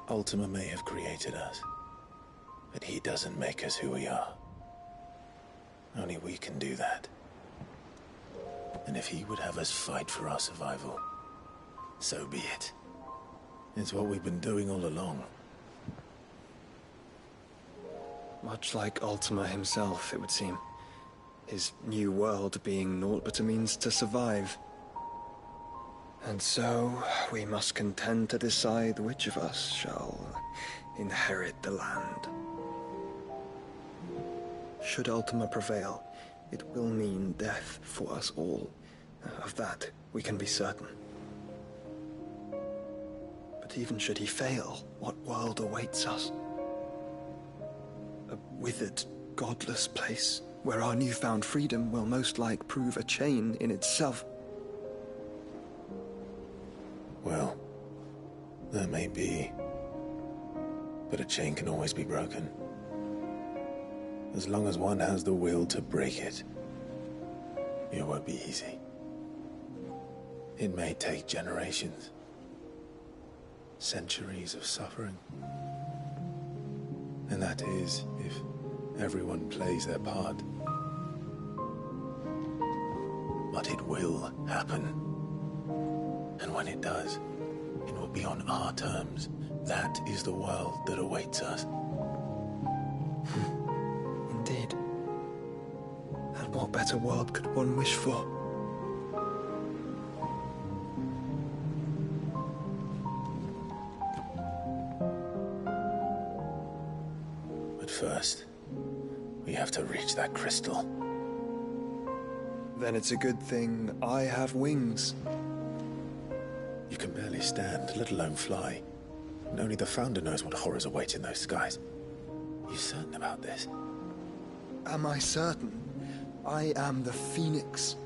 Ultima may have created us, but he doesn't make us who we are. Only we can do that. And if he would have us fight for our survival, so be it. It's what we've been doing all along. Much like Ultima himself, it would seem. His new world being naught but a means to survive. And so, we must contend to decide which of us shall inherit the land. Should Ultima prevail, it will mean death for us all. Of that, we can be certain. But even should he fail, what world awaits us? A withered, godless place, where our newfound freedom will most like prove a chain in itself. Well, that may be, but a chain can always be broken. As long as one has the will to break it, it won't be easy. It may take generations, centuries of suffering. And that is, if everyone plays their part. But it will happen. And when it does, it will be on our terms. That is the world that awaits us. Indeed. And what better world could one wish for? But first, we have to reach that crystal. Then it's a good thing I have wings. You can barely stand, let alone fly. And only the Founder knows what horrors await in those skies. Are you certain about this? Am I certain? I am the Phoenix.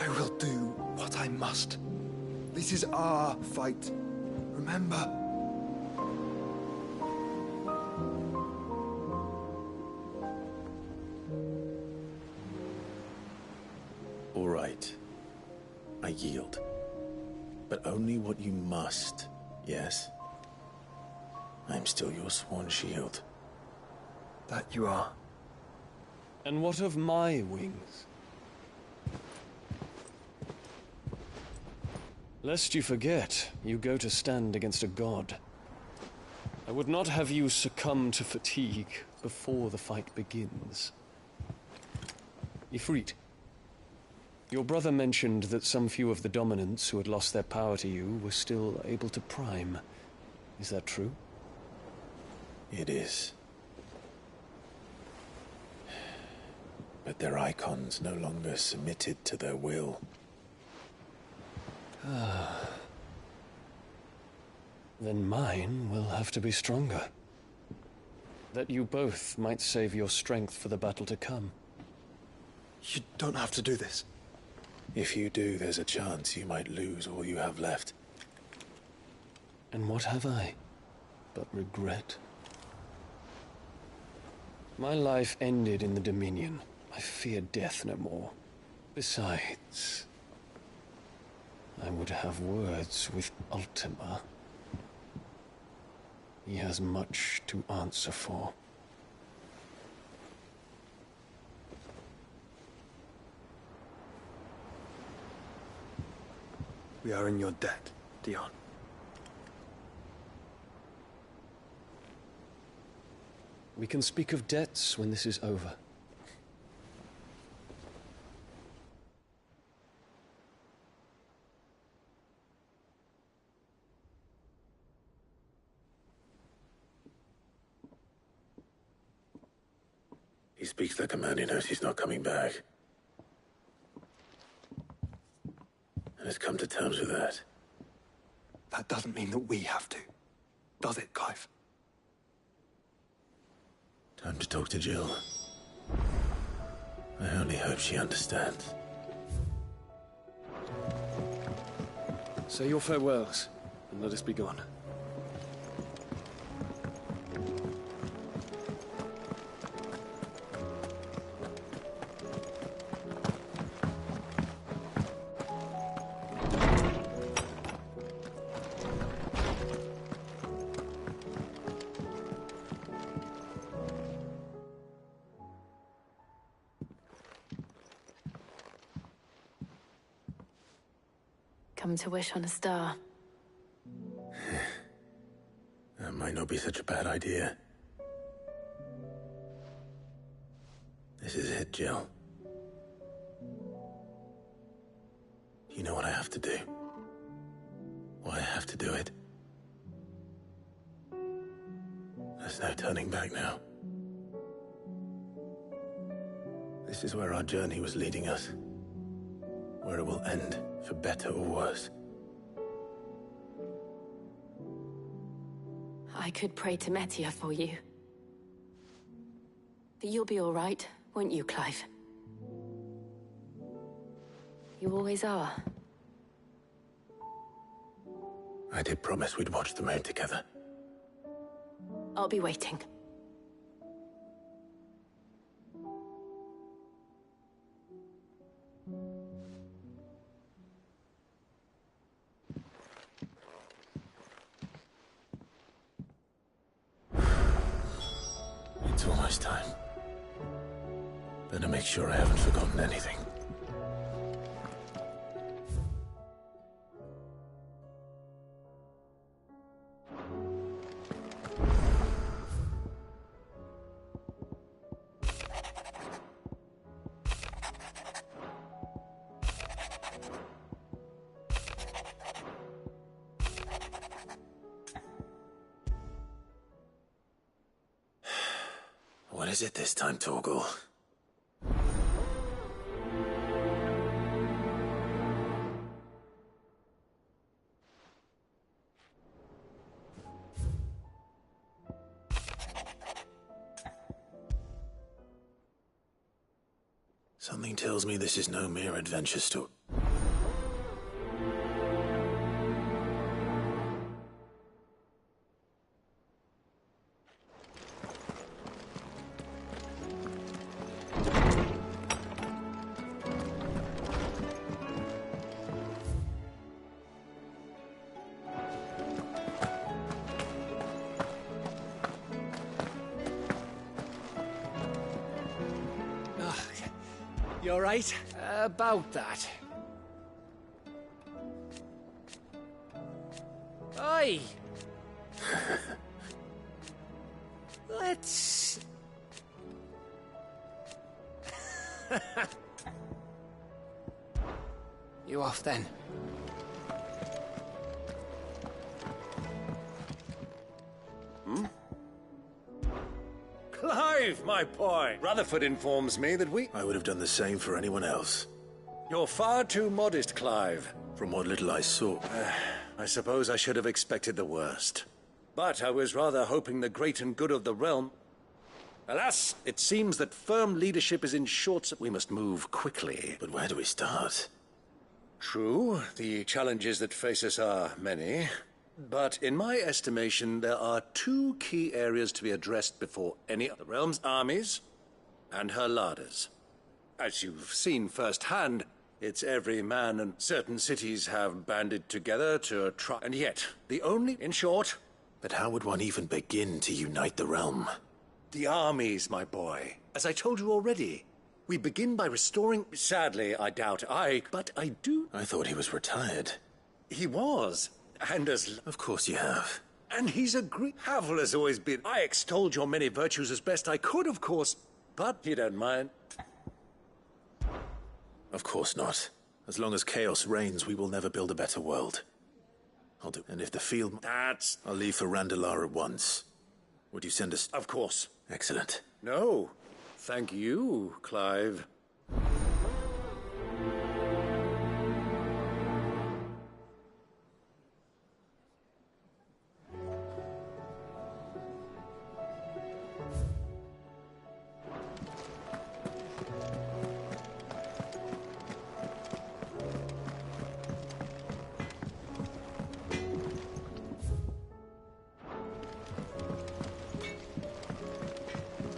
I will do what I must. This is our fight. Remember? All right. I yield. But only what you must, yes? I'm still your sworn shield. That you are. And what of my wings? Lest you forget, you go to stand against a god. I would not have you succumb to fatigue before the fight begins. Ifrit, your brother mentioned that some few of the dominants who had lost their power to you were still able to prime. Is that true? It is. But their icons no longer submitted to their will. Then mine will have to be stronger. That you both might save your strength for the battle to come. You don't have to do this. If you do, there's a chance you might lose all you have left. And what have I but regret? My life ended in the Dominion. I fear death no more. Besides, I would have words with Ultima. He has much to answer for. We are in your debt, Dion. We can speak of debts when this is over. He speaks like a man who knows he's not coming back. And has come to terms with that. That doesn't mean that we have to, does it, Clive? Time to talk to Jill. I only hope she understands. Say your farewells, and let us be gone. come to wish on a star. That might not be such a bad idea. This is it, Jill. You know what I have to do. Why I have to do it. There's no turning back now. This is where our journey was leading us. Where it will end, for better or worse. I could pray to Metia for you. But you'll be all right, won't you, Clive? You always are. I did promise we'd watch the moon together. I'll be waiting. It's almost time. Better make sure I haven't forgotten anything. What is it this time, Torgal? Something tells me this is no mere adventure story. You all right? About that. Oi! Let's... You off then? Clive, my boy! Rutherford informs me that I would have done the same for anyone else. You're far too modest, Clive. From what little I saw. I suppose I should have expected the worst. But I was rather hoping the great and good of the realm. Alas, it seems that firm leadership is in short supply. We must move quickly. But where do we start? True, the challenges that face us are many. But in my estimation, there are two key areas to be addressed before any other realm's armies and her larders. As you've seen firsthand, it's every man, and certain cities have banded together to try. And yet, in short... But how would one even begin to unite the realm? The armies, my boy. As I told you already, we begin by restoring... Sadly, I doubt but I do... I thought he was retired. He was. And as... Of course you have. And he's a great... Havel has always been... I extolled your many virtues as best I could, of course. But you don't mind. Of course not. As long as chaos reigns, we will never build a better world. I'll do. And if the field... I'll leave for Randalar at once. Would you send us... Of course. Excellent. No. Thank you, Clive.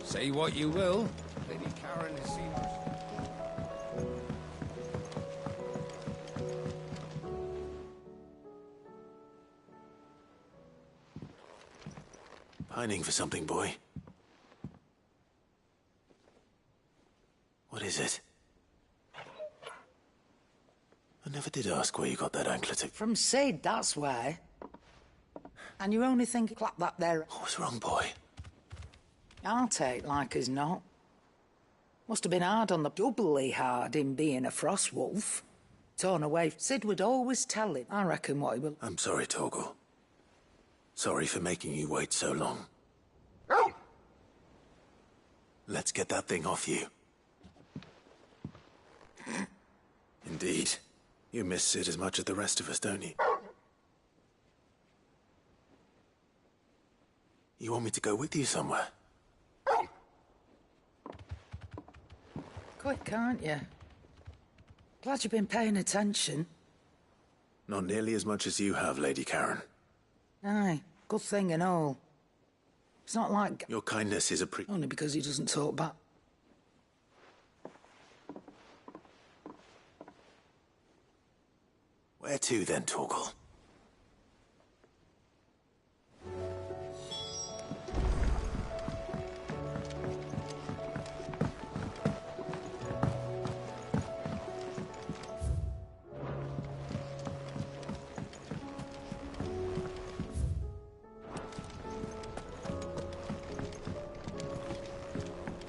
Say what you will, Lady Karen has seen us. Pining for something, boy. What is it? A never did ask where you got that anklet. From Sid, that's why. And you only think clap that there. What was wrong, boy? I'll take like as not. Must have been hard on the doubly hard in being a frost wolf. Torn away. Sid would always tell him. I reckon what he will. I'm sorry, Torgal. Sorry for making you wait so long. Let's get that thing off you. Indeed. You miss Sid as much as the rest of us, don't you? You want me to go with you somewhere? Quick, aren't you? Glad you've been paying attention. Not nearly as much as you have, Lady Karen. Aye, good thing and all. It's not like... Your kindness is Only because he doesn't talk back. Where to then, Torgal?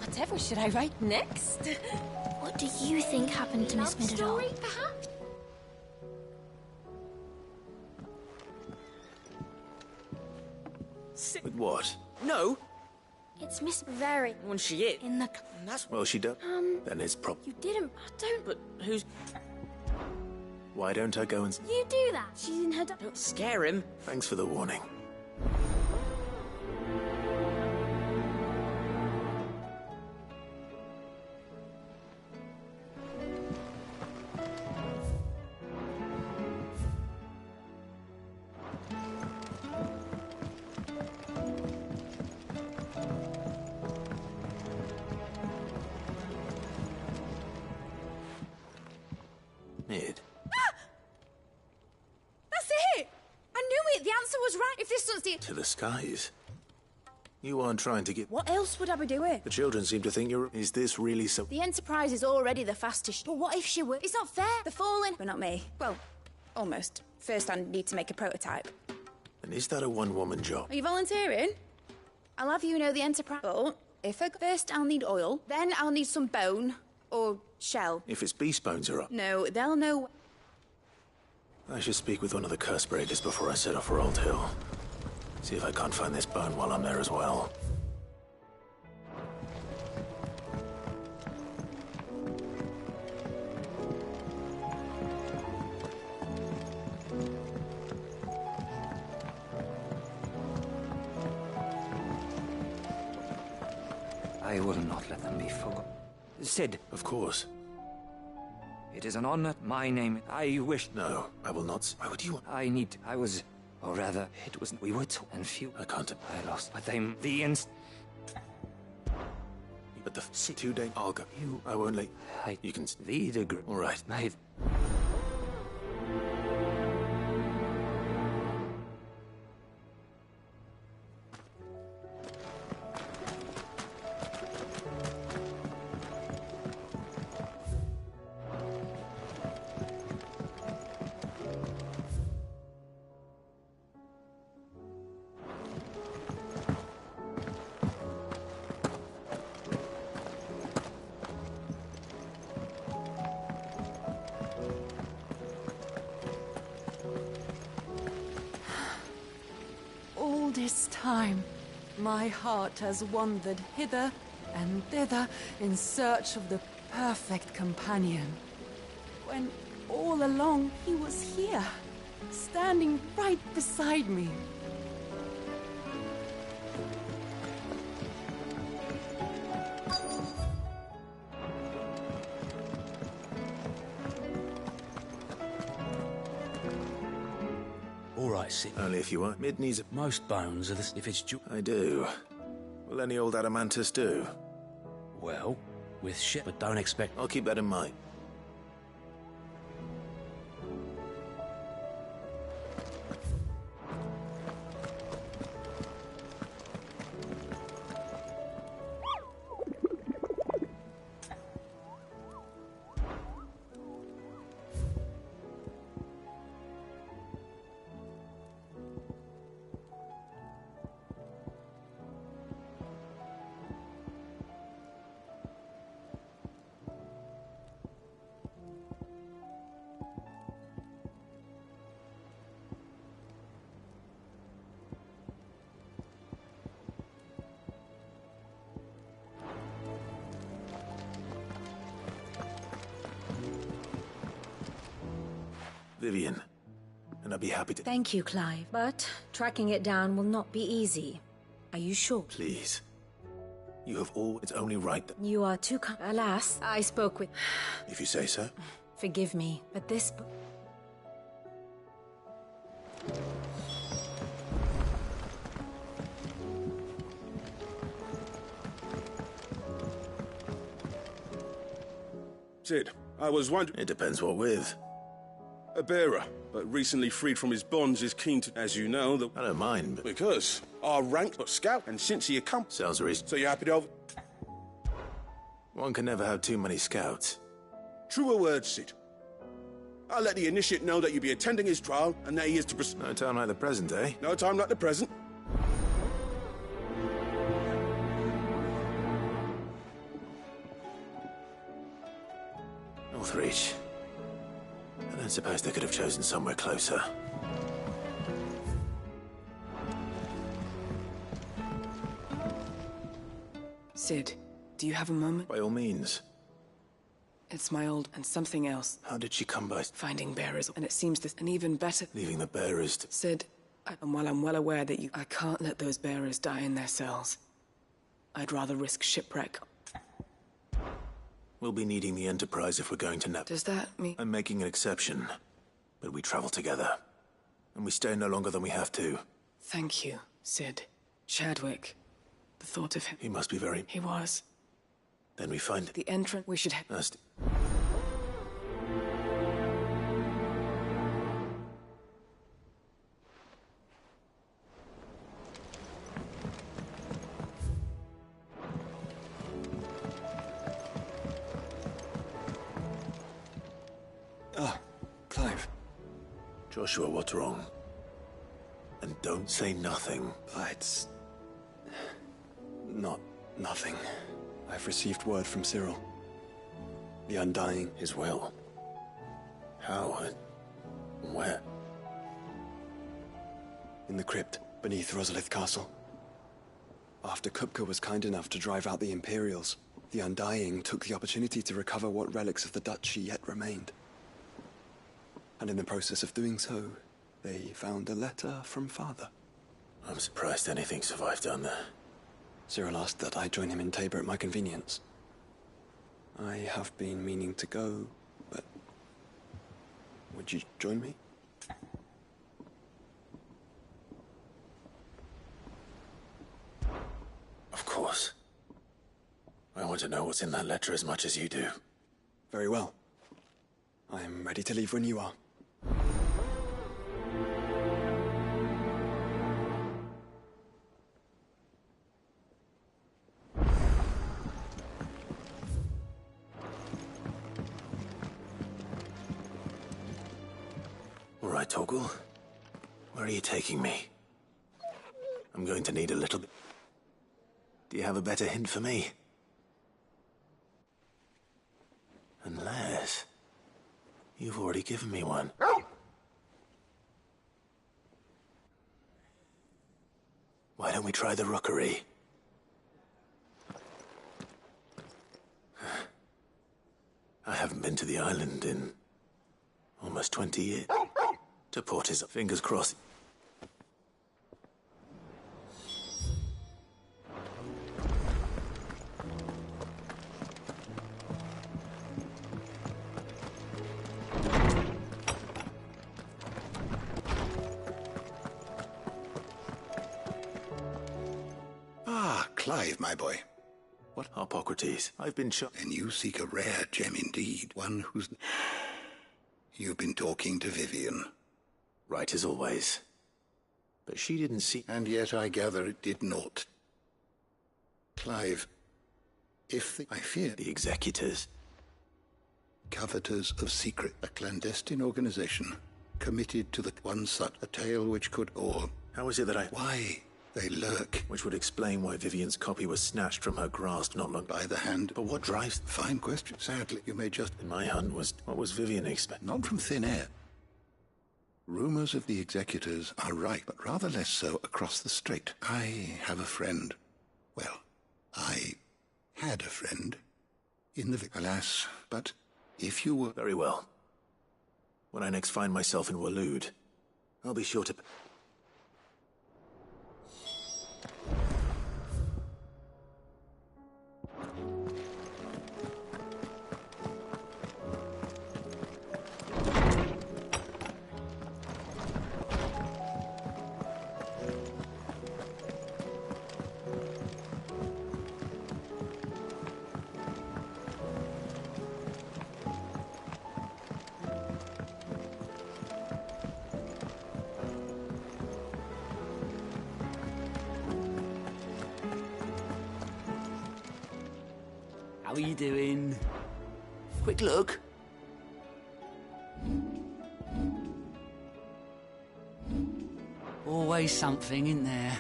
Whatever should I write next? What do you think happened to Miss Middledore? Story, perhaps? With what? No. It's Miss Very. When she is. In the... That's Well, she does. Then it's You didn't... Don't... But who's... Why don't I go and... You do that. She's in her... Don't scare him. Thanks for the warning. Mid. That's it! I knew it! The answer was right. If this doesn't see... To the skies. You aren't trying to get... What else would I be doing? The children seem to think you're... Is this really so... The Enterprise is already the fastest. But what if she were? It's not fair. They're falling. But not me. Well, almost. First, I need to make a prototype. And is that a one-woman job? Are you volunteering? I'll have you know the Enterprise. But if I... First, I'll need oil. Then I'll need some bone. Or shell. If it's beast bones are up. No, they'll know... I should speak with one of the curse breakers before I set off for Old Hill. See if I can't find this bone while I'm there as well. I will not let them be forgotten. Sid. Of course. It is an honor. My name. I wish. No, I will not. Why would you? I was. Or rather, it was. We were two and few. I can't. I lost. But they. The inst. But the 2-day. I'll go. I won't let. You can. The degree. All right. All this time, my heart has wandered hither and thither in search of the perfect companion. When all along he was here, standing right beside me. All right, Sid. Only if you want. Mid needs Most bones are this. If it's I do. Will any old adamantus do? well, with shit, but don't expect. I'll keep that in mind. Vivian. And I'd be happy to... Thank you, Clive. But tracking it down will not be easy. Are you sure? Please. You have all... It's only right that... You are too kind. Alas, I spoke with... If you say so. Forgive me, but this... Sid, I was wondering... It depends what with. A bearer, but recently freed from his bonds, is keen to... As you know, the... I don't mind, but... Because our rank was scout, and since he accompanied... Sounds reasonable. So you're happy to... One can never have too many scouts. Truer words, Sid. I'll let the initiate know that you'll be attending his trial, and that he is to... No time like the present, eh? No time like the present. Northreach. I don't suppose they could have chosen somewhere closer. Sid, do you have a moment? By all means. It's my old and something else. How did she come by? Finding bearers, and it seems this, and even better... Leaving the bearers to... Sid, and while I'm well aware that I can't let those bearers die in their cells. I'd rather risk shipwreck. We'll be needing the Enterprise if we're going to Does that mean... I'm making an exception. But we travel together. And we stay no longer than we have to. Thank you, Sid. Chadwick. The thought of him... He must be very... He was. Then we find... The entrance... We should... Clive. Joshua, what's wrong? And don't say nothing. It's... not nothing. I've received word from Cyril. The Undying. His will. How and where? In the crypt beneath Rosalith Castle. After Kupka was kind enough to drive out the Imperials, the Undying took the opportunity to recover what relics of the Duchy yet remained. And in the process of doing so, they found a letter from Father. I'm surprised anything survived down there. Cyril asked that I join him in Tabor at my convenience. I have been meaning to go, but... would you join me? Of course. I want to know what's in that letter as much as you do. Very well. I am ready to leave when you are. All right, Torgal. Where are you taking me? I'm going to need a little bit... Do you have a better hint for me? Unless... you've already given me one. Why don't we try the rookery? I haven't been to the island in almost 20 years. To port his fingers crossed. Clive, my boy. What? Hippocrates. I've been shot. And you seek a rare gem indeed. One whose... You've been talking to Vivian. Right as always. But she didn't see... And yet I gather it did not. Clive, I fear... The Executors. Coveters of secret. A clandestine organization. Committed to the one such. A tale which could... Or... How is it that Why? They lurk. Which would explain why Vivian's copy was snatched from her grasp not long... By the hand. But what drives... Fine question. Sadly, you may just... In my hunt was... What was Vivian expect? Not from thin air. Rumors of the Executors are right, but rather less so across the strait. I have a friend. Well, I had a friend in the... Alas, but if you were... Very well. When I next find myself in Waloed, I'll be sure to... How are you doing? Quick look. Always something in there.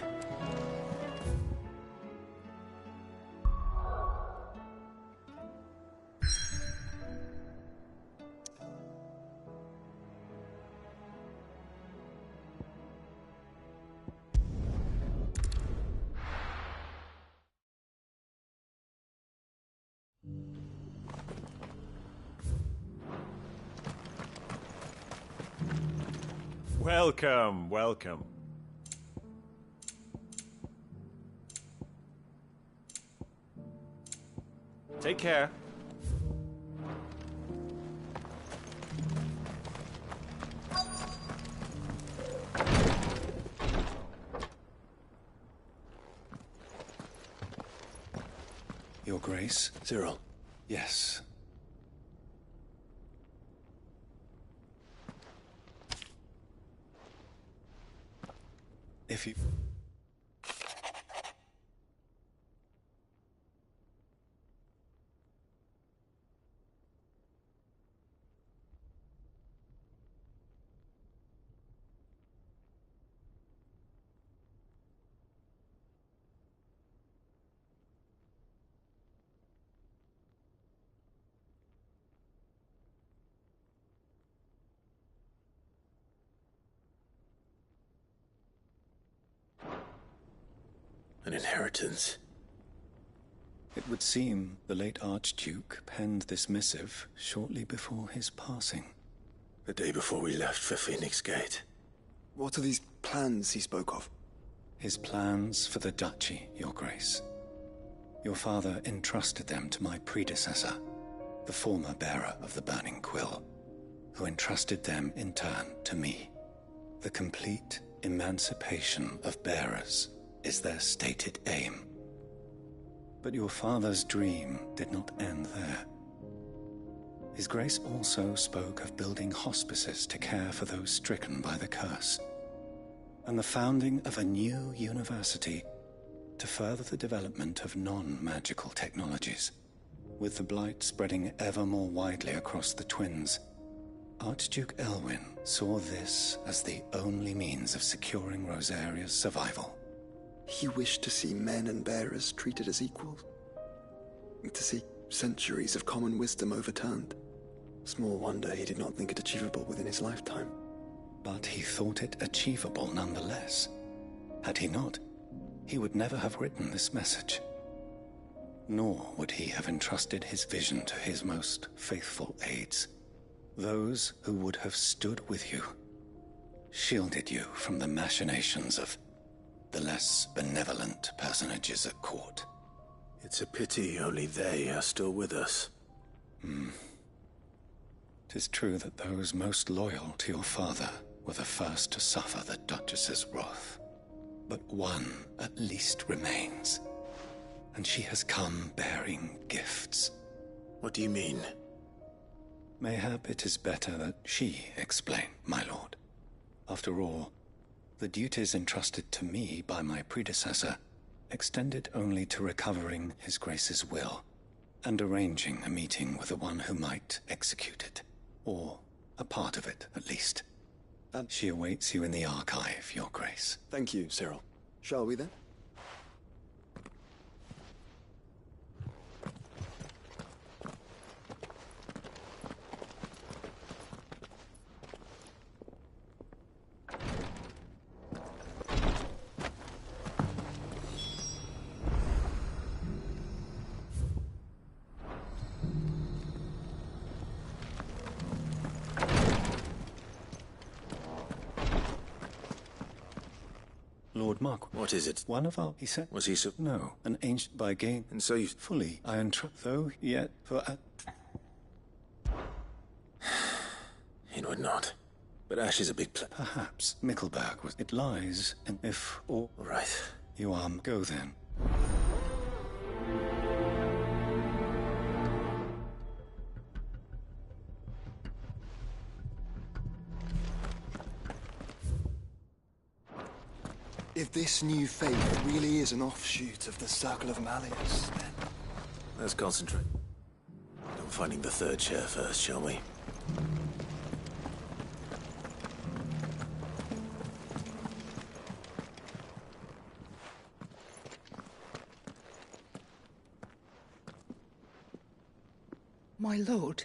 Welcome, welcome. Take care. Your Grace? Cyril. Yes. If you... An inheritance. It would seem the late Archduke penned this missive shortly before his passing. The day before we left for Phoenix Gate. What are these plans he spoke of? His plans for the duchy, Your Grace. Your father entrusted them to my predecessor, the former bearer of the Burning Quill, who entrusted them in turn to me. The complete emancipation of bearers is their stated aim. But your father's dream did not end there. His Grace also spoke of building hospices to care for those stricken by the curse, and the founding of a new university to further the development of non-magical technologies. With the blight spreading ever more widely across the twins, Archduke Elwyn saw this as the only means of securing Rosaria's survival. He wished to see men and bearers treated as equals. To see centuries of common wisdom overturned. Small wonder he did not think it achievable within his lifetime. But he thought it achievable nonetheless. Had he not, he would never have written this message. Nor would he have entrusted his vision to his most faithful aides. Those who would have stood with you, shielded you from the machinations of the less benevolent personages at court. It's a pity only they are still with us. 'Tis true that those most loyal to your father were the first to suffer the Duchess's wrath. But one at least remains, and she has come bearing gifts. What do you mean? Mayhap it is better that she explain, my lord. After all, the duties entrusted to me by my predecessor extended only to recovering His Grace's will and arranging a meeting with the one who might execute it, or a part of it at least. She awaits you in the archive, Your Grace. Thank you, Cyril. Shall we then? Lord Mark. What is it? One of our, he said. Was he so? No, an ancient by gain. And so you... Fully, I entrust, though, yet, for... It would not. But Ash is a big Perhaps Mickleburg was... It lies, and if... All right. You are... Go then. If this new faith really is an offshoot of the Circle of Malleus, then... Let's concentrate on finding the third chair first, shall we? My lord.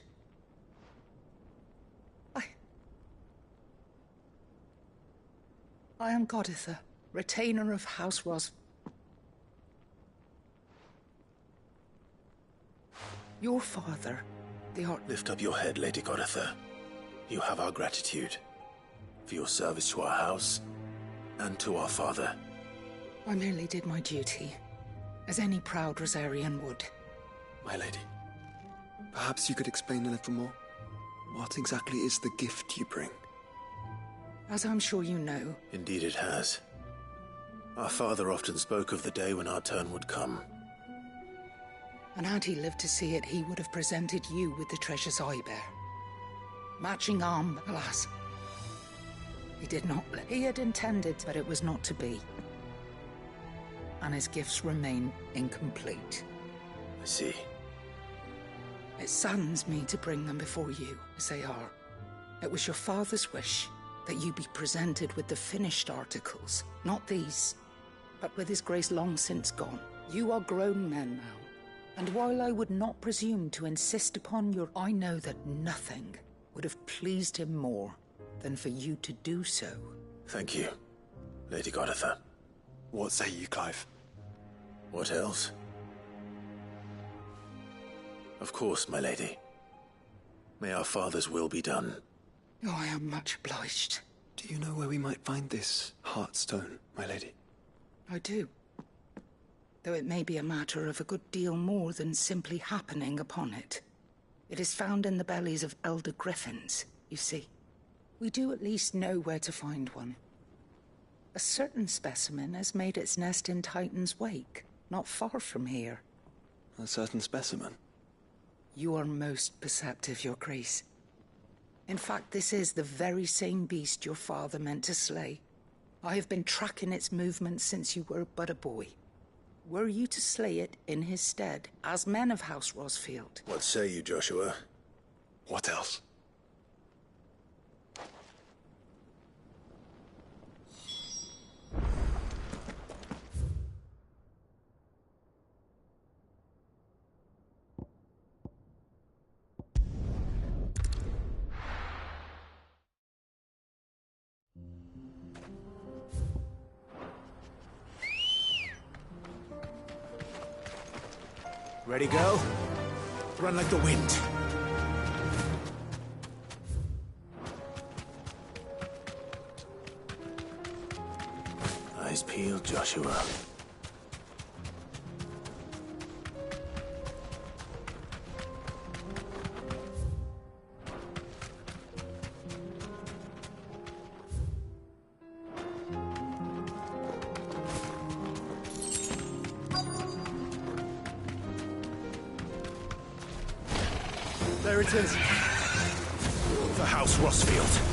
I am Goditha, retainer of House Ros... Your father, the Art... Lift up your head, Lady Goditha. You have our gratitude for your service to our house and to our father. I merely did my duty, as any proud Rosarian would. My lady. Perhaps you could explain a little more? What exactly is the gift you bring? As I'm sure you know... Indeed it has. Our father often spoke of the day when our turn would come. And had he lived to see it, he would have presented you with the treasures I bear. Matching arm, alas. He did not. He had intended, but it was not to be. And his gifts remain incomplete. I see. It saddens me to bring them before you, as they are. It was your father's wish that you be presented with the finished articles, not these, but with his grace long since gone. You are grown men now, and while I would not presume to insist upon your... I know that nothing would have pleased him more than for you to do so. Thank you, Lady Goditha. What say you, Clive? What else? Of course, my lady. May our father's will be done. Oh, I am much obliged. Do you know where we might find this Heartstone, my lady? I do. Though it may be a matter of a good deal more than simply happening upon it. It is found in the bellies of elder griffins, you see. We do at least know where to find one. A certain specimen has made its nest in Titan's Wake, not far from here. A certain specimen? You are most perceptive, Your Grace. In fact, this is the very same beast your father meant to slay. I have been tracking its movements since you were but a boy. Were you to slay it in his stead, as men of House Rosfield? What say you, Joshua? What else? Ready, go? Run like the wind. Eyes peeled, Joshua. There it is. The House Rosfield.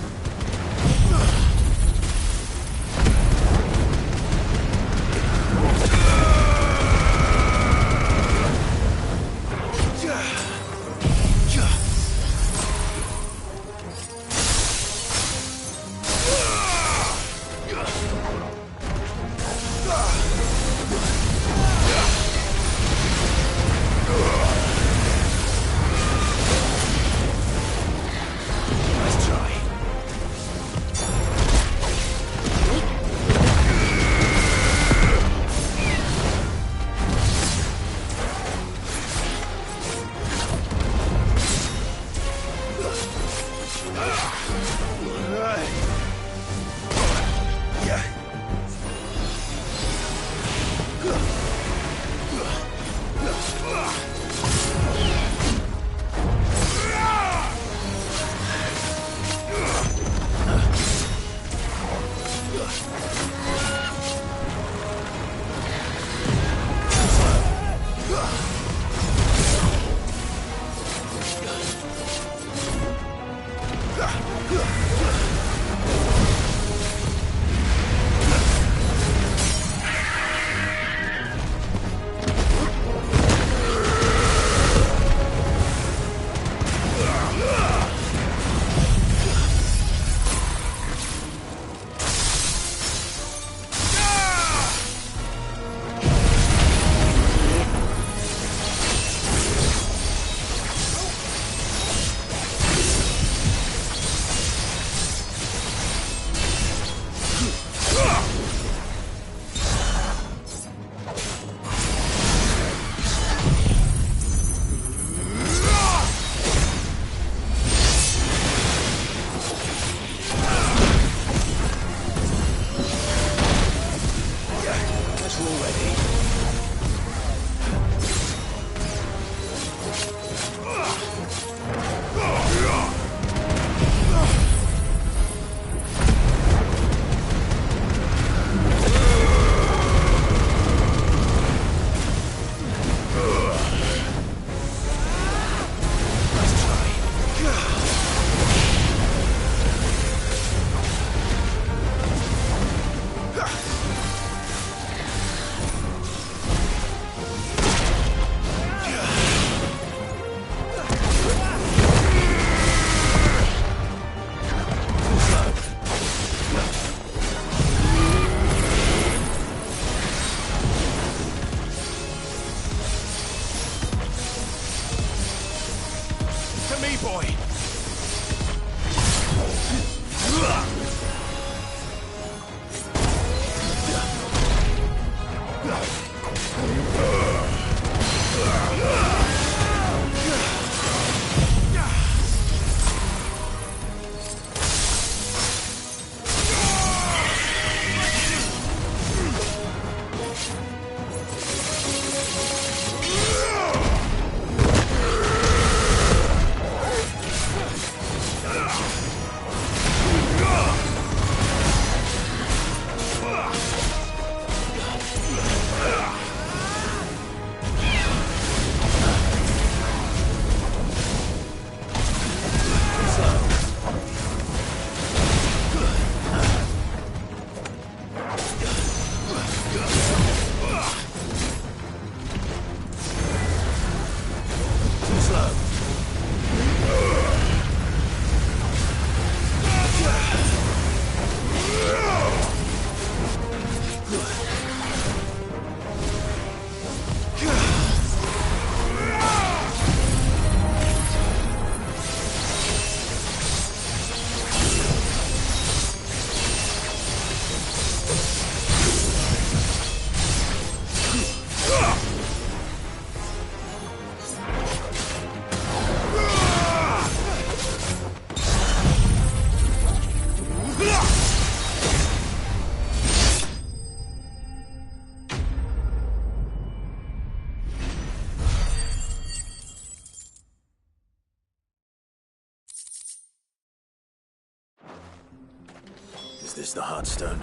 Is this the Heartstone?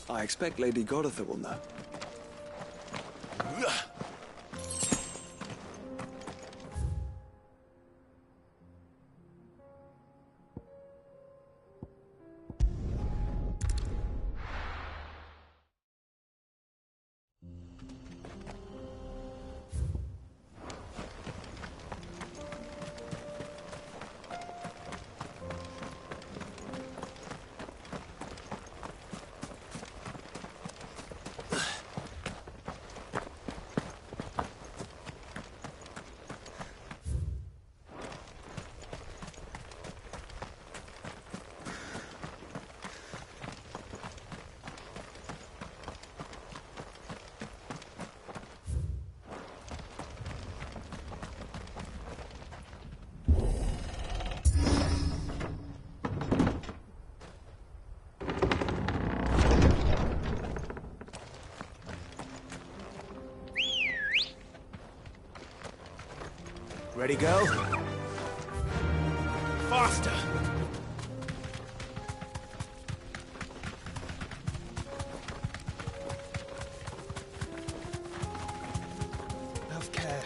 I expect Lady Godotha will know. Ready, go? Faster! Have care.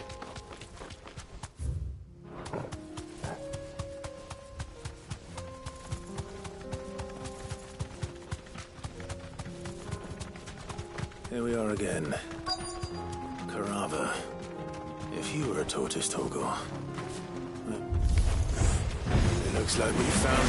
Here we are again. Carava. If you were a tortoise, Torgor. It looks like we found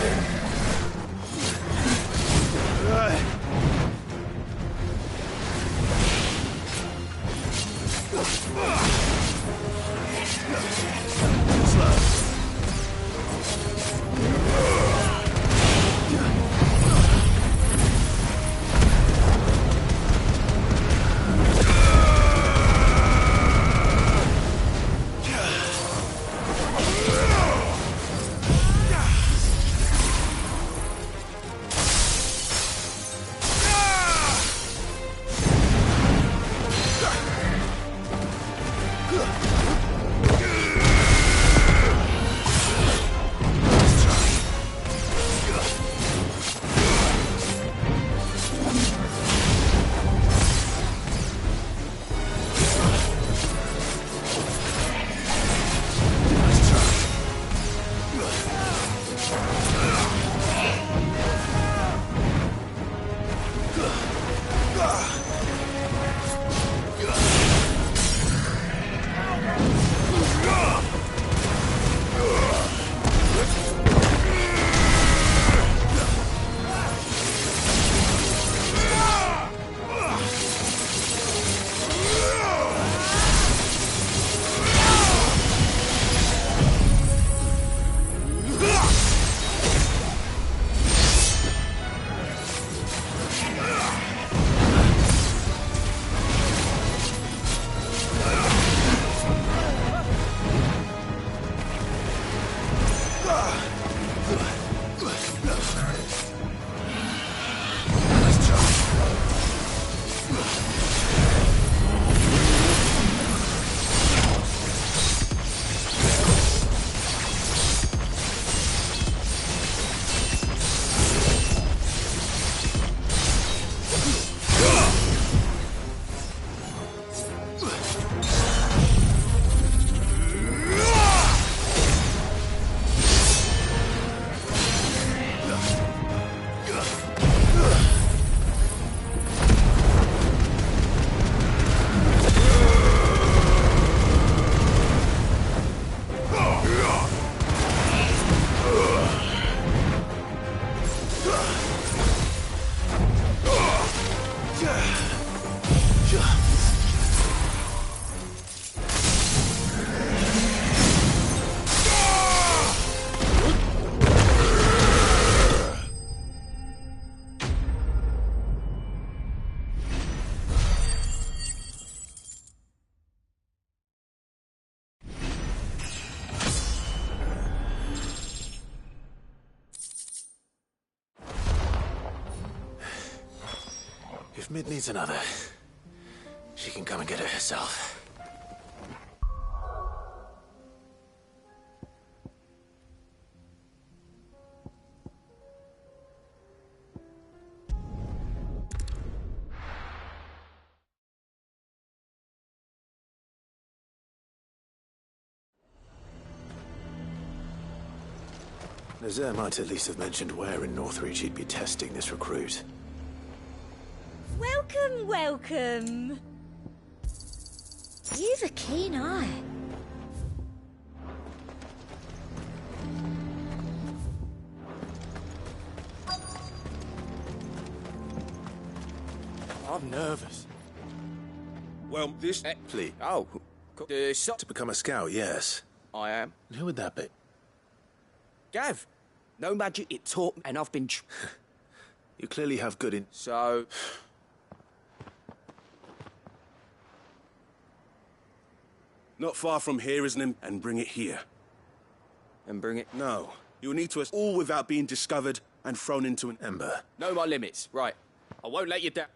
If Mid needs another, she can come and get it herself. Nazir might at least have mentioned where in Northreach he'd be testing this recruit. Welcome, welcome. You've a keen eye. I'm nervous. Well, this... Please. Oh, To become a scout, yes. I am. And who would that be? Gav, no magic, it taught me, and I've been... You clearly have good in... So... Not far from here, isn't it? And bring it here. And bring it... No. You'll need to... all without being discovered and thrown into an ember. Know my limits. Right. I won't let you down.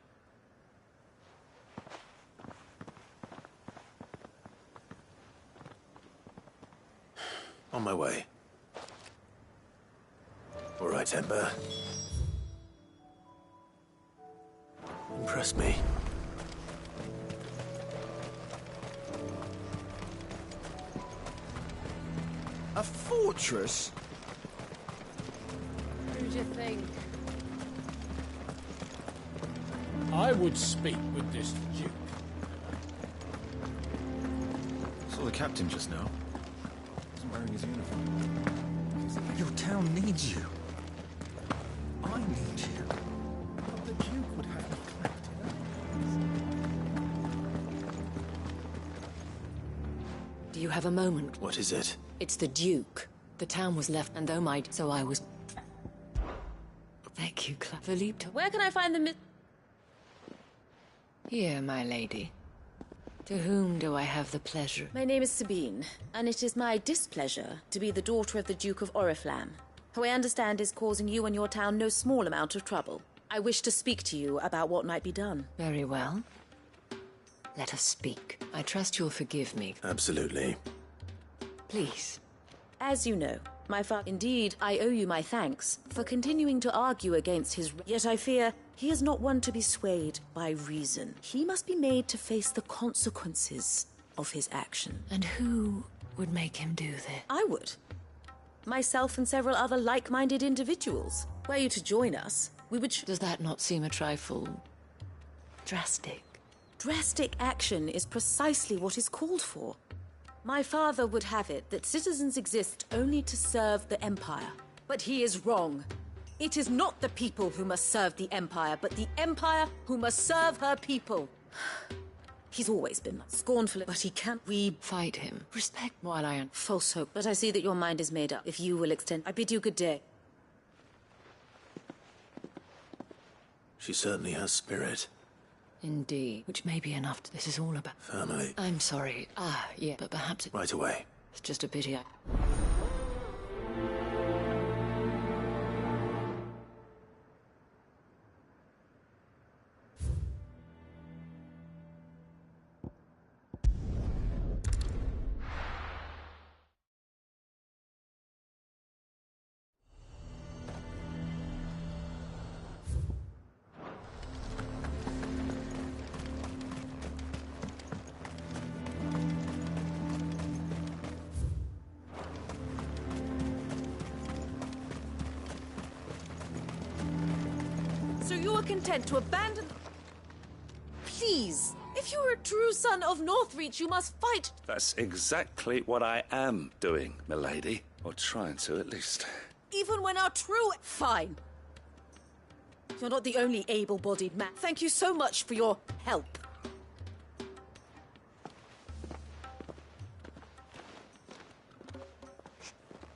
On my way. All right, Ember. Impress me. A fortress? Who do you think? I would speak with this duke. Saw the captain just now. Wasn't wearing his uniform. Your town needs you. I need you. But the duke would have me clapped Do you have a moment? What is it? It's the Duke. The town was left, and though so I was... Thank you, Philippe. Where can I find the Here, my lady. To whom do I have the pleasure? My name is Sabine, and it is my displeasure to be the daughter of the Duke of Oriflamme, who I understand is causing you and your town no small amount of trouble. I wish to speak to you about what might be done. Very well. Let us speak. I trust you'll forgive me. Absolutely. Please. As you know, my father... Indeed, I owe you my thanks for continuing to argue against his... Yet I fear he is not one to be swayed by reason. He must be made to face the consequences of his action. And who would make him do this? I would. Myself and several other like-minded individuals. Were you to join us, we would... Does that not seem a trifle... drastic? Drastic action is precisely what is called for. My father would have it that citizens exist only to serve the Empire. But he is wrong. It is not the people who must serve the Empire, but the Empire who must serve her people. He's always been scornful, but he can't... We fight him. Respect while I am... False hope. But I see that your mind is made up. If you will extend... I bid you good day. She certainly has spirit. Indeed. Which may be enough. This is all about... Family. I'm sorry. Yeah, but perhaps... Right away. It's just a pity I... So you are content to abandon... Please, if you are a true son of Northreach, you must fight... That's exactly what I am doing, milady. Or trying to, at least. Even when our true... Fine. You're not the only able-bodied man. Thank you so much for your help.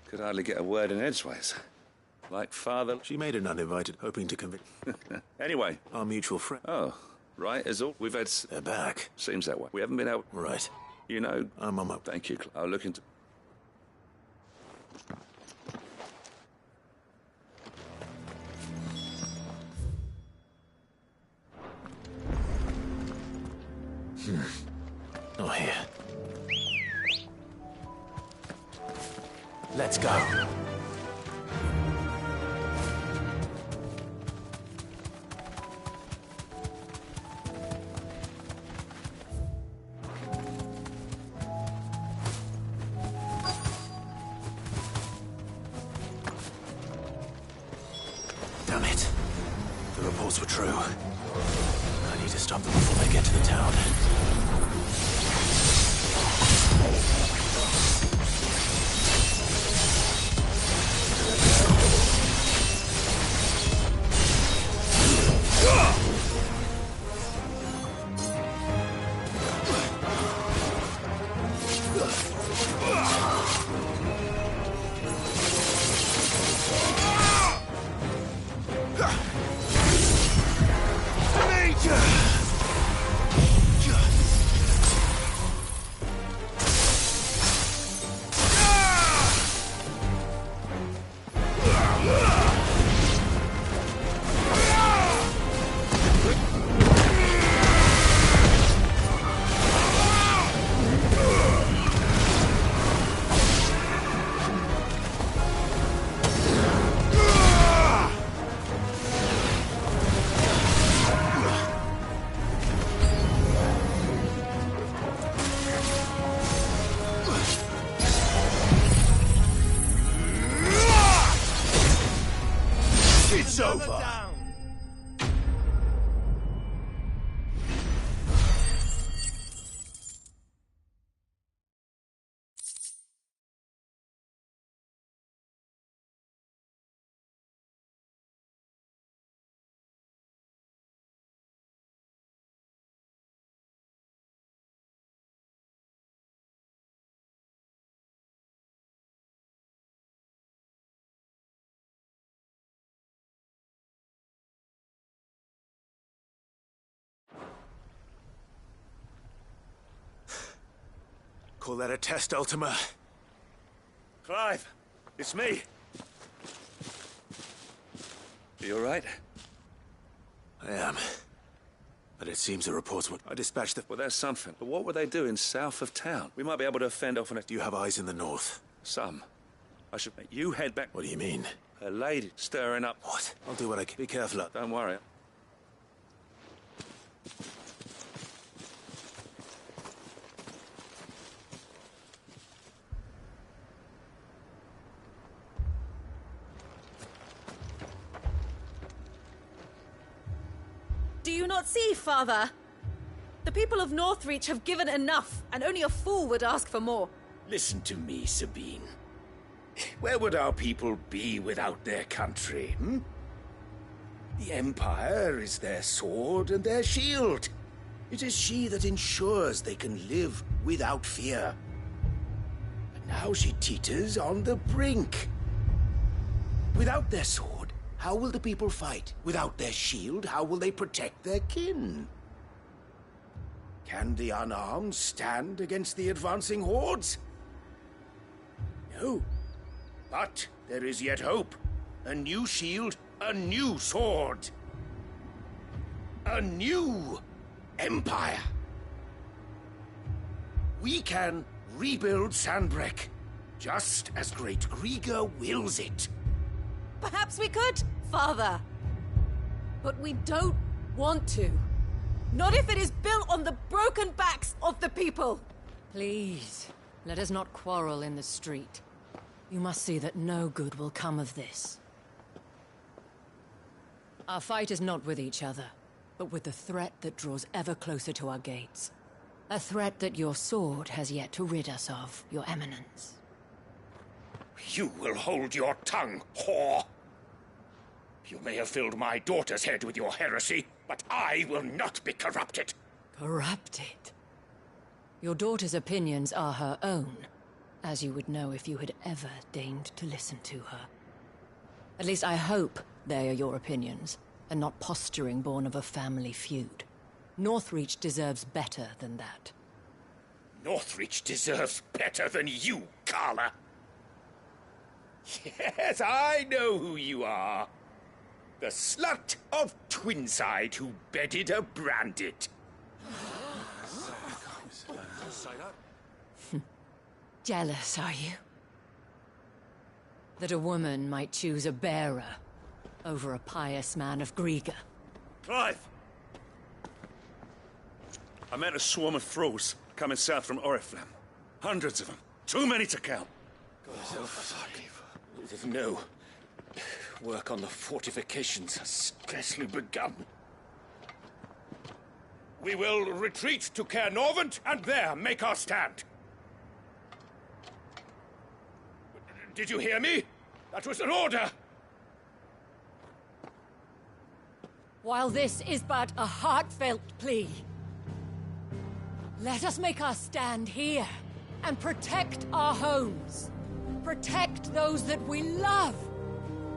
Could hardly get a word in edgeways. Like father... She made it uninvited, hoping to convince... Anyway. Our mutual friend. Oh, right, as all. We've had... They're back. Seems that way. We haven't been out... Right. You know... I'm on my... Thank you. I'll look into... Not here. Let's go. Damn it. The reports were true. I need to stop them before they get to the town. It's over! Call that a test, Ultima? Clive, it's me. You all right? I am. But it seems the reports were... I dispatched the... Well, there's something. But what were they doing south of town? We might be able to fend off on it. Do you have eyes in the north? Some. I should make you head back... What do you mean? A lady stirring up... What? I'll do what I can. Be careful. Don't worry. Do you not see, Father? The people of Northreach have given enough, and only a fool would ask for more. Listen to me, Sabine. Where would our people be without their country, hmm? The Empire is their sword and their shield. It is she that ensures they can live without fear. And now she teeters on the brink. Without their sword, how will the people fight? Without their shield, how will they protect their kin? Can the unarmed stand against the advancing hordes? No. But there is yet hope. A new shield, a new sword. A new empire. We can rebuild Sandbreck, just as Great Grieger wills it. Perhaps we could, Father. But we don't want to. Not if it is built on the broken backs of the people. Please, let us not quarrel in the street. You must see that no good will come of this. Our fight is not with each other, but with the threat that draws ever closer to our gates. A threat that your sword has yet to rid us of, Your Eminence. You will hold your tongue, whore! You may have filled my daughter's head with your heresy, but I will not be corrupted. Corrupted? Your daughter's opinions are her own, as you would know if you had ever deigned to listen to her. At least I hope they are your opinions, and not posturing born of a family feud. Northreach deserves better than that. Northreach deserves better than you, Carla. Yes, I know who you are. The slut of Twinside who bedded a Brandit. Jealous, are you? That a woman might choose a bearer over a pious man of Grieger. Clive! I met a swarm of thralls coming south from Oriflamme. Hundreds of them. Too many to count. No. Work on the fortifications has scarcely begun. We will retreat to Caer Norvent and there make our stand. Did you hear me? That was an order! While this is but a heartfelt plea, let us make our stand here and protect our homes. Protect those that we love.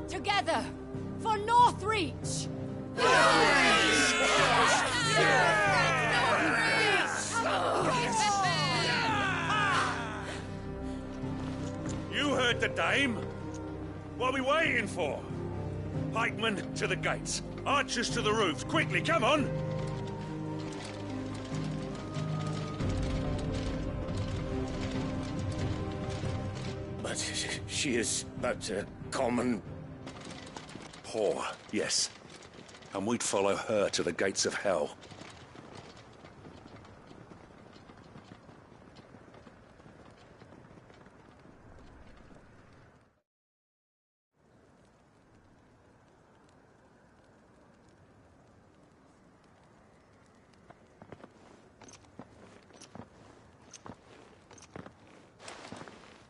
Together, for Northreach! You heard the dame. What are we waiting for? Pikemen to the gates. Archers to the roofs. Quickly, come on! But she is but a common... Whore, yes. And we'd follow her to the gates of hell.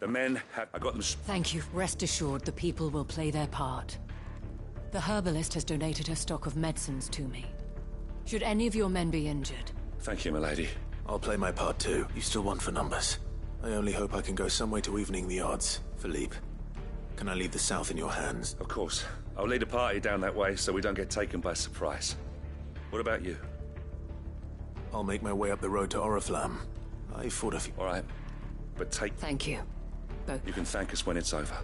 The men have... I got them... Thank you. Rest assured, the people will play their part. The herbalist has donated her stock of medicines to me. Should any of your men be injured... Thank you, milady. I'll play my part too. You still want for numbers. I only hope I can go some way to evening the odds. Philippe, can I leave the south in your hands? Of course. I'll lead a party down that way so we don't get taken by surprise. What about you? I'll make my way up the road to Oriflamme. I fought a few... All right. But take... Thank you. Both. You can thank us when it's over.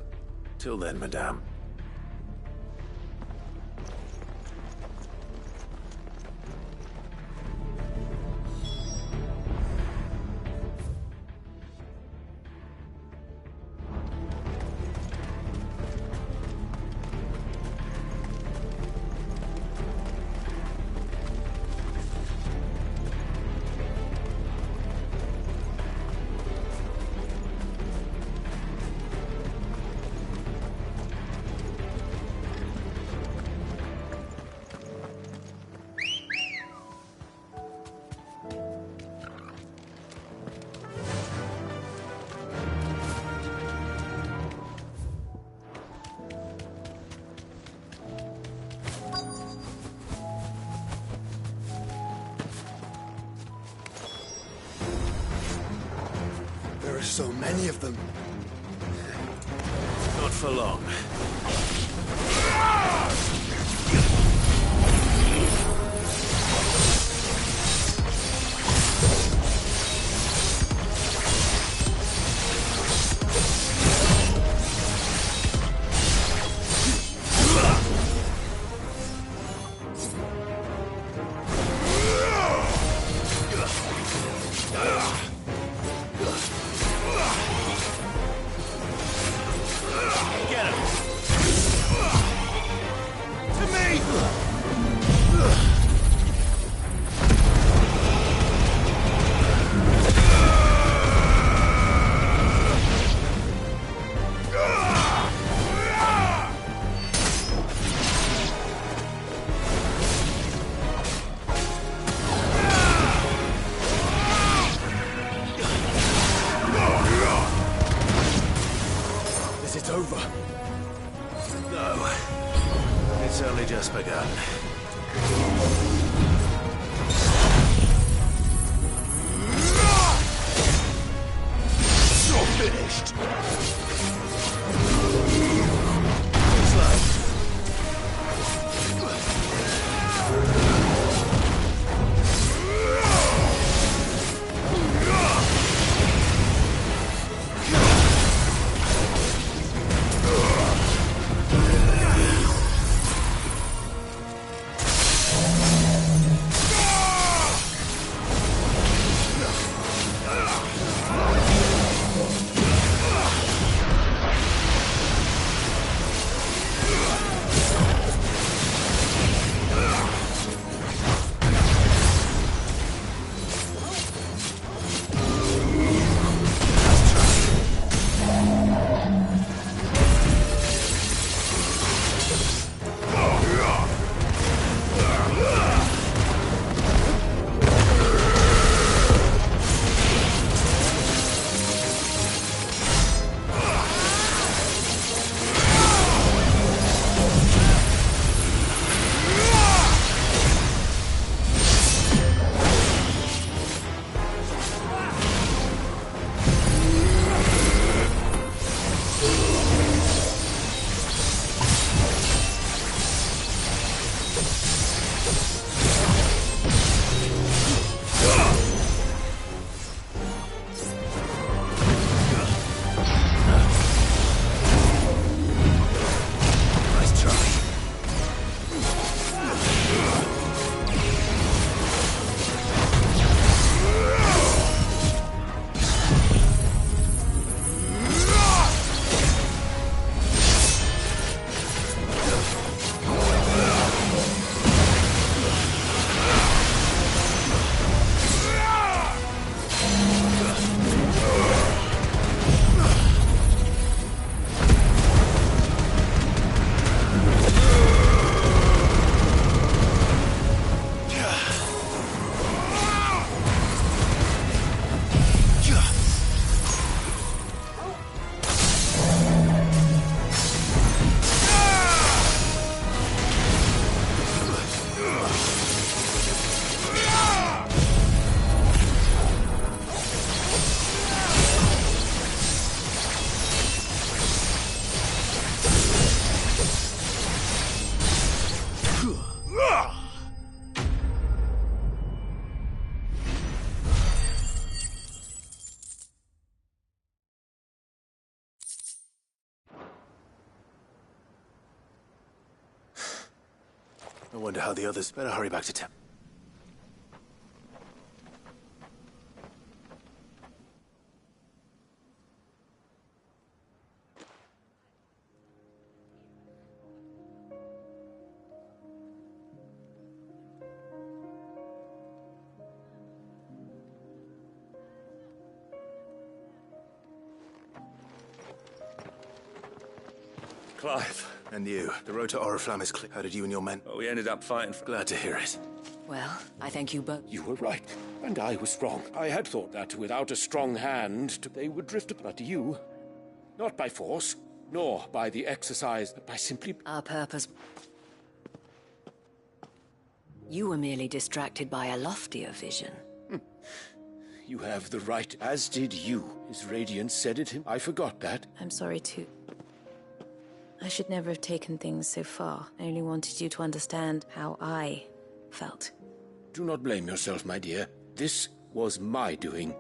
Till then, madame. There are so many of them. Not for long. It's over. No. It's only just begun. You're finished. I wonder how the others... Better hurry back to town. Clive. And you. The road to Oriflamme is clear. How did you and your men... Well, we ended up fighting for... Glad to hear it. Well, I thank you both. You were right, and I was wrong. I had thought that without a strong hand, they would drift apart. You, not by force, nor by the exercise, but by simply... Our purpose... You were merely distracted by a loftier vision. You have the right, as did you. His radiance said it. I forgot that. I'm sorry too. I should never have taken things so far. I only wanted you to understand how I felt. Do not blame yourself, my dear. This was my doing.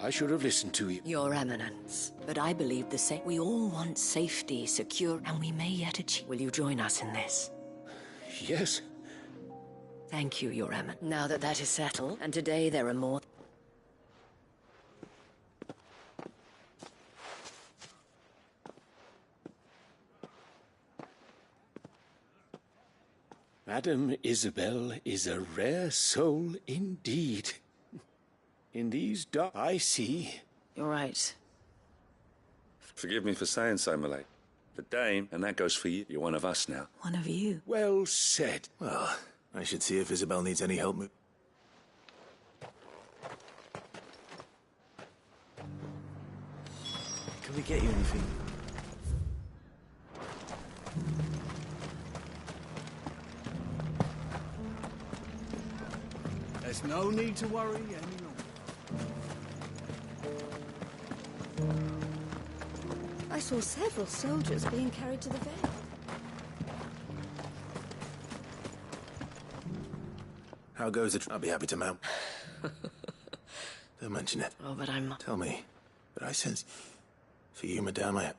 I should have listened to you. Your Eminence. But I believe the same. We all want safety, secure, and we may yet achieve. Will you join us in this? Yes. Thank you, Your Eminence. Now that that is settled, and today there are more... Madame Isabel is a rare soul indeed. In these dark... I see. You're right. Forgive me for saying so, my lady. The Dane, and that goes for you. You're one of us now. One of you. Well said. Well, I should see if Isabel needs any help. Can we get you anything? There's no need to worry any longer. I saw several soldiers being carried to the Vale. How goes it? I'll be happy to mount. Don't mention it. Oh, but I'm not... Tell me. But I sense... For you, madame, I...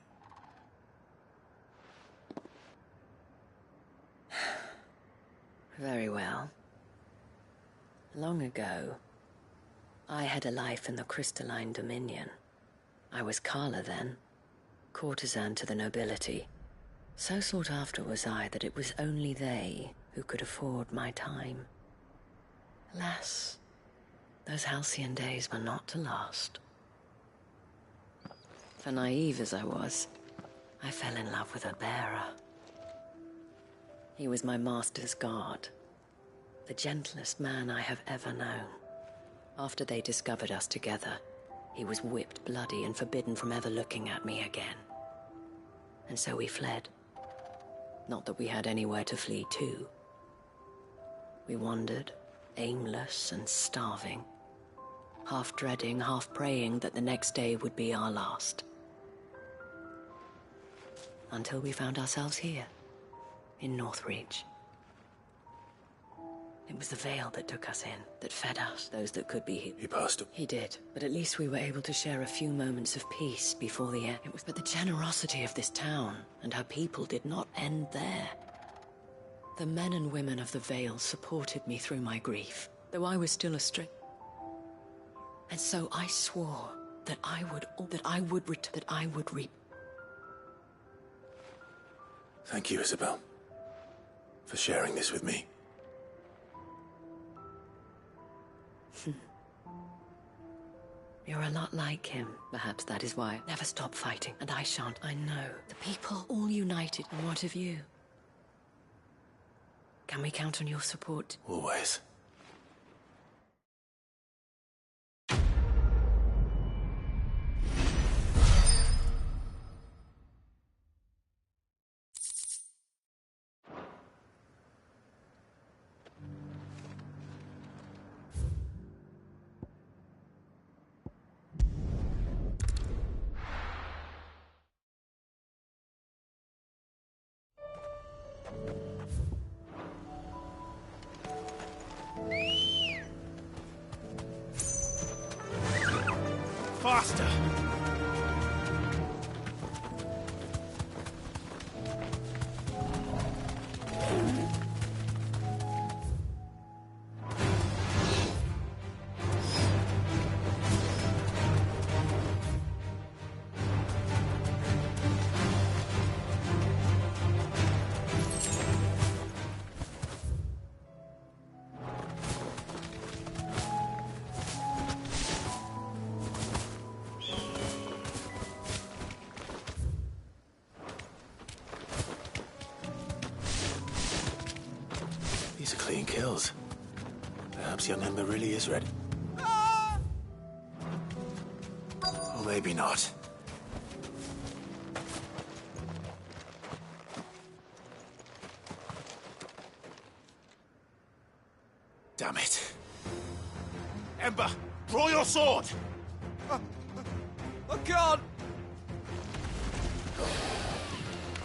Very well. Long ago, I had a life in the crystalline dominion. I was Carla then, courtesan to the nobility. So sought after was I that it was only they who could afford my time. Alas, those halcyon days were not to last. For naive as I was, I fell in love with a bearer. He was my master's guard, the gentlest man I have ever known. After they discovered us together, he was whipped bloody and forbidden from ever looking at me again. And so we fled. Not that we had anywhere to flee to. We wandered, aimless and starving, half dreading, half praying that the next day would be our last. Until we found ourselves here, in Northreach. It was the Vale that took us in, that fed us, those that could be... He passed him. He did, but at least we were able to share a few moments of peace before the end. It was but the generosity of this town and her people did not end there. The men and women of the Vale supported me through my grief, though I was still astray. And so I swore that I would reap. Thank you, Isabel, for sharing this with me. You're a lot like him. Perhaps that is why. Never stop fighting, and I shan't. I know. The people all united. And what of you? Can we count on your support? Always. Faster! These are clean kills. Perhaps young Ember really is ready. Or maybe not. Damn it. Ember, draw your sword! I can't!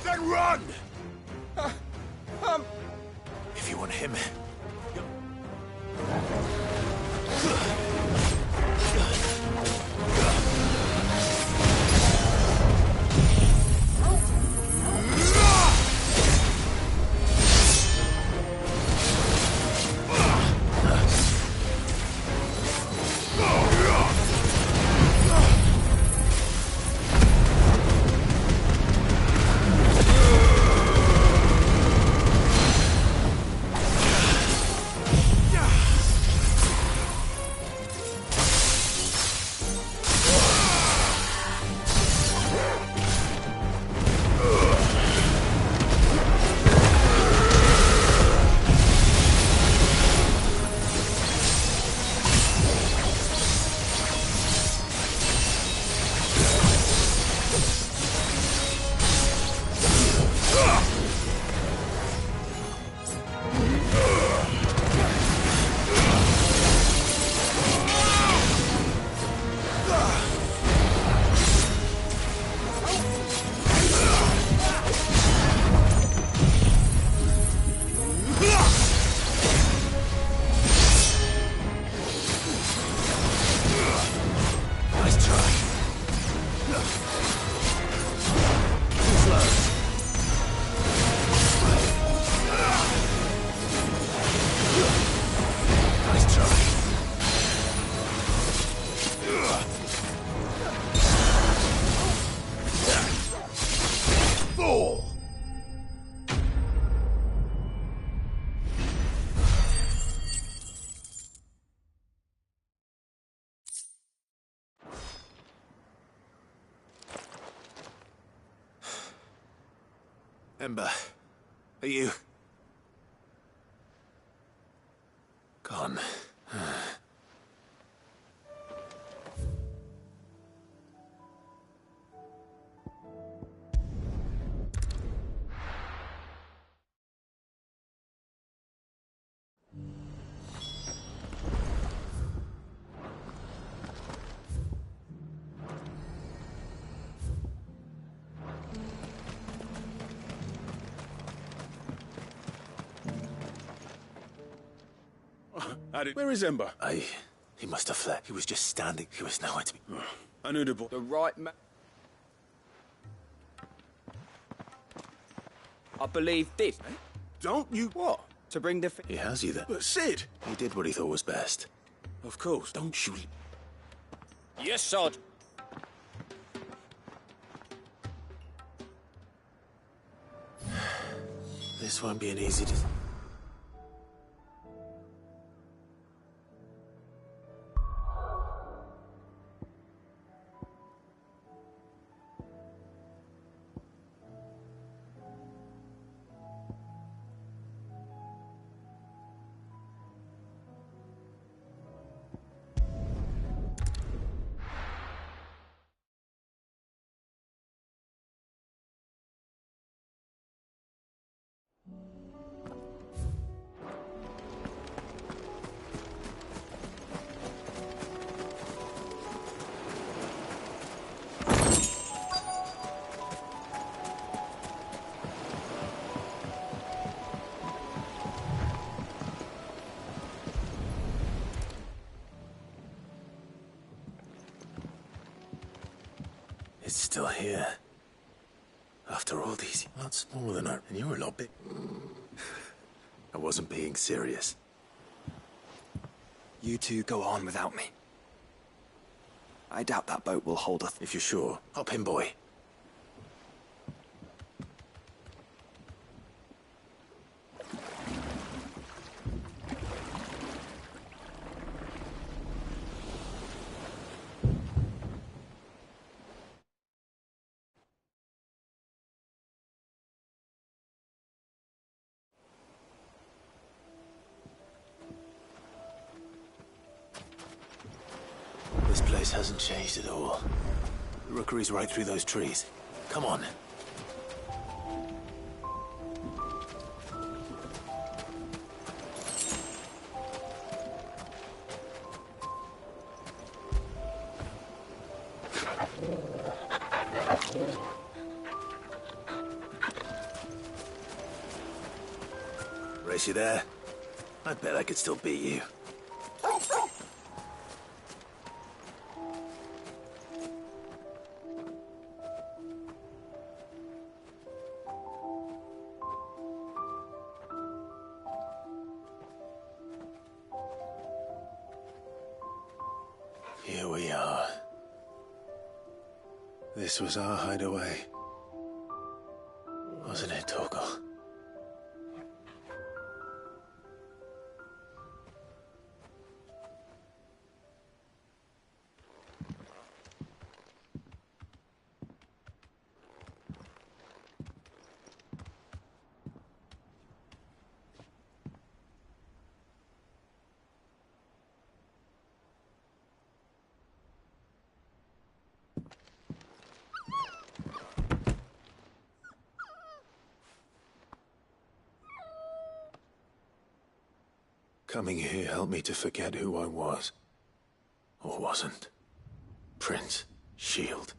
Then run! If you want him... Ember, are you... gone? Where is Ember? He must have fled. He was just standing. He was nowhere to be... I knew the boy. The right man. I believe this. Don't you... What? To bring the... He has you then. But Sid! He did what he thought was best. Of course. Don't shoot. Yes, Sod. This won't be an easy... It's still here. After all these... A lot smaller than I... And you're a lot big... I wasn't being serious. You two go on without me. I doubt that boat will hold us. If you're sure, hop in, boy. place hasn't changed at all. The rookery's right through those trees. Come on. Race you there? I bet I could still beat you. Here we are. This was our hideaway. Wasn't it, Torgal? Coming here helped me to forget who I was. Or wasn't. Prince, shield.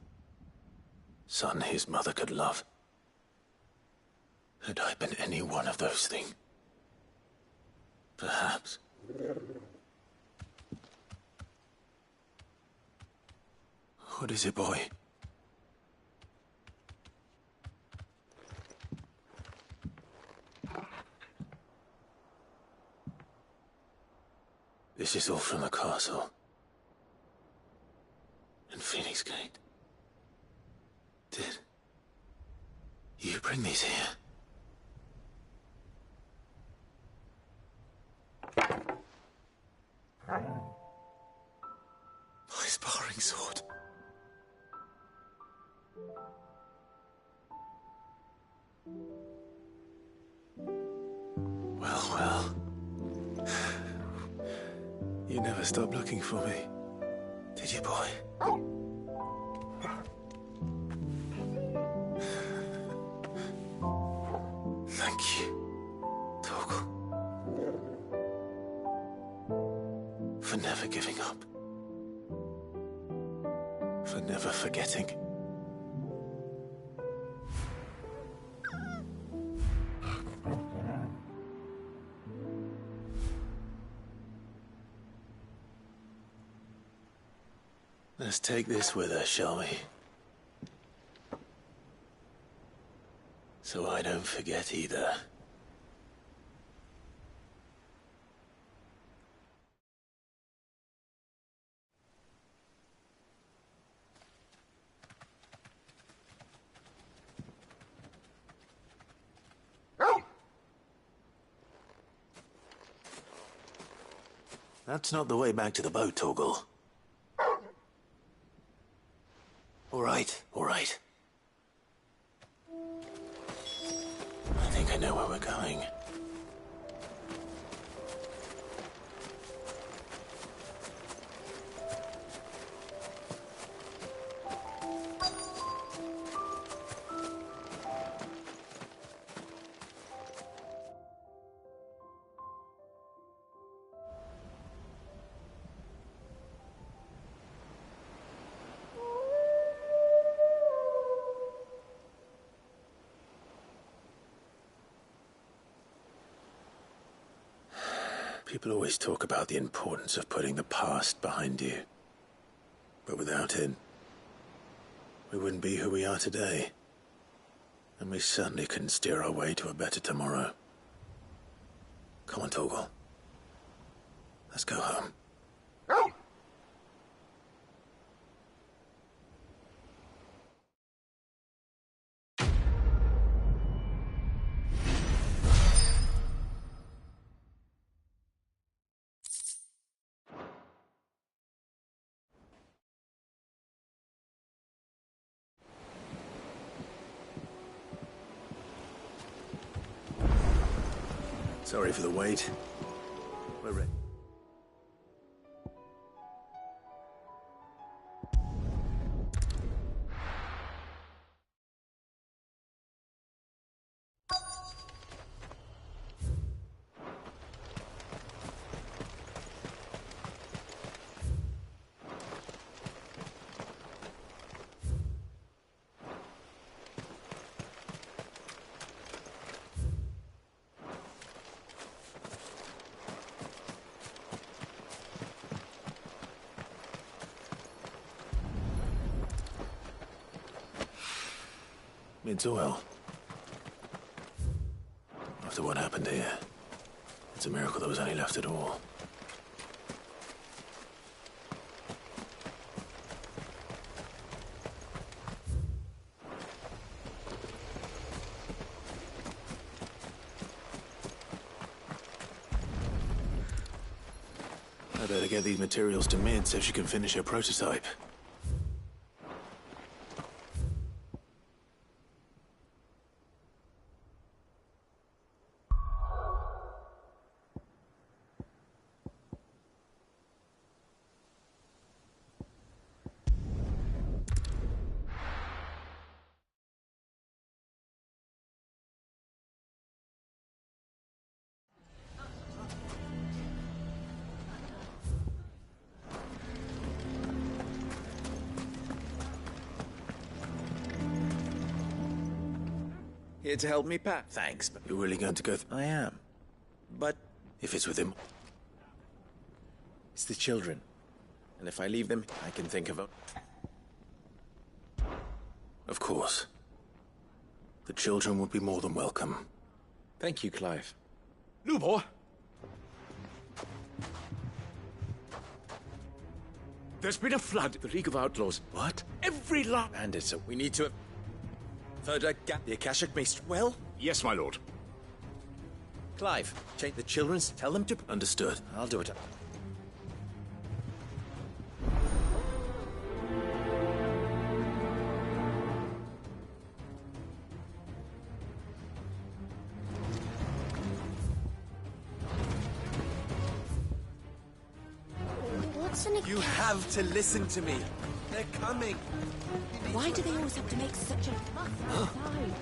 Son his mother could love. Had I been any one of those things? Perhaps. What is it, boy? This is all from the castle. And Phoenix Gate. Did you bring these here? My sparring sword. Well, well. You never stopped looking for me, did you, boy? Thank you, Torgal. For never giving up. For never forgetting. Let's take this with us, shall we? So I don't forget either. That's not the way back to the boat, Torgal. All right, all right. I think I know where we're going. People always talk about the importance of putting the past behind you. But without it, we wouldn't be who we are today. And we certainly couldn't steer our way to a better tomorrow. Come on, Torgal. Let's go home. Sorry for the wait. We're ready. It's oil. After what happened here, it's a miracle there was any left at all. I better get these materials to Mid so she can finish her prototype. Here to help me pack. Thanks, but You're really going to go? I am. But If it's with him, it's the children. And if I leave them, I can think of a... of course. The children would be more than welcome. Thank you, Clive. Lubor! There's been a flood. The League of Outlaws. What? Every lot. Bandits, so we need to... Further gap the Akashic Maester. Well? Yes, my lord. Clive, take the children's, tell them to... Understood. I'll do it. What's an... You have to listen to me. They're coming. Why do they always have to make such a fuss outside?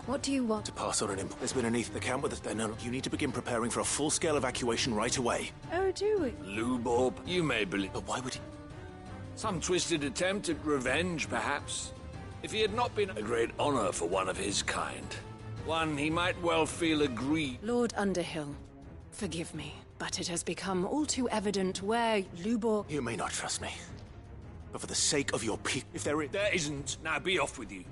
What do you want? To pass on an imp. There's been an ETH account with us. Then you need to begin preparing for a full-scale evacuation right away. Oh, do we? Lubob, you may believe... But why would he? Some twisted attempt at revenge, perhaps. If he had not been a great honor for one of his kind. One he might well feel aggrieved. Lord Underhill, forgive me, but it has become all too evident where Lubor... You may not trust me. But for the sake of your people, if there is... There isn't. Now be off with you.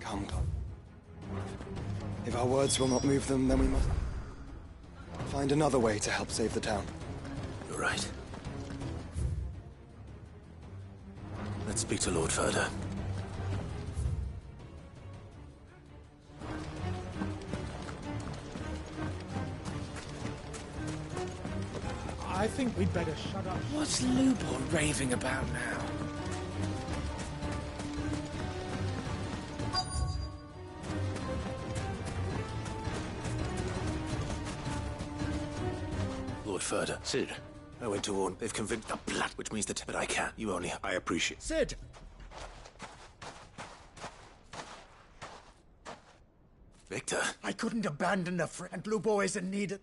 Come. If our words will not move them, then we must find another way to help save the town. You're right. Let's speak to Lord Furder. I think we'd better shut up. What's Lubor raving about now? Lord Furder. Sid. I went to warn. They've convinced the blood, which means that... But I can't. You only... I appreciate... Sid! Victor. I couldn't abandon a friend. Lubor is in need of...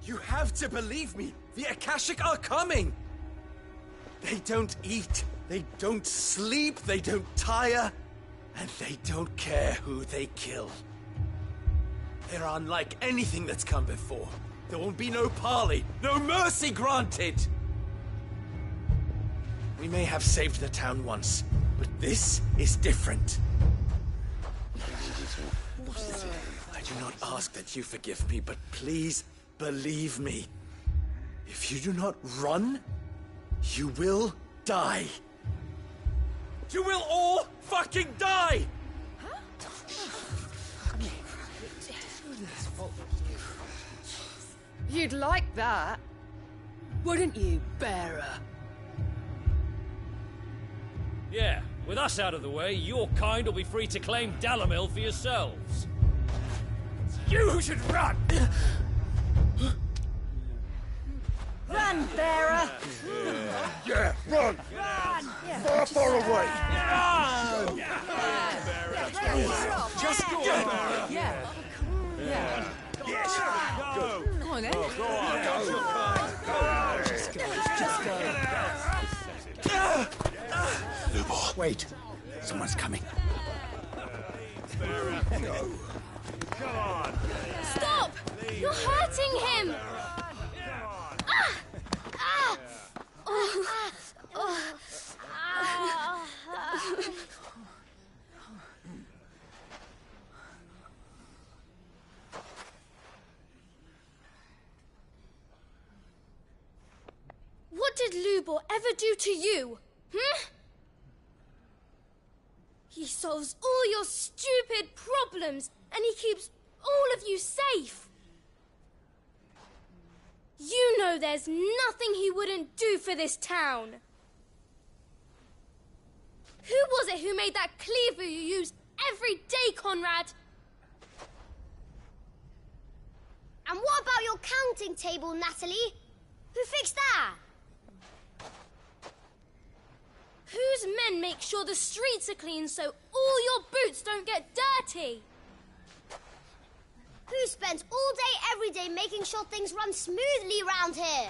You have to believe me! The Akashic are coming! They don't eat, they don't sleep, they don't tire, and they don't care who they kill. They're unlike anything that's come before. There won't be no parley, no mercy granted! We may have saved the town once, but this is different. I do not ask that you forgive me, but please believe me. If you do not run, you will die. You will all fucking die! You'd like that, wouldn't you, bearer? Yeah, with us out of the way, your kind will be free to claim Dalamil for yourselves. You should run! Run, bearer! Yeah, run! Run! Far, far away! Run! Just go, bearer! Yeah. Yeah. Yes! Go! Come on, then. Go on! Just go. Lubor. Wait. Someone's coming. Come on! Stop! You're hurting him! Ah! Ah! Oh. Oh. What did Lubor ever do to you? He solves all your stupid problems, and he keeps all of you safe. You know there's nothing he wouldn't do for this town. Who was it who made that cleaver you use every day, Conrad? And what about your counting table, Natalie? Who fixed that? Whose men make sure the streets are clean so all your boots don't get dirty? Who spends all day, every day making sure things run smoothly around here?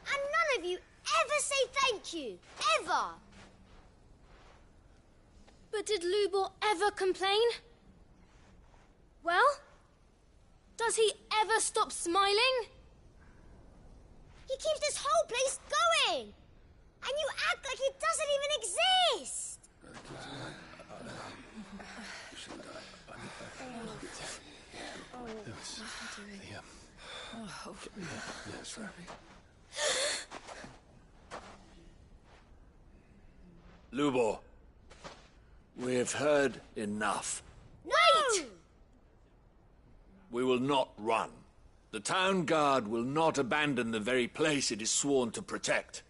And none of you ever say thank you. Ever. But did Lubor ever complain? Well, does he ever stop smiling? He keeps this whole place going. And you act like it doesn't even exist! Lubor, we've heard enough. Wait! We will not run. The town guard will not abandon the very place it is sworn to protect.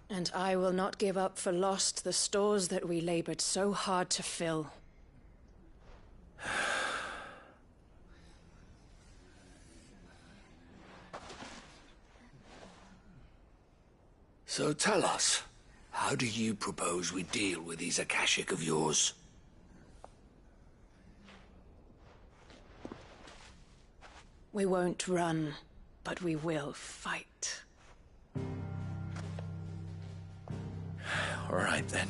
And I will not give up for lost the stores that we labored so hard to fill. So tell us, how do you propose we deal with these Akashic of yours? We won't run, but we will fight. All right, then.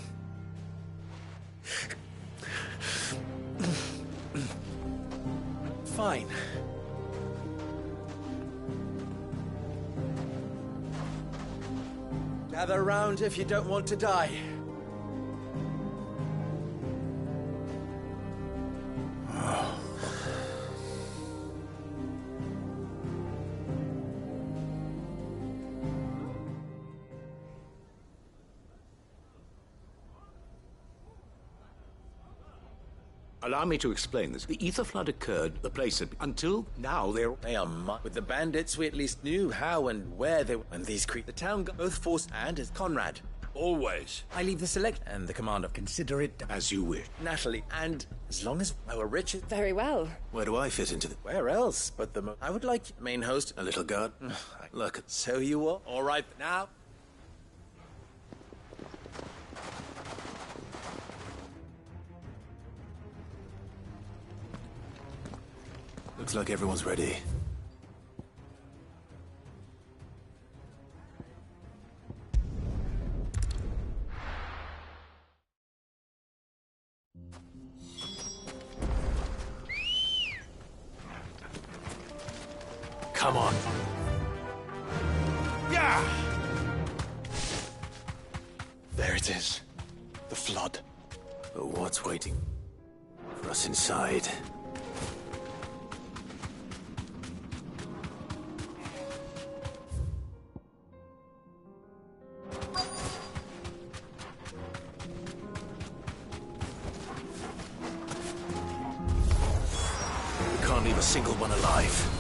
Fine. Gather round if you don't want to die. Allow me to explain this. The ether flood occurred, the place had... Until now, They are with the bandits, we at least knew how and where they were. And these the town got both force and as Conrad. Always. I leave the select and the commander. Consider it as you wish. Natalie, and as long as I were rich... Very well. Where do I fit into the... Where else but the... I would like main host... A little guard? Look. So you are? All right, now... Looks like everyone's ready. Come on. Yeah! There it is. The flood. But what's waiting for us inside? A single one alive.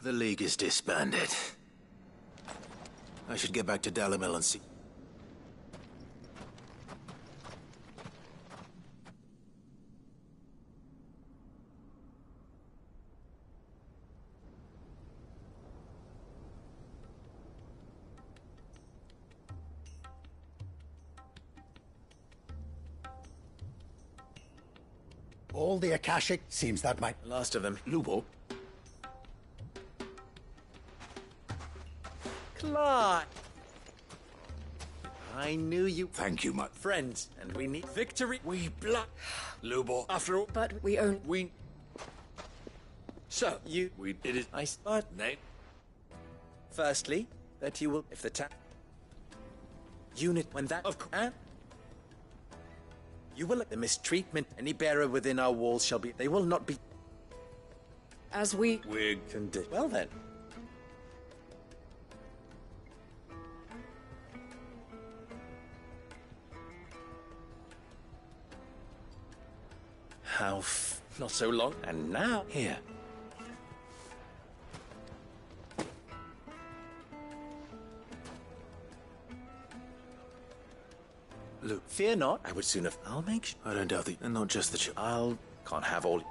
The League is disbanded. I should get back to Dalamil and see... All the Akashic seems that might... Last of them. Lubo? Claude! I knew you... Thank you, my... Friends, and we need victory. We blood... Lubo. After all... But we own... We... So, you... It is... I... But... Nate? Firstly, that you will... If the unit when that... Of course... You will... The mistreatment any bearer within our walls shall be... They will not be... As we... We're... Well then. How not so long, and now... Here. Luke, fear not. I would sooner... I'll make sure... I don't doubt that... And not just the... I'll... Can't have all...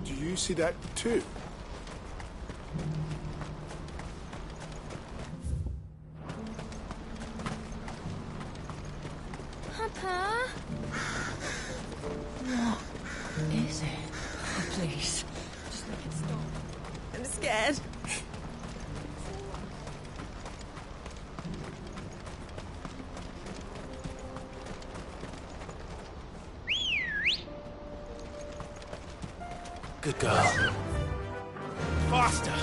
Do you see that too? Papa? What is it? Oh, please. Just make it stop. I'm scared. Good girl. Faster!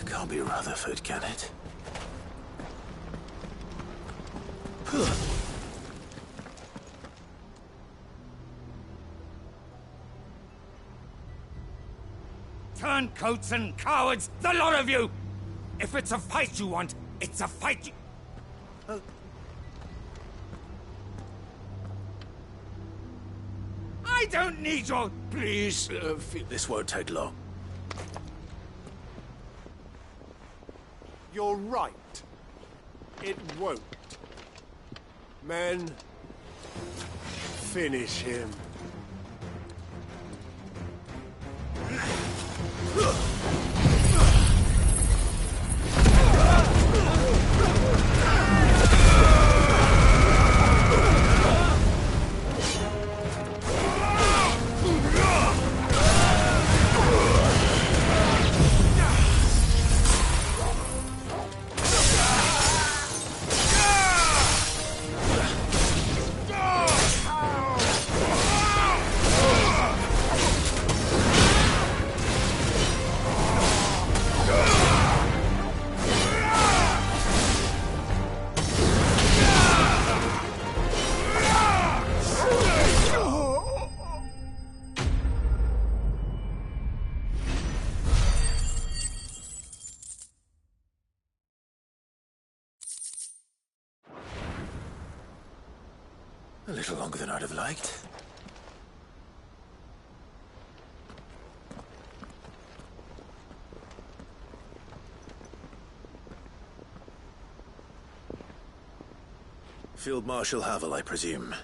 Can't be Rutherford, can it? Turncoats and cowards, the lot of you! If it's a fight you want, it's a fight you... I don't need your... Please, this won't take long. You're right. It won't. Men, finish him. A little longer than I'd have liked. Field Marshal Havel, I presume.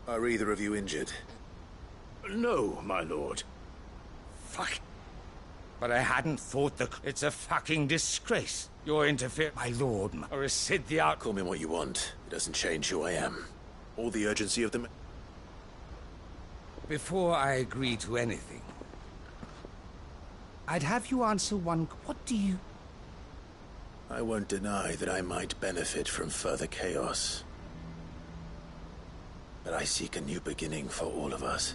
Are either of you injured? No, my lord. Fuck. But I hadn't thought that it's a fucking disgrace. You're interfering, my lord, or is Sid the out... Call me what you want. It doesn't change who I am. Or the urgency of them. Before I agree to anything, I'd have you answer one... What do you... I won't deny that I might benefit from further chaos. But I seek a new beginning for all of us.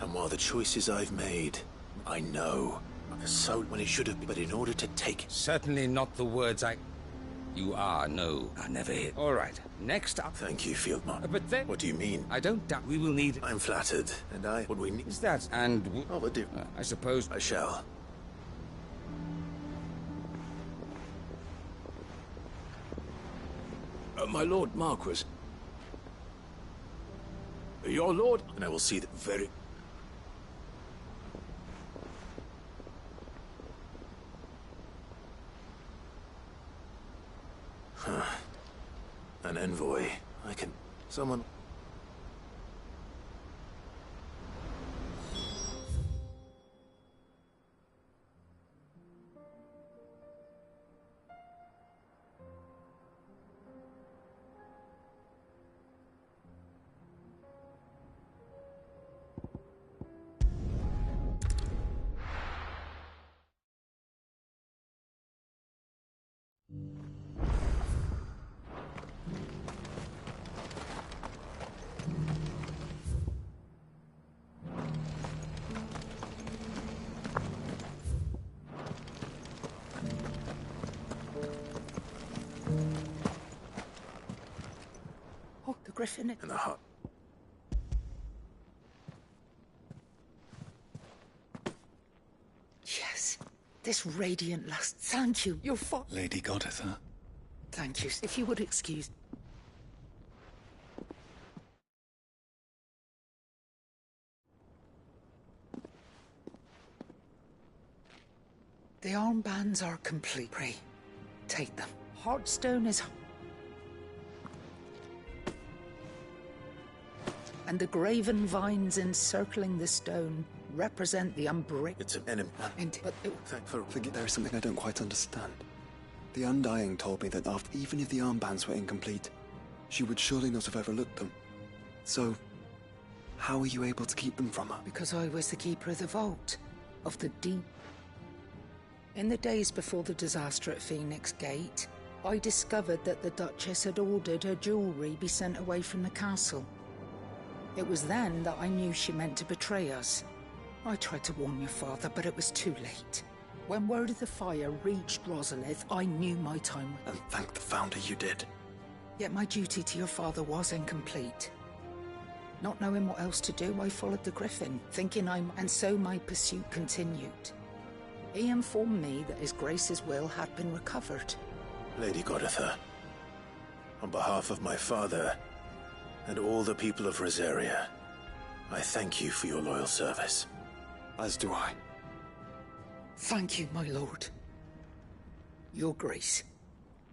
And while the choices I've made, I know, so when it should have been, but in order to take it... Certainly not the words I... You are, no, I never hit. All right, next up... Thank you, Field Marshal. But then... What do you mean? I don't doubt we will need... I'm flattered, and what we need... Is that, and... Oh, but do... I suppose... I shall. My Lord Marquis. Your lord... And I will see that very... Huh. An envoy. I can... Someone... Oh, the griffin... And the hut. Yes. This radiant lust. Thank you. You're Lady Goditha. Thank you. If you would excuse... The armbands are complete. Pray, take them. Heartstone is... And the graven vines encircling the stone represent the unbreakable... It's an enemy. There is something I don't quite understand. The Undying told me that even if the armbands were incomplete, she would surely not have overlooked them. So, how were you able to keep them from her? Because I was the keeper of the vault, of the deep. In the days before the disaster at Phoenix Gate, I discovered that the Duchess had ordered her jewelry be sent away from the castle. It was then that I knew she meant to betray us. I tried to warn your father, but it was too late. When word of the fire reached Rosalith, I knew my time. And thank the Founder you did. Yet my duty to your father was incomplete. Not knowing what else to do, I followed the Griffin, thinking and so my pursuit continued. He informed me that His Grace's will had been recovered. Lady Goditha, on behalf of my father and all the people of Rosaria, I thank you for your loyal service. As do I. Thank you, my lord. Your Grace,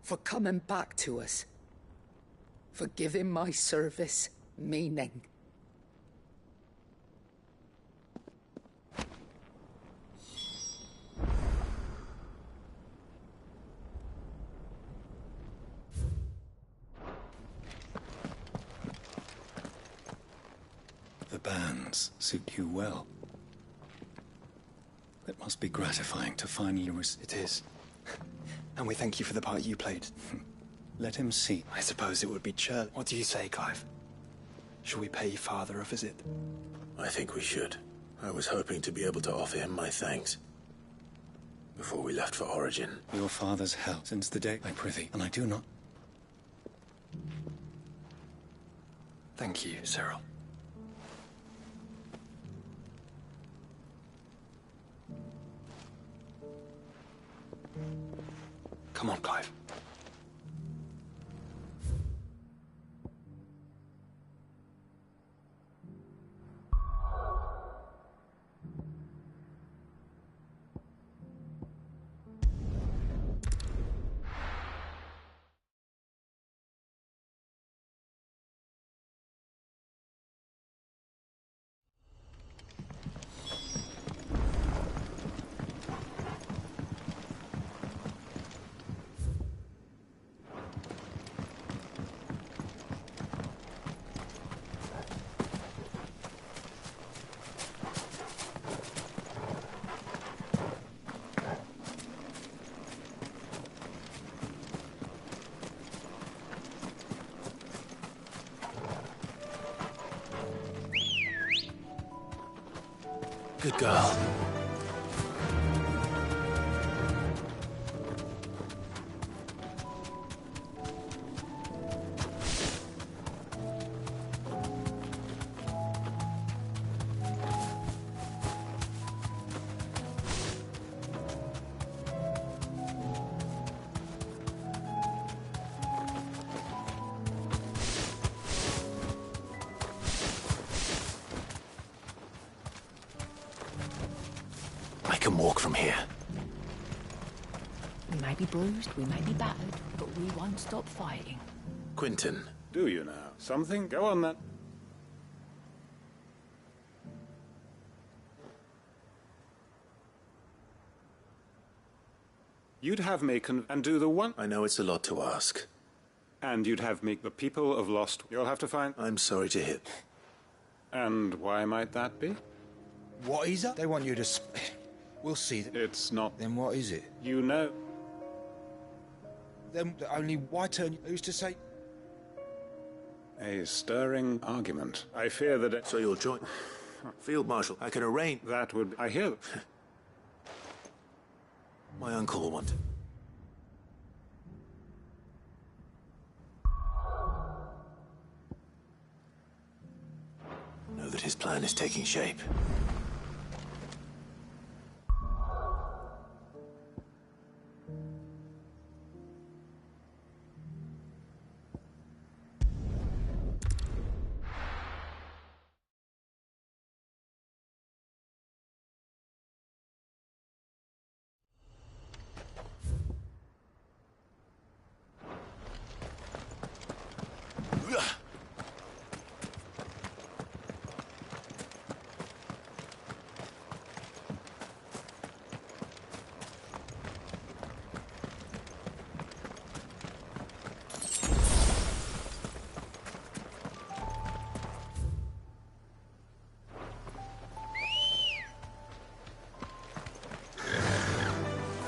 for coming back to us. For giving my service meaning. The bands suit you well. It must be gratifying to finally It is. And we thank you for the part you played. Let him see. I suppose it would be church. What do you say, Clive? Shall we pay Father a visit? I think we should. I was hoping to be able to offer him my thanks before we left for Origin. Your father's health since the day, I prithee, and I do not... Thank you, Cyril. Come on, Clive. Good girl. I can walk from here. We may be bruised, we may be battered, but we won't stop fighting. Quentin. Do you now? Something? Go on then. You'd have me and do the one... I know it's a lot to ask. And you'd have me... The people of Lost... You'll have to find... I'm sorry to hear. And why might that be? What is it? They want you to... We'll see. It's not... Then what is it? You know. Then only why turn... Who's to say... A stirring argument. I fear that... So you'll join... Field Marshal, I can arrange... That would... I hear... My uncle wanted... Know that his plan is taking shape.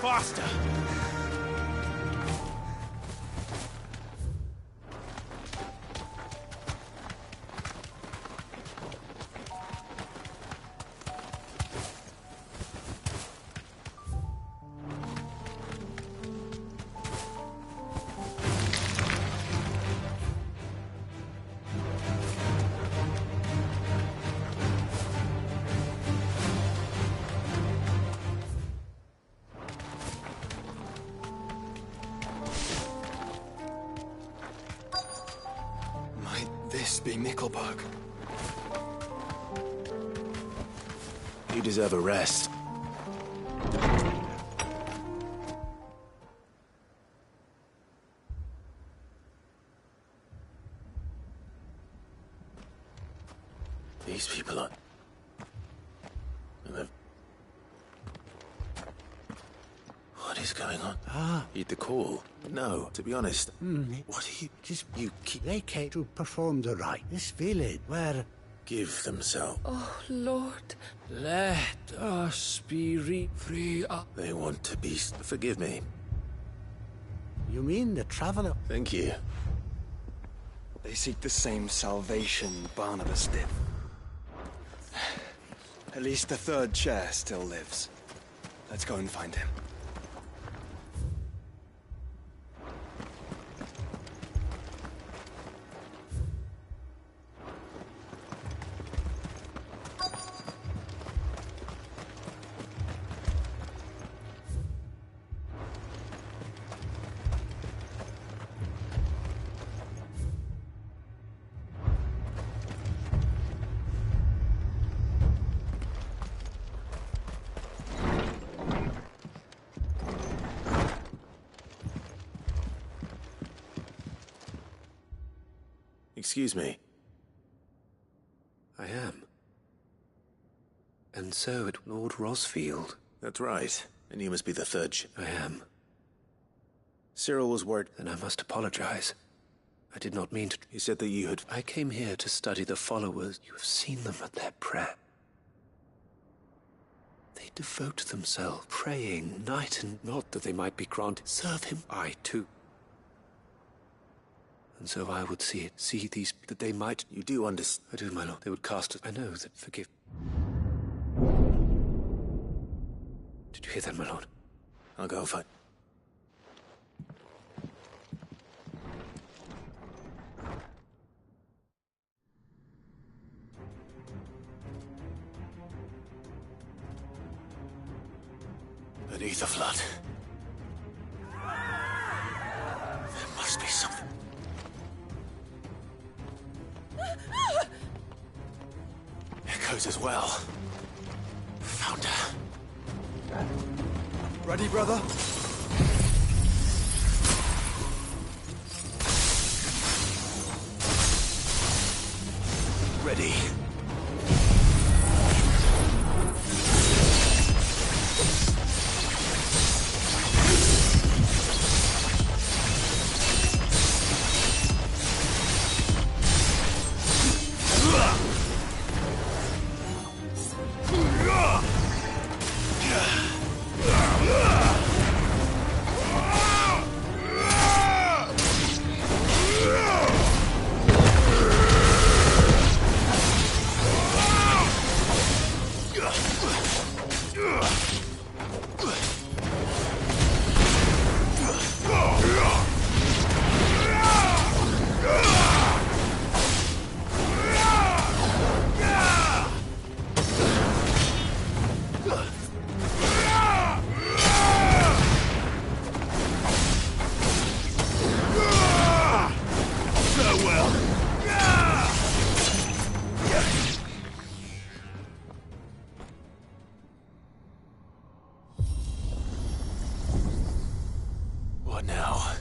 Faster! This be Nickelbug. You deserve a rest. These people are... What is going on? Heed the call. No, to be honest. What are you... You keep... They came to perform the rite. This village where... Give themselves. Oh, Lord, let us be free up. They want to be... Forgive me. You mean the traveler? Thank you. They seek the same salvation Barnabas did. At least the third chair still lives. Let's go and find him. Excuse me. I am. And so it Lord Rosfield. That's right. And you must be the third I am. Cyril was worried. Then I must apologize. I did not mean to... He said that you had... I came here to study the followers. You have seen them at their prayer. They devote themselves, praying night and not that they might be granted. Serve him. I, too. And so I would see these, that they might... You do understand? I do, my lord. They would cast it. I know that, forgive. Here then, my lord. I'll go fight. Beneath the flood. There must be something. Echoes as well. Found her. Ready, brother? Ready. What now?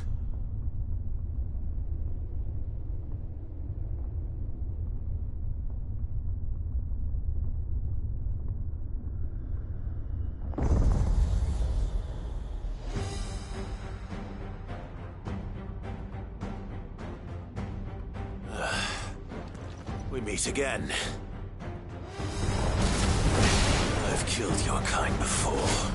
We meet again. I've killed your kind before.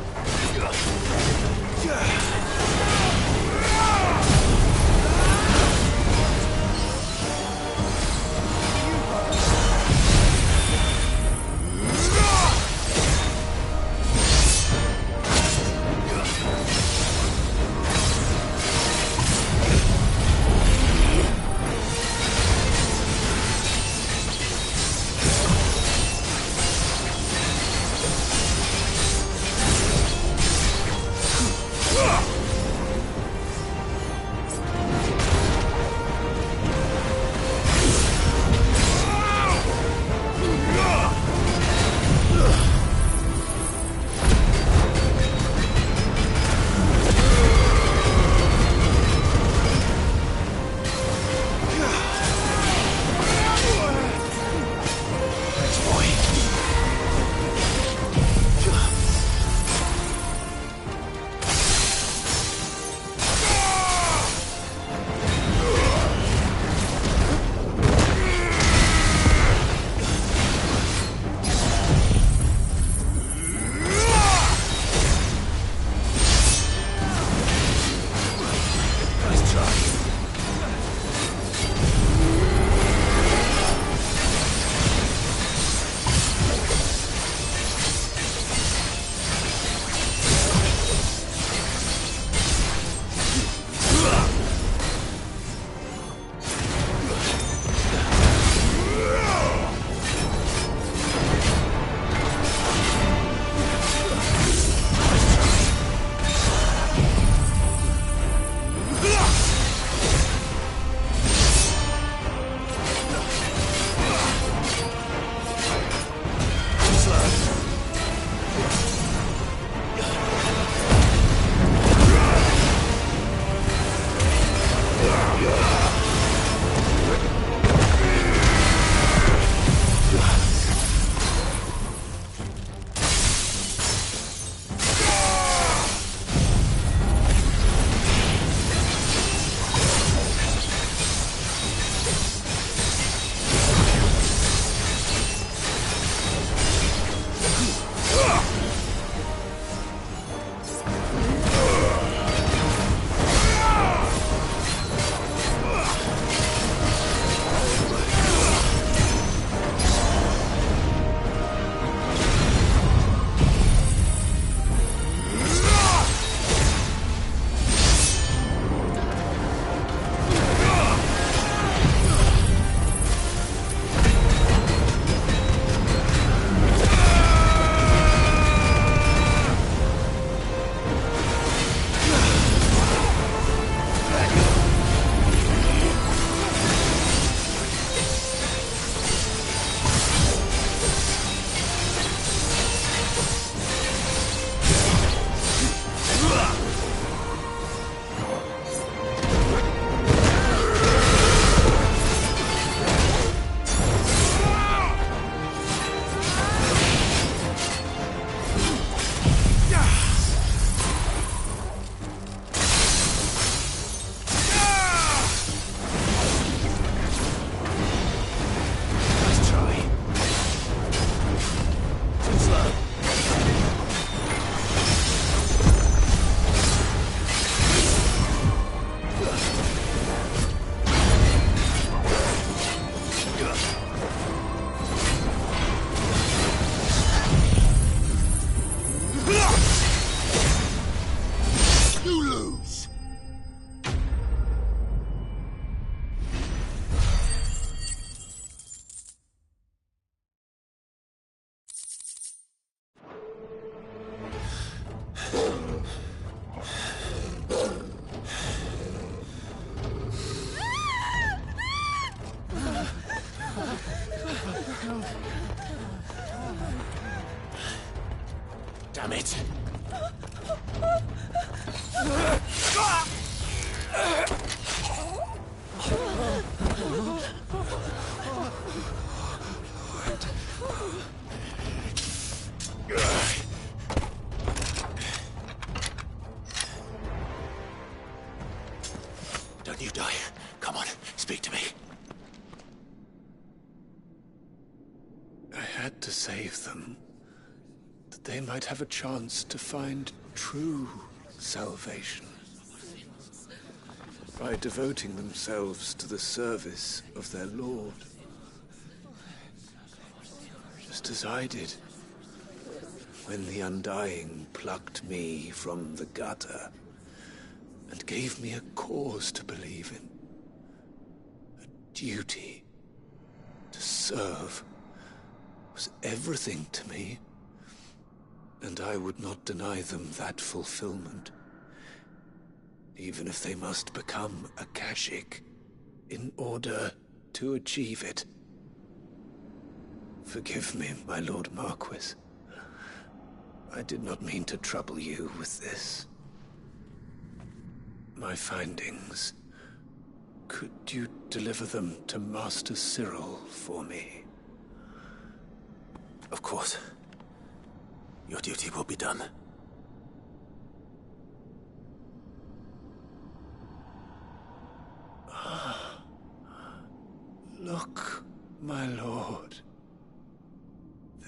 You lose! Damn it! Don't you die. Come on, speak to me. I had to save them, that they might have a chance to find true salvation by devoting themselves to the service of their Lord, just as I did when the Undying plucked me from the gutter and gave me a cause to believe in, a duty to serve was everything to me, and I would not deny them that fulfillment, even if they must become a Kashik in order to achieve it. Forgive me, my Lord Marquis. I did not mean to trouble you with this. My findings. Could you deliver them to Master Cyril for me? Of course. Your duty will be done. Look, my lord.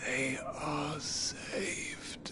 They are saved.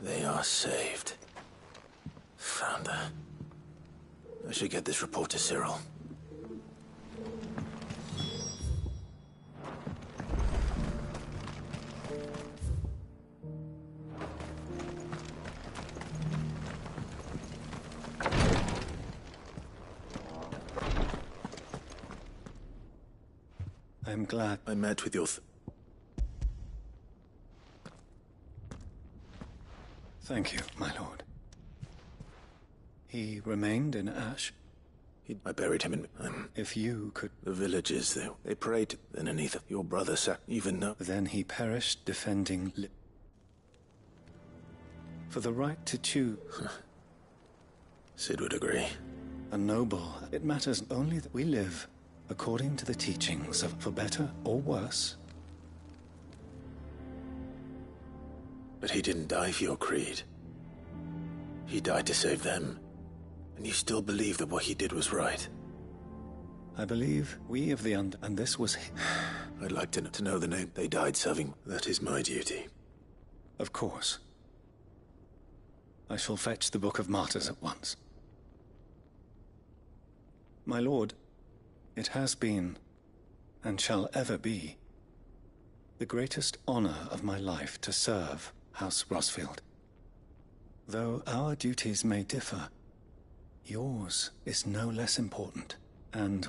They are saved. Found her. I should get this report to Cyril. I'm glad. I met with your... Thank you, my lord. He remained in Ash? I buried him in... If you could... The villagers, they prayed. Then Anitha, your brother, even though... Then he perished defending... For the right to choose... Sid would agree. A noble. It matters only that we live according to the teachings of for better or worse. But he didn't die for your creed. He died to save them. And you still believe that what he did was right? I believe we of the and this was... I'd like to know the name they died serving. That is my duty. Of course. I shall fetch the Book of Martyrs at once. My lord, it has been, and shall ever be, the greatest honor of my life to serve House Rosfield. Though our duties may differ, yours is no less important, and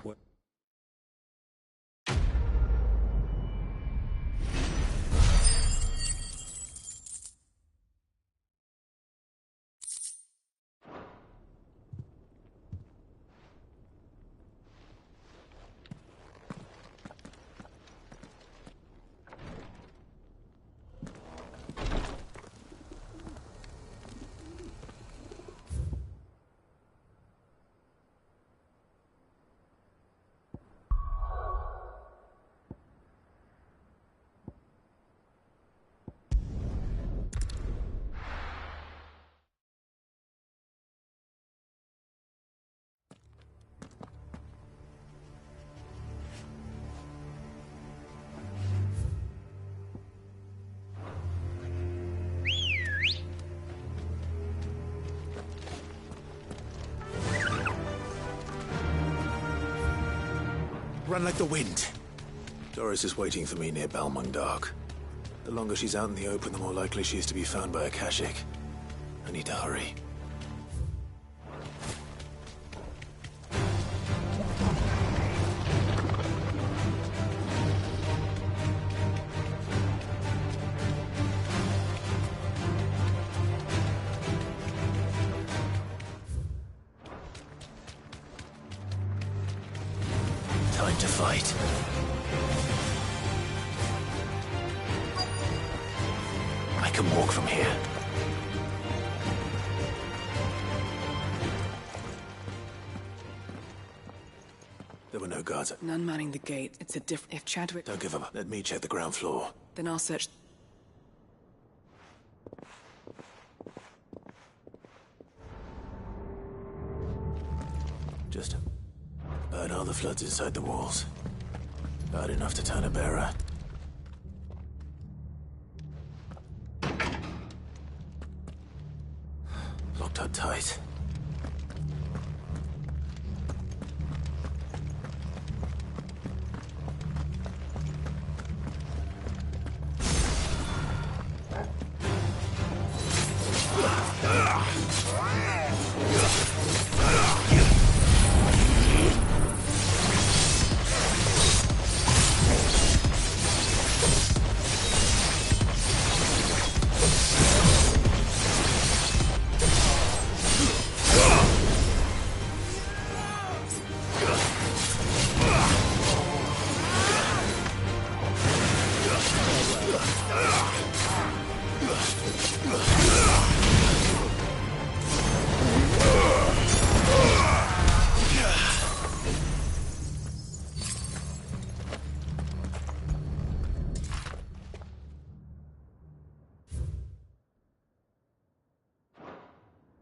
run like the wind. Doris is waiting for me near Balmung Dock. The longer she's out in the open, the more likely she is to be found by a Kashik. I need to hurry. Time to fight. I can walk from here. There were no guards. None manning the gate. It's a different... If Chadwick... Don't give up. Let me check the ground floor. Then I'll search... Just bad are the floods inside the walls. Bad enough to turn a bearer. Locked up tight.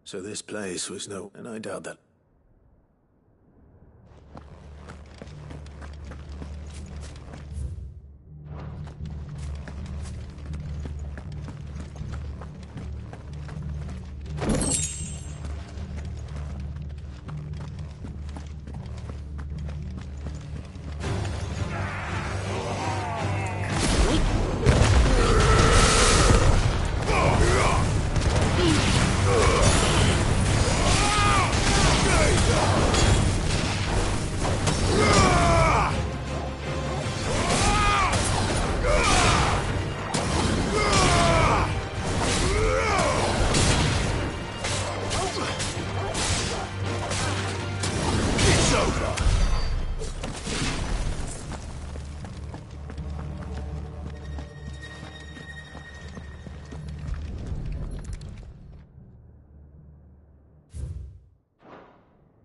So this place was no... And I doubt that.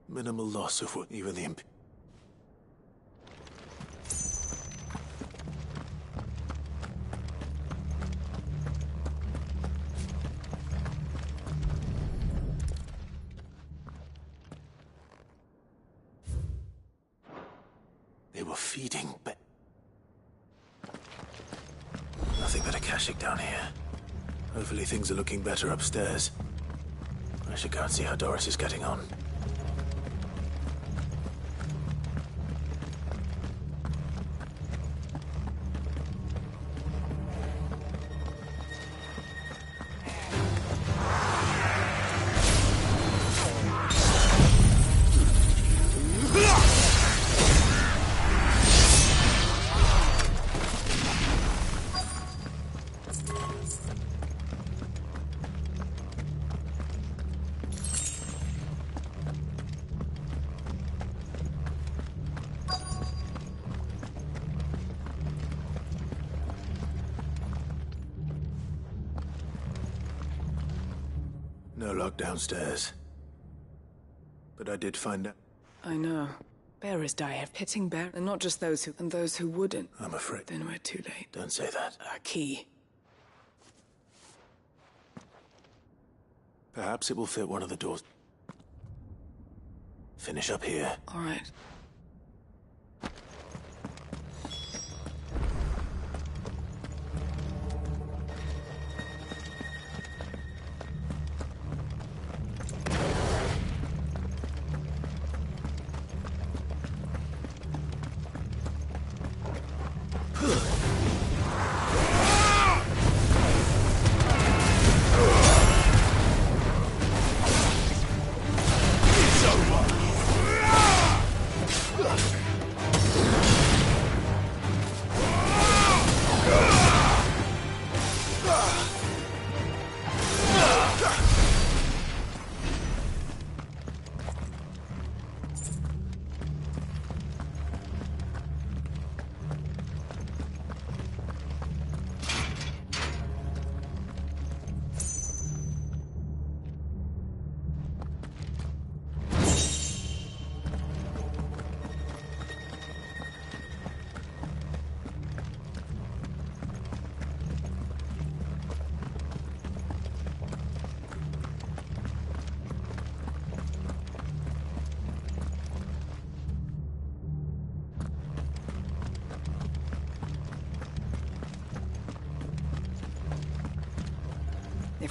Minimal loss of what even the imp... They were feeding nothing but a Kashik down here. Hopefully things are looking better upstairs. I should go and see how Doris is getting on. No lock downstairs. But I did find out. I know. Bearers die of hitting bear, and not just those who wouldn't. I'm afraid. Then we're too late. Don't say that. A key. Perhaps it will fit one of the doors. Finish up here. All right.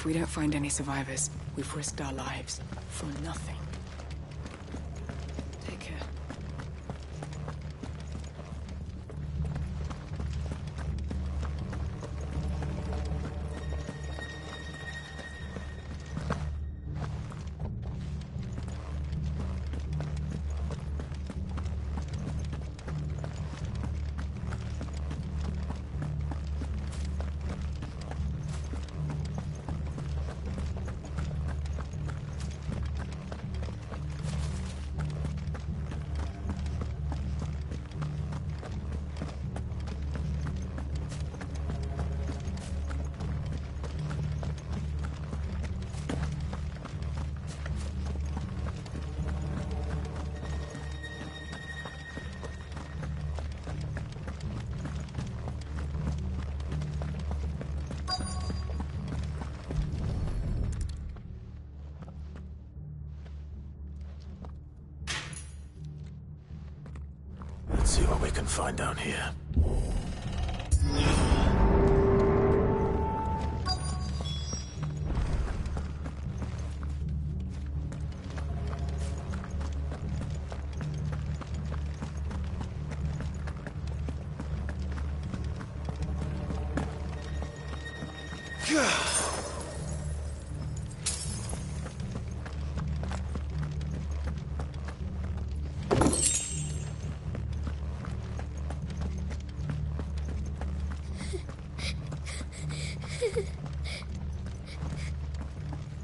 If we don't find any survivors, we've risked our lives for nothing. Take care. Let's see what we can find down here.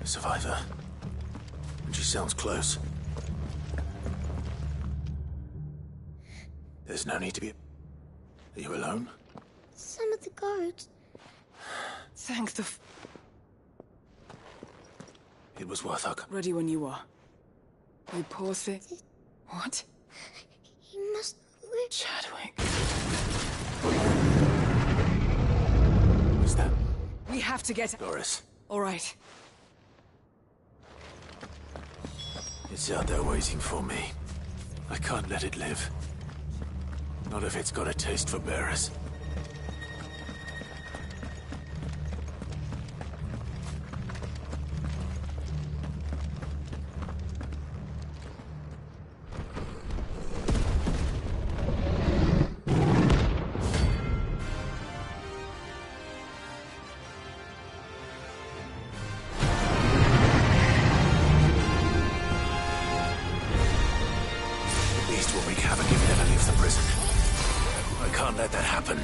Survivor. And she sounds close. There's no need to be... Are you alone? Some of the guards. Thank the... It was worth our... Ready when you are. You poor thing. What? He must... Chadwick. Who's that? We have to get... Doris. All right. It's out there waiting for me. I can't let it live. Not if it's got a taste for bearers. Let that happen.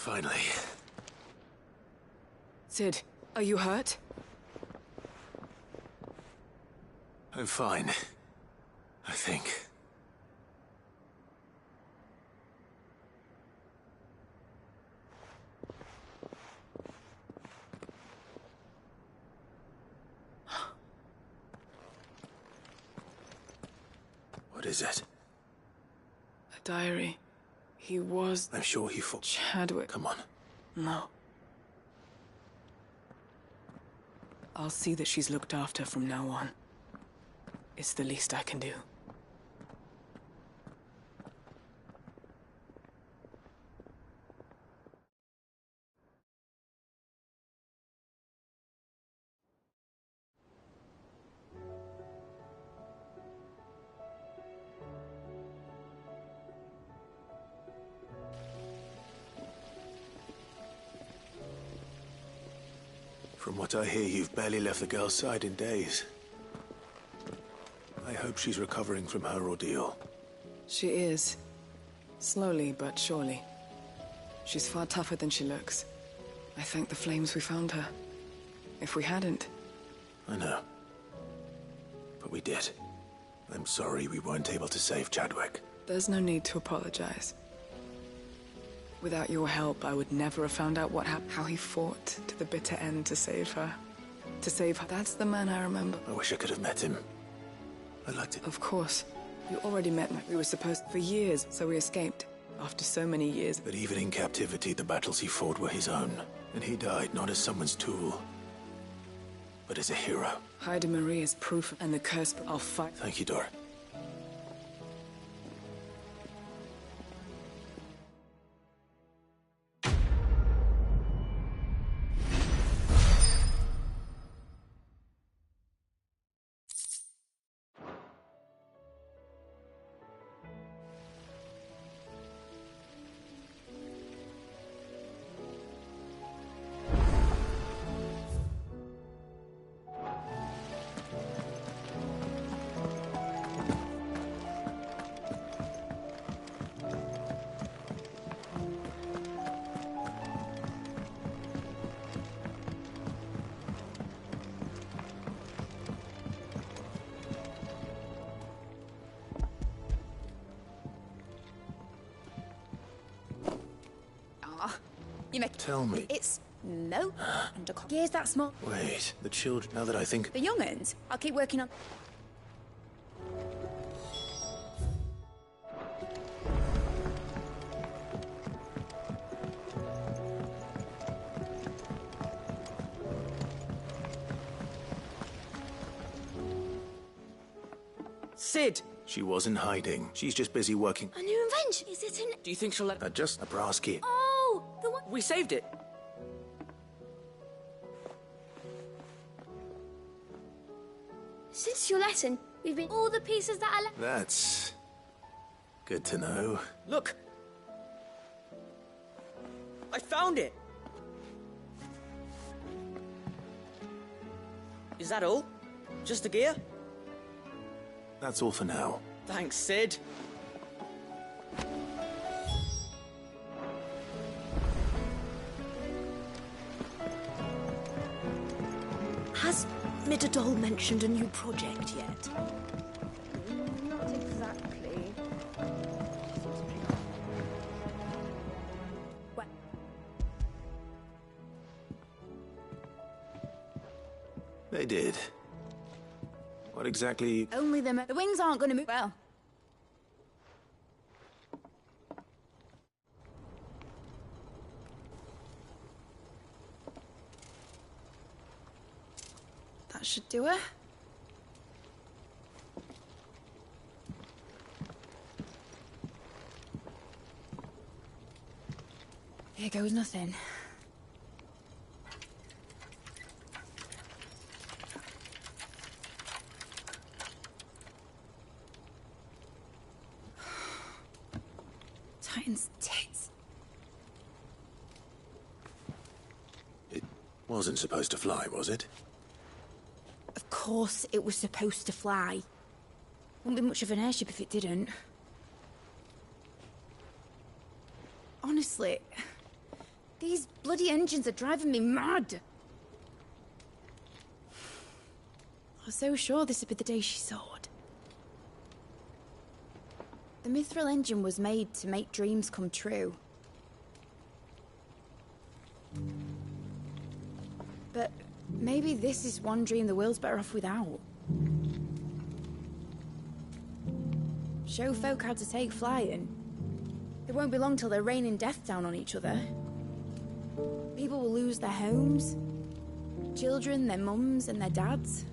Finally. Sid, are you hurt? I'm fine. I think. What is it? A diary. He was... I'm sure he fought. Chadwick. Come on. No. I'll see that she's looked after from now on. It's the least I can do. From what I hear, you've barely left the girl's side in days. I hope she's recovering from her ordeal. She is. Slowly but surely. She's far tougher than she looks. I thank the flames we found her. If we hadn't... I know. But we did. I'm sorry we weren't able to save Chadwick. There's no need to apologize. Without your help, I would never have found out what happened. How he fought to the bitter end to save her. To save her. That's the man I remember. I wish I could have met him. I'd like to. Of course. You already met me. We were supposed for years, so we escaped. After so many years. But even in captivity, the battles he fought were his own. And he died not as someone's tool, but as a hero. Heide Marie is proof, and the curse. I'll fight. Thank you, Dora. You make... Tell me. It's no under gears that small. Wait, the children. Now that I think. The young'uns. I'll keep working on. Sid! She wasn't hiding. She's just busy working. A new invention. Is it in... Do you think she'll let... Just a brass key. Oh, the one... We saved it. Since your lesson, we've been all the pieces that I left. That's... good to know. Look! I found it! Is that all? Just the gear? That's all for now. Thanks, Sid. Has Midadol mentioned a new project yet? Not exactly. What? They did. What exactly... Only the wings aren't going to move well. That should do it. Here goes nothing. Titan's tits. It wasn't supposed to fly, was it? Of course it was supposed to fly. Wouldn't be much of an airship if it didn't. Honestly, These bloody engines are driving me mad. I was so sure this would be the day she soared. The Mithril engine was made to make dreams come true. But maybe this is one dream the world's better off without. Show folk how to take flying. It won't be long till they're raining death down on each other. People will lose their homes. Children, their mums and their dads.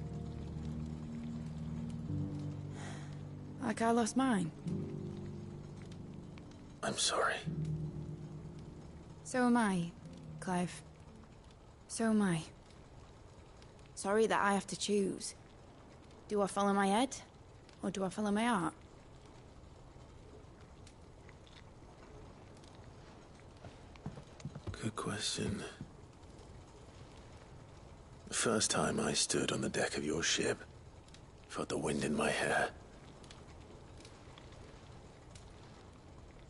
Like I lost mine. I'm sorry. So am I, Clive. So am I. Sorry that I have to choose. Do I follow my head, or do I follow my heart? Good question. The first time I stood on the deck of your ship, felt the wind in my hair.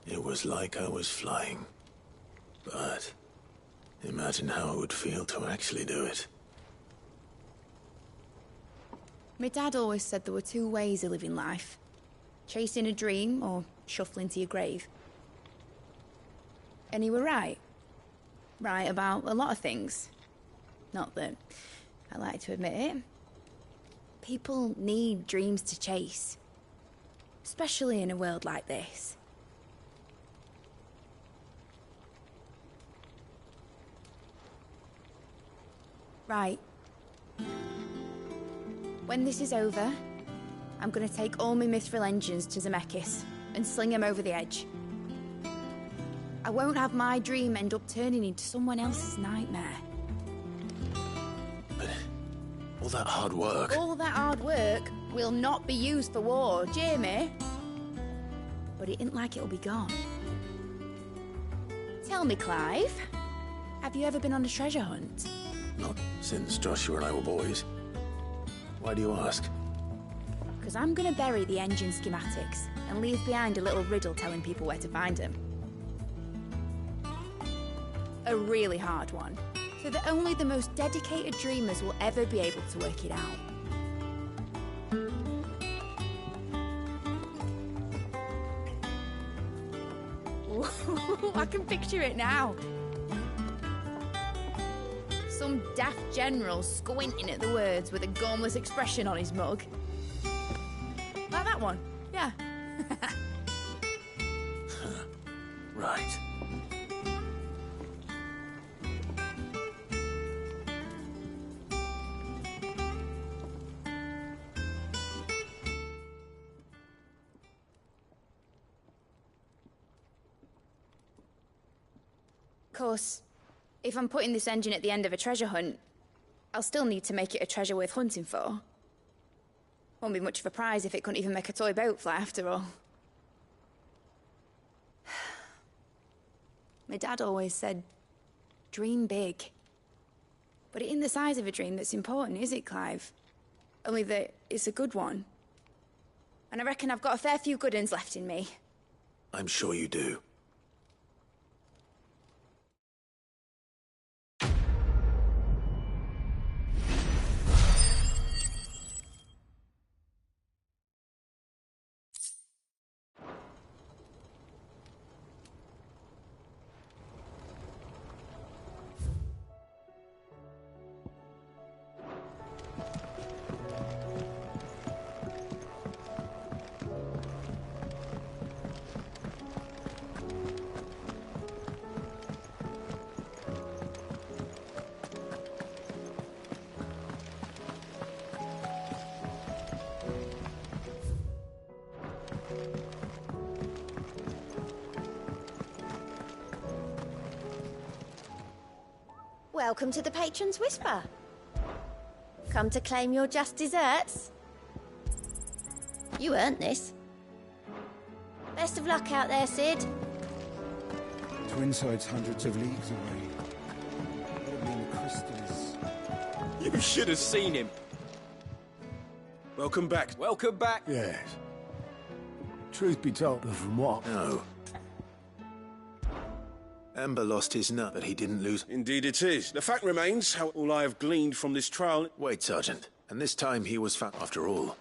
It was like I was flying. But imagine how it would feel to actually do it. My dad always said there were two ways of living life. Chasing a dream or shuffling to your grave. And he were right. Right about a lot of things. Not that I like to admit it. People need dreams to chase. Especially in a world like this. Right. When this is over, I'm gonna take all my Mithril engines to Zemeckis and sling them over the edge. I won't have my dream end up turning into someone else's nightmare. But all that hard work... All that hard work will not be used for war, Jamie. But it ain't like it'll be gone. Tell me, Clive, have you ever been on a treasure hunt? Not since Joshua and I were boys. Why do you ask? Because I'm gonna bury the engine schematics and leave behind a little riddle telling people where to find them. A really hard one, so that only the most dedicated dreamers will ever be able to work it out. Ooh, I can picture it now. Some daft general squinting at the words with a gormless expression on his mug. Like that one, yeah. Right. Of course, if I'm putting this engine at the end of a treasure hunt, I'll still need to make it a treasure worth hunting for. Won't be much of a prize if it couldn't even make a toy boat fly after all. My dad always said, dream big. But it ain't the size of a dream that's important, is it, Clive? Only that it's a good one. And I reckon I've got a fair few good uns left in me. I'm sure you do. Welcome to the Patron's Whisper. Come to claim your just desserts? You earned this. Best of luck out there, Sid. Twinside's hundreds of leagues away. What I mean, the crystals. You should have seen him. Welcome back. Welcome back. Yes. Truth be told, but from what? No. Amber lost his nut, but he didn't lose... Indeed it is. The fact remains, how all I have gleaned from this trial... Wait, Sergeant. And this time he was found. After all,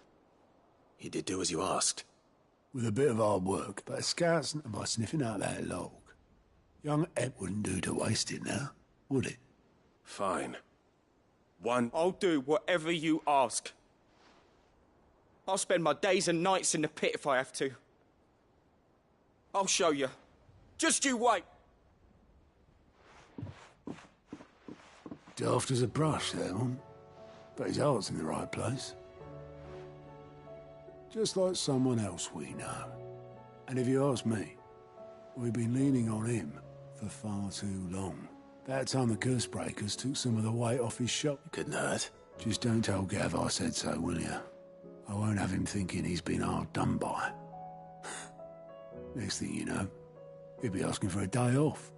he did do as you asked. With a bit of hard work, but a scout's not by sniffing out that log. Young Ed wouldn't do to waste it now, would it? Fine. I'll do whatever you ask. I'll spend my days and nights in the pit if I have to. I'll show you. Just you wait. Daft as a brush, that one. But his heart's in the right place. Just like someone else we know. And if you ask me, we've been leaning on him for far too long. About time the curse breakers took some of the weight off his shoulders. Couldn't hurt. Just don't tell Gav I said so, will you? I won't have him thinking he's been hard done by. Next thing you know, he'll be asking for a day off.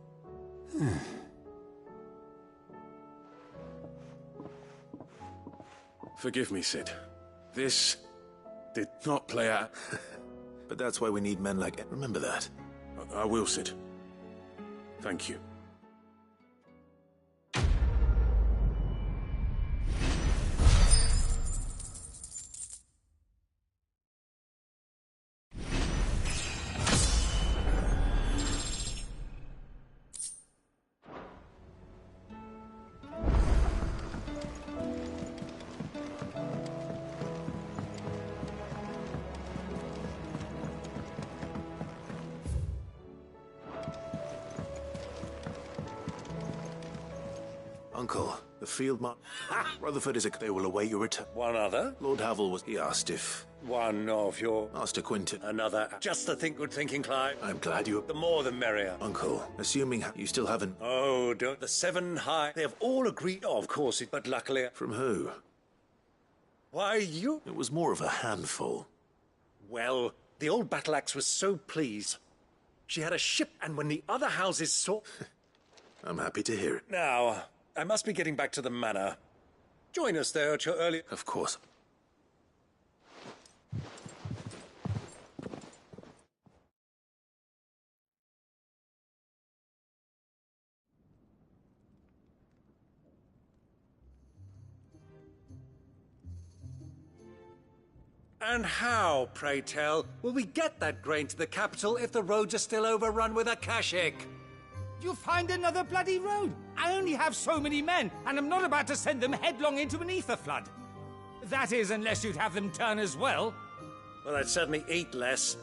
Forgive me, Sid. This did not play out. But that's why we need men like Ed. Remember that. I will, Sid. Thank you. Uncle, the field Rutherford is they will await your return. One other? Lord Havel was... He asked if... One of your... Master Quinton. Another. Just the good thinking, Clive. I'm glad you... The more the merrier. Uncle, assuming you still haven't... Oh, don't... The Seven High... They have all agreed... Oh, of course, but luckily... From who? Why, you... It was more of a handful. Well, the old battle axe was so pleased. She had a ship, and when the other houses saw... I'm happy to hear it. Now... I must be getting back to the manor. Join us there at your early... Of course. And how, pray tell, will we get that grain to the capital if the roads are still overrun with Akashic? You find another bloody road. I only have so many men, and I'm not about to send them headlong into an ether flood. That is, unless you'd have them turn as well. Well, I'd certainly eat less.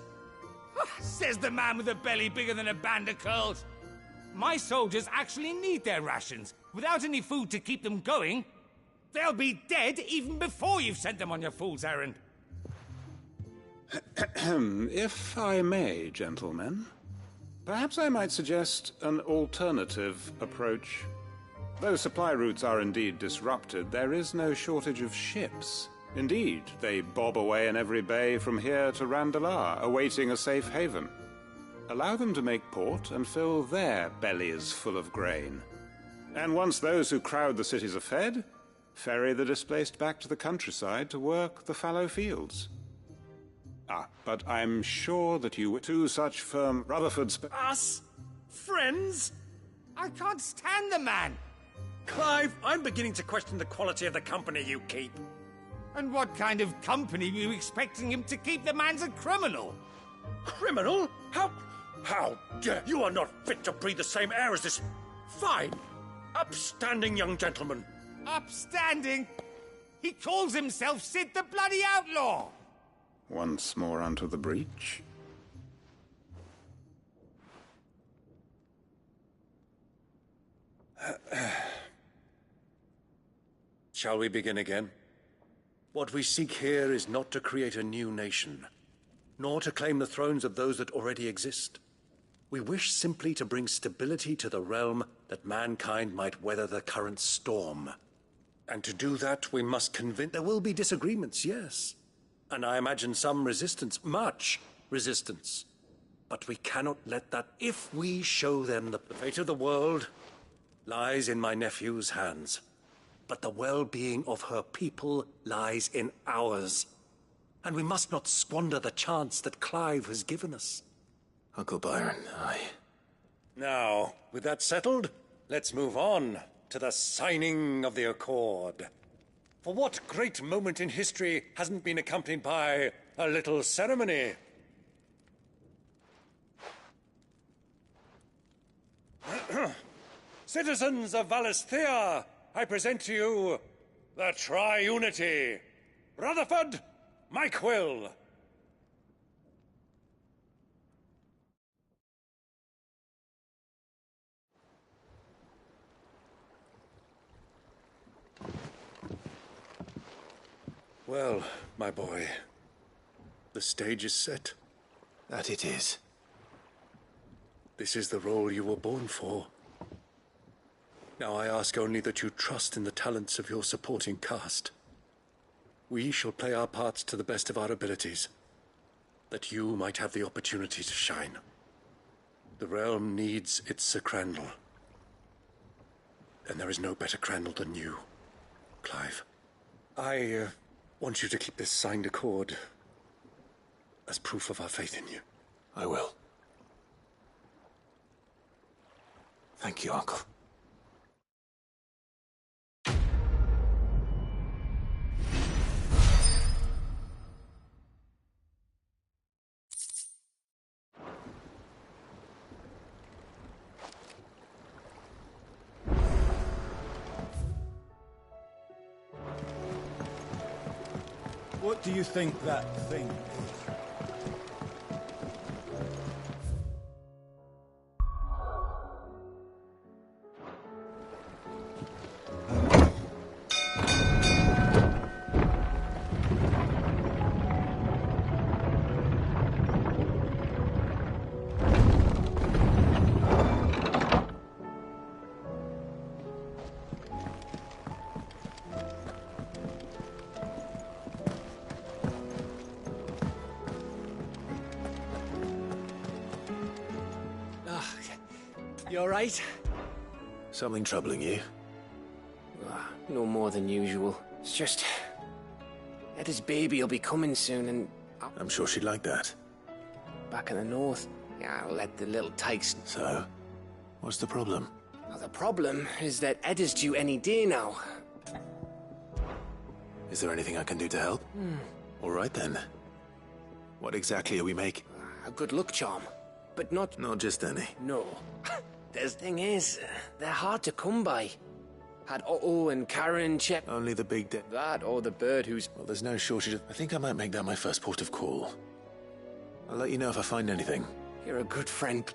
Says the man with a belly bigger than a band of curls. My soldiers actually need their rations. Without any food to keep them going, they'll be dead even before you've sent them on your fool's errand. If I may, gentlemen... Perhaps I might suggest an alternative approach. Though supply routes are indeed disrupted, there is no shortage of ships. Indeed, they bob away in every bay from here to Randalar, awaiting a safe haven. Allow them to make port and fill their bellies full of grain. And once those who crowd the cities are fed, ferry the displaced back to the countryside to work the fallow fields. But I'm sure that you were two such firm Rutherford's... Us? Friends? I can't stand the man! Clive, I'm beginning to question the quality of the company you keep. And what kind of company were you expecting him to keep? The man's a criminal! Criminal? How dare you are not fit to breathe the same air as this fine, upstanding young gentleman. Upstanding? He calls himself Sid the Bloody Outlaw! Once more onto the breach. Shall we begin again? What we seek here is not to create a new nation, nor to claim the thrones of those that already exist. We wish simply to bring stability to the realm that mankind might weather the current storm. And to do that, we must convince... There will be disagreements, yes. And I imagine some resistance, much resistance. But we cannot let that... If we show them the fate of the world lies in my nephew's hands, but the well-being of her people lies in ours. And we must not squander the chance that Clive has given us. Uncle Byron, Now, with that settled, let's move on to the signing of the Accord. For what great moment in history hasn't been accompanied by a little ceremony? Citizens of Valisthea, I present to you the Triunity. Rutherford, Mike Will. Well, my boy, the stage is set. That it is. This is the role you were born for. Now I ask only that you trust in the talents of your supporting cast. We shall play our parts to the best of our abilities, that you might have the opportunity to shine. The realm needs its Sir Crandall. And there is no better Crandall than you, Clive. I want you to keep this signed accord as proof of our faith in you. I will. Thank you, Uncle. What do you think that thing is? You all right? Something troubling you? No more than usual. It's just... Etta's baby will be coming soon and... I'm sure she'd like that. Back in the north. Yeah, I'll let the little tykes... So? What's the problem? Well, the problem is that Etta's due any day now. Is there anything I can do to help? All right then. What exactly are we making? A good luck charm. But not... Not just any. No. The thing is, they're hard to come by. Had Otto and Karen check... Only the big That or the bird who's... Well, there's no shortage of... I think I might make that my first port of call. I'll let you know if I find anything. You're a good friend.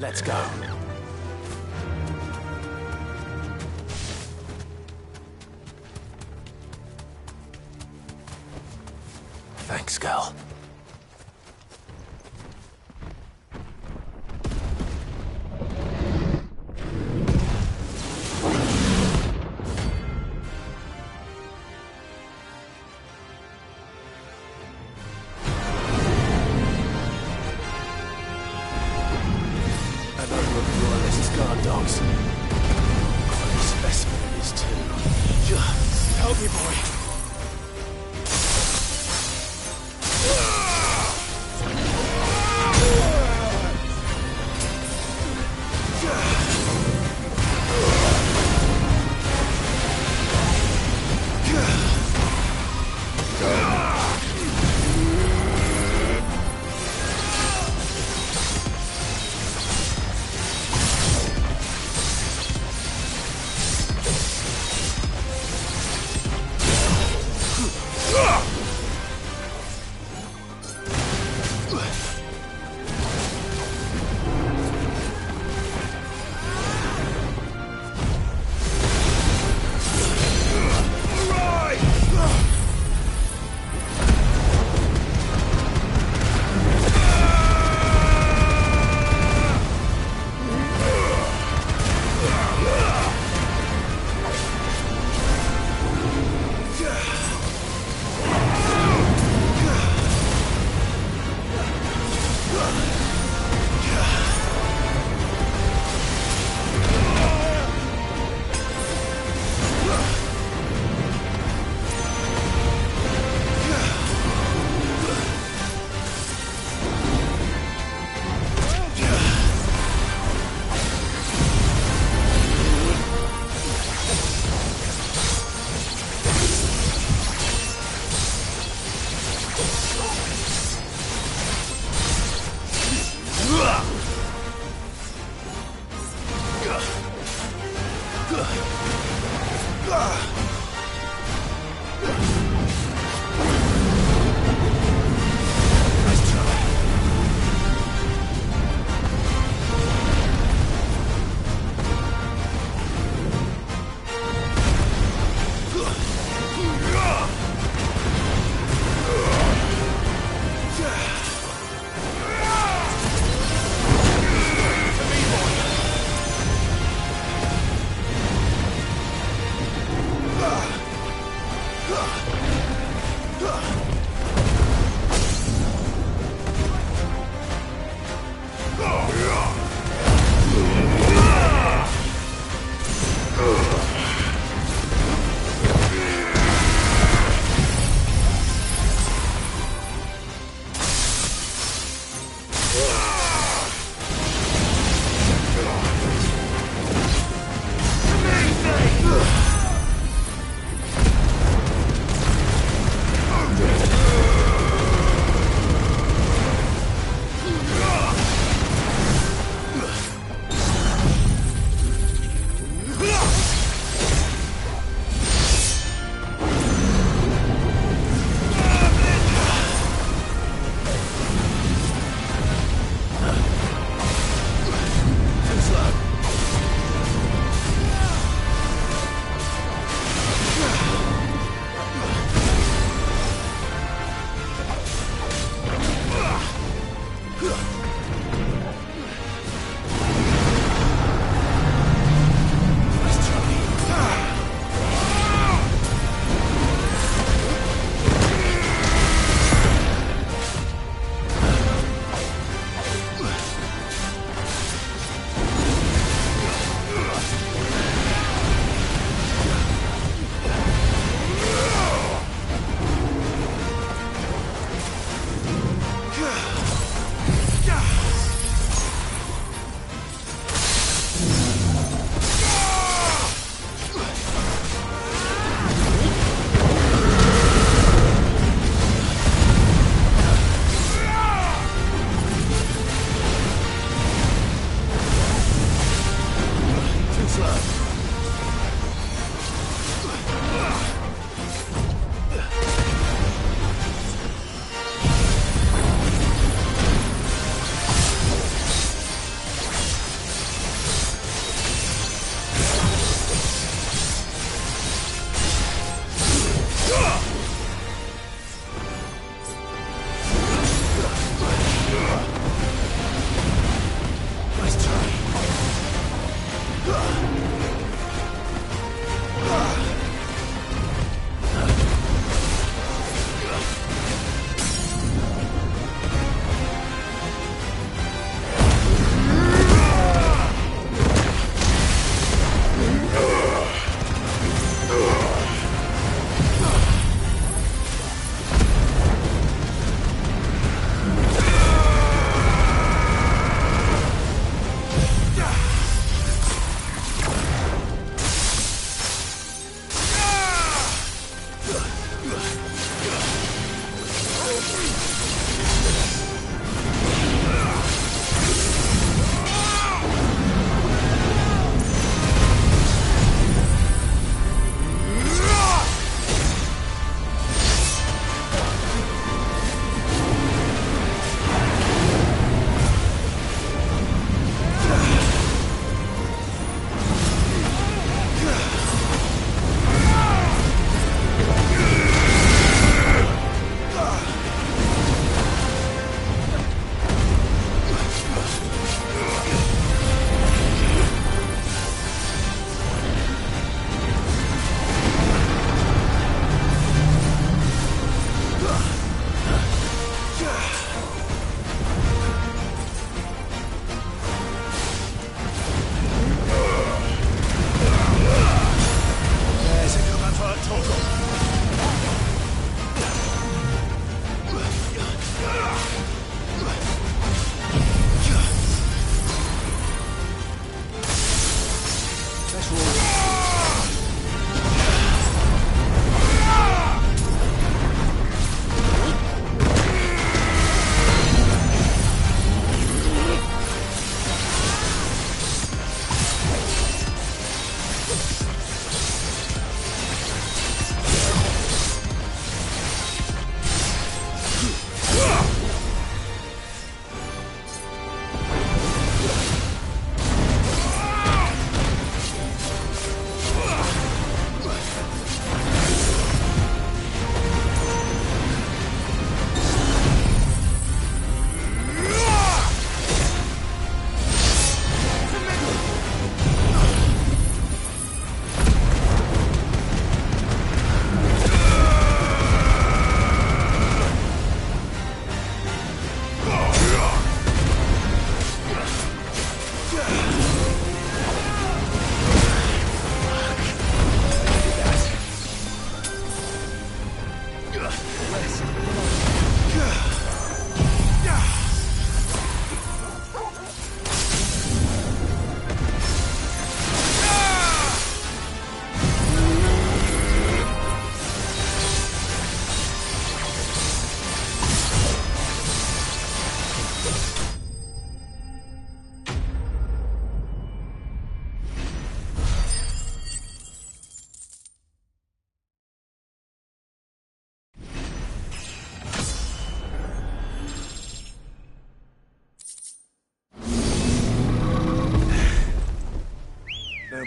Let's go. Thanks, girl. Help me, boy.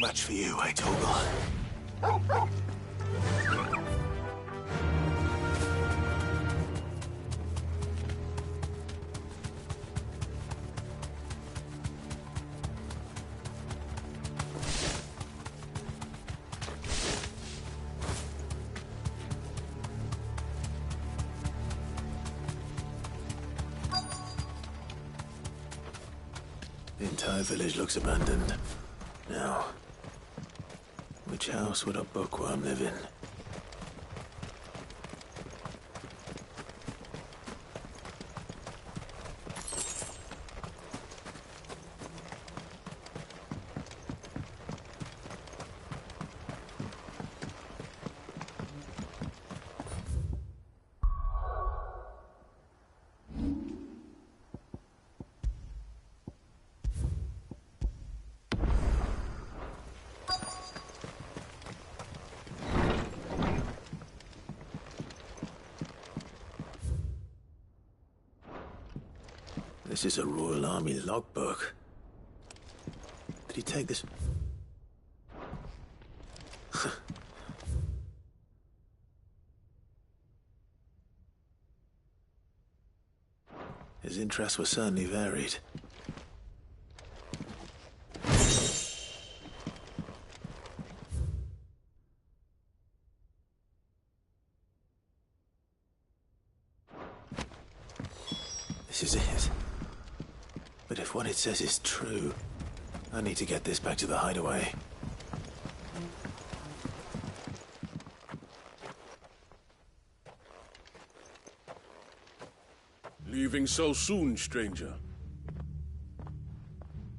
match for you, eh, Torgal? The entire village looks abandoned. Now, which house would a bookworm live in? This is a Royal Army logbook. Did he take this? His interests were certainly varied. This is it. But if what it says is true, I need to get this back to the hideaway. Leaving so soon, stranger?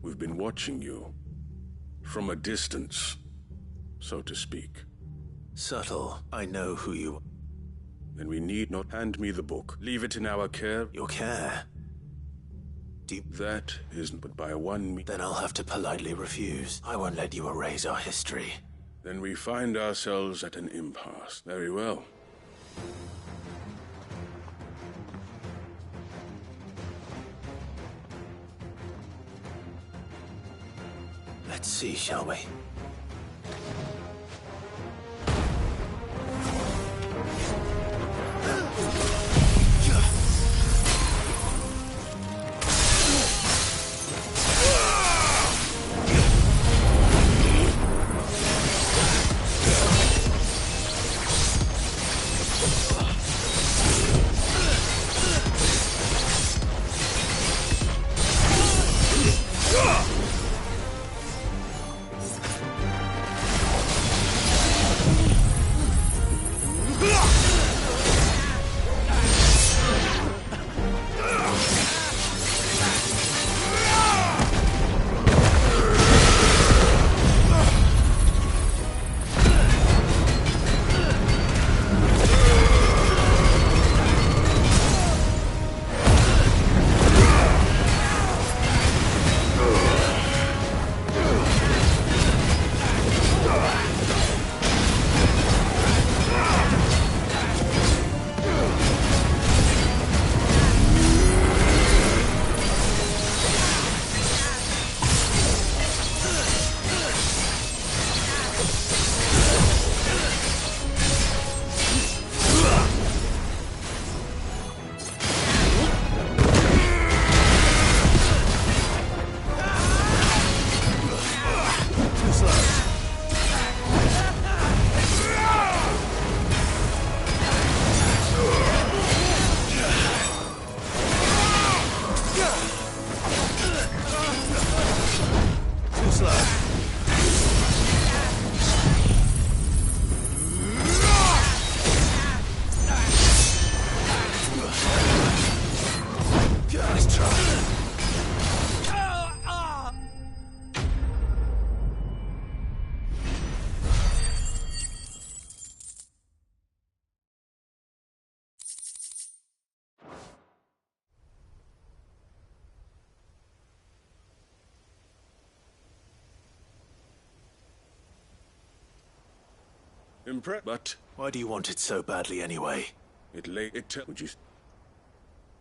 We've been watching you. From a distance, so to speak. Subtle. I know who you are. Then we need not hand me the book. Leave it in our care. Your care? That isn't but by one Then I'll have to politely refuse. I won't let you erase our history. Then we find ourselves at an impasse. Very well. Let's see, shall we? But why do you want it so badly anyway? Would you?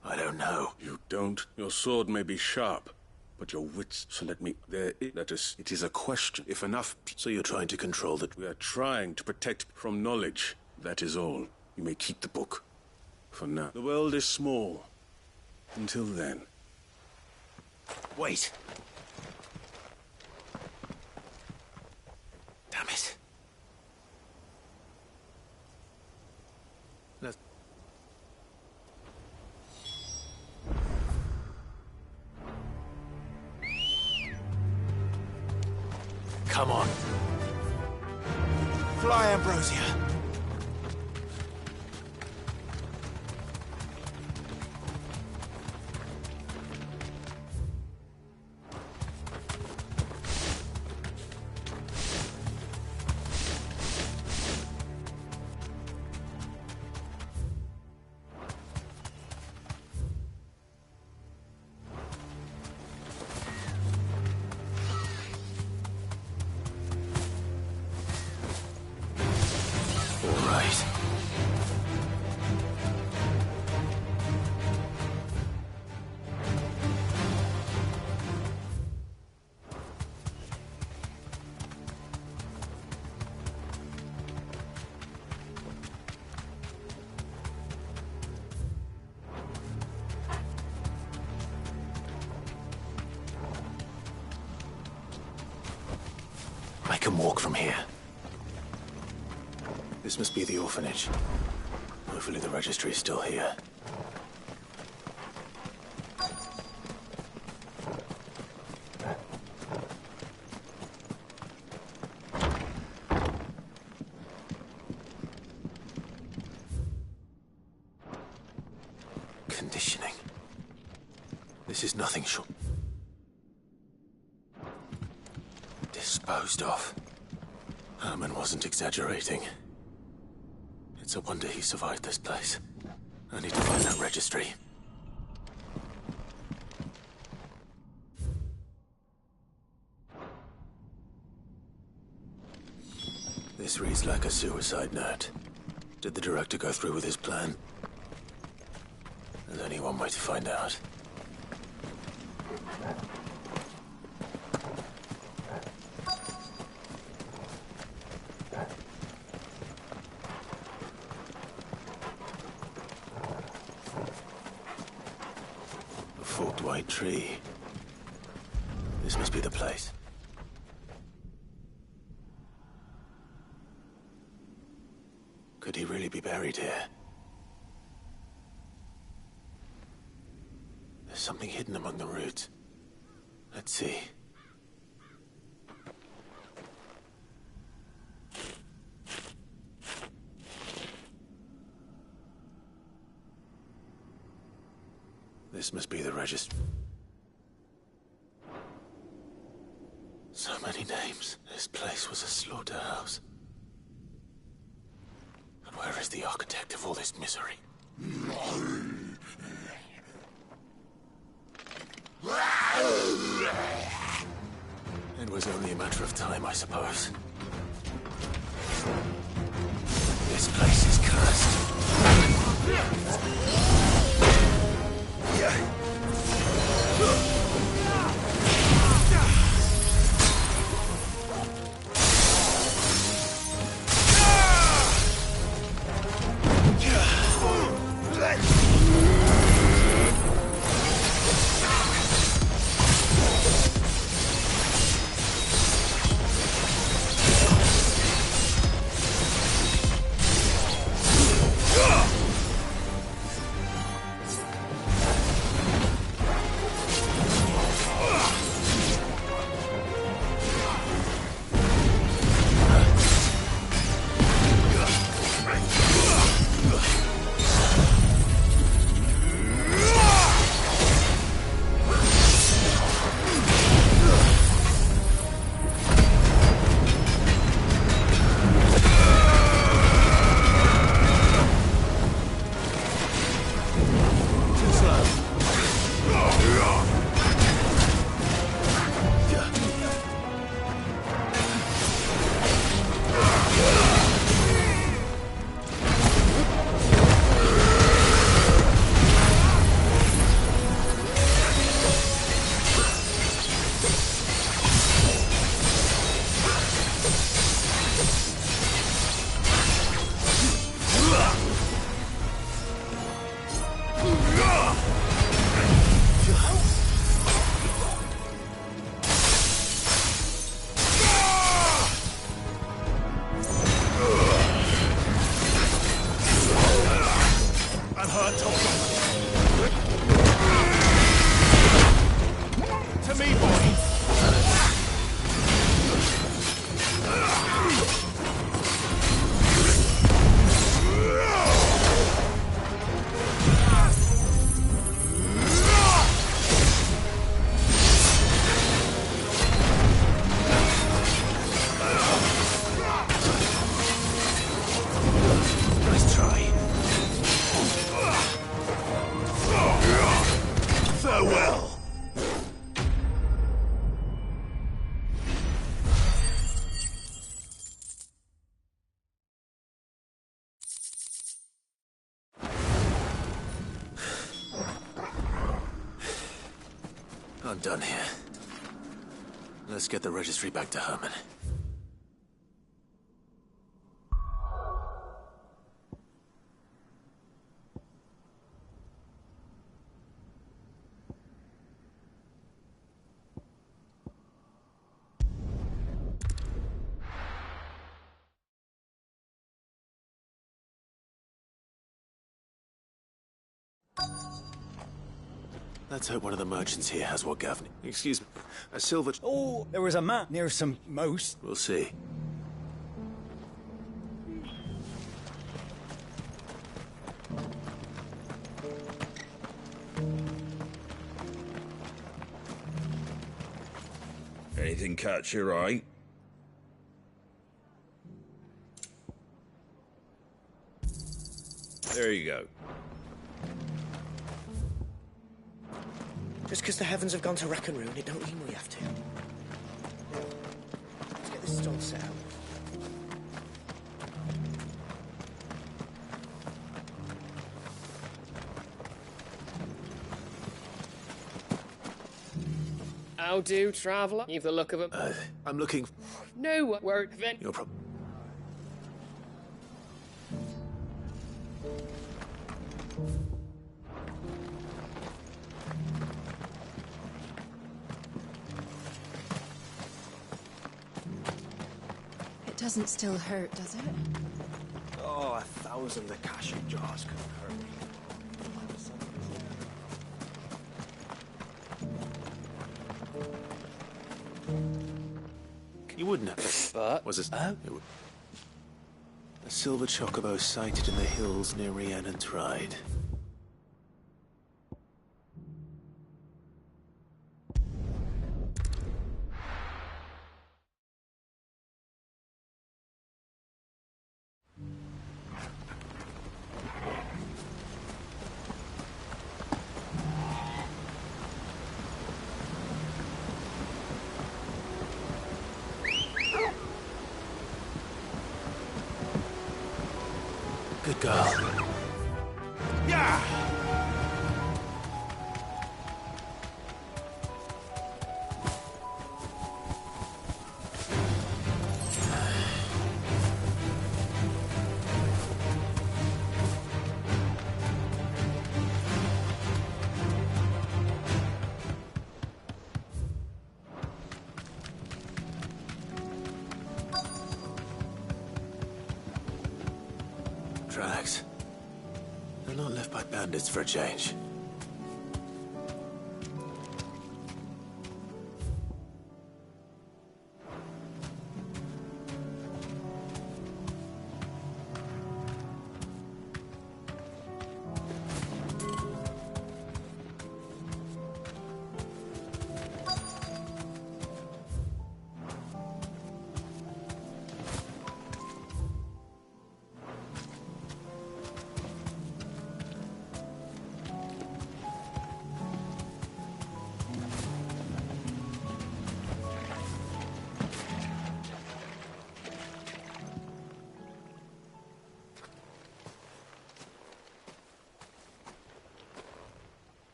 I don't know. You don't? Your sword may be sharp, But your wits, so it is a question. If enough... So you're trying to control the... We are trying to protect from knowledge. That is all. You may keep the book. For now. The world is small. Until then. Wait. Damn it. Come on. Fly, Ambrosia. I can walk from here. This must be the orphanage. Hopefully the registry is still here. Conditioning. This is nothing short. Disposed of. Herman wasn't exaggerating. It's a wonder he survived this place. I need to find that registry. This reads like a suicide note. Did the director go through with his plan? There's only one way to find out. Forked white tree. This must be the place. Could he really be buried here? There's something hidden among the roots. Let's see. This must be the register. So many names. This place was a slaughterhouse. And where is the architect of all this misery? It was only a matter of time, I suppose. This place is cursed. I'm done here. Let's get the registry back to Herman. Let's hope one of the merchants here has what Gaffney... Excuse me. A silver... Oh, there was a map near some moose. We'll see. Anything catch your eye? There you go. Just because the heavens have gone to wreck and ruin, it don't mean we have to. Let's get this stall set out. How do, traveller? You've the look of a... I'm looking... No work, then. You're probably... It doesn't still hurt, does it? Oh, 1,000 Akashi jars couldn't hurt me. You wouldn't have. But... Was this... A silver chocobo sighted in the hills near Rhiannon's Ride. Good girl. Yeah! Tracks. They're not left by bandits for a change.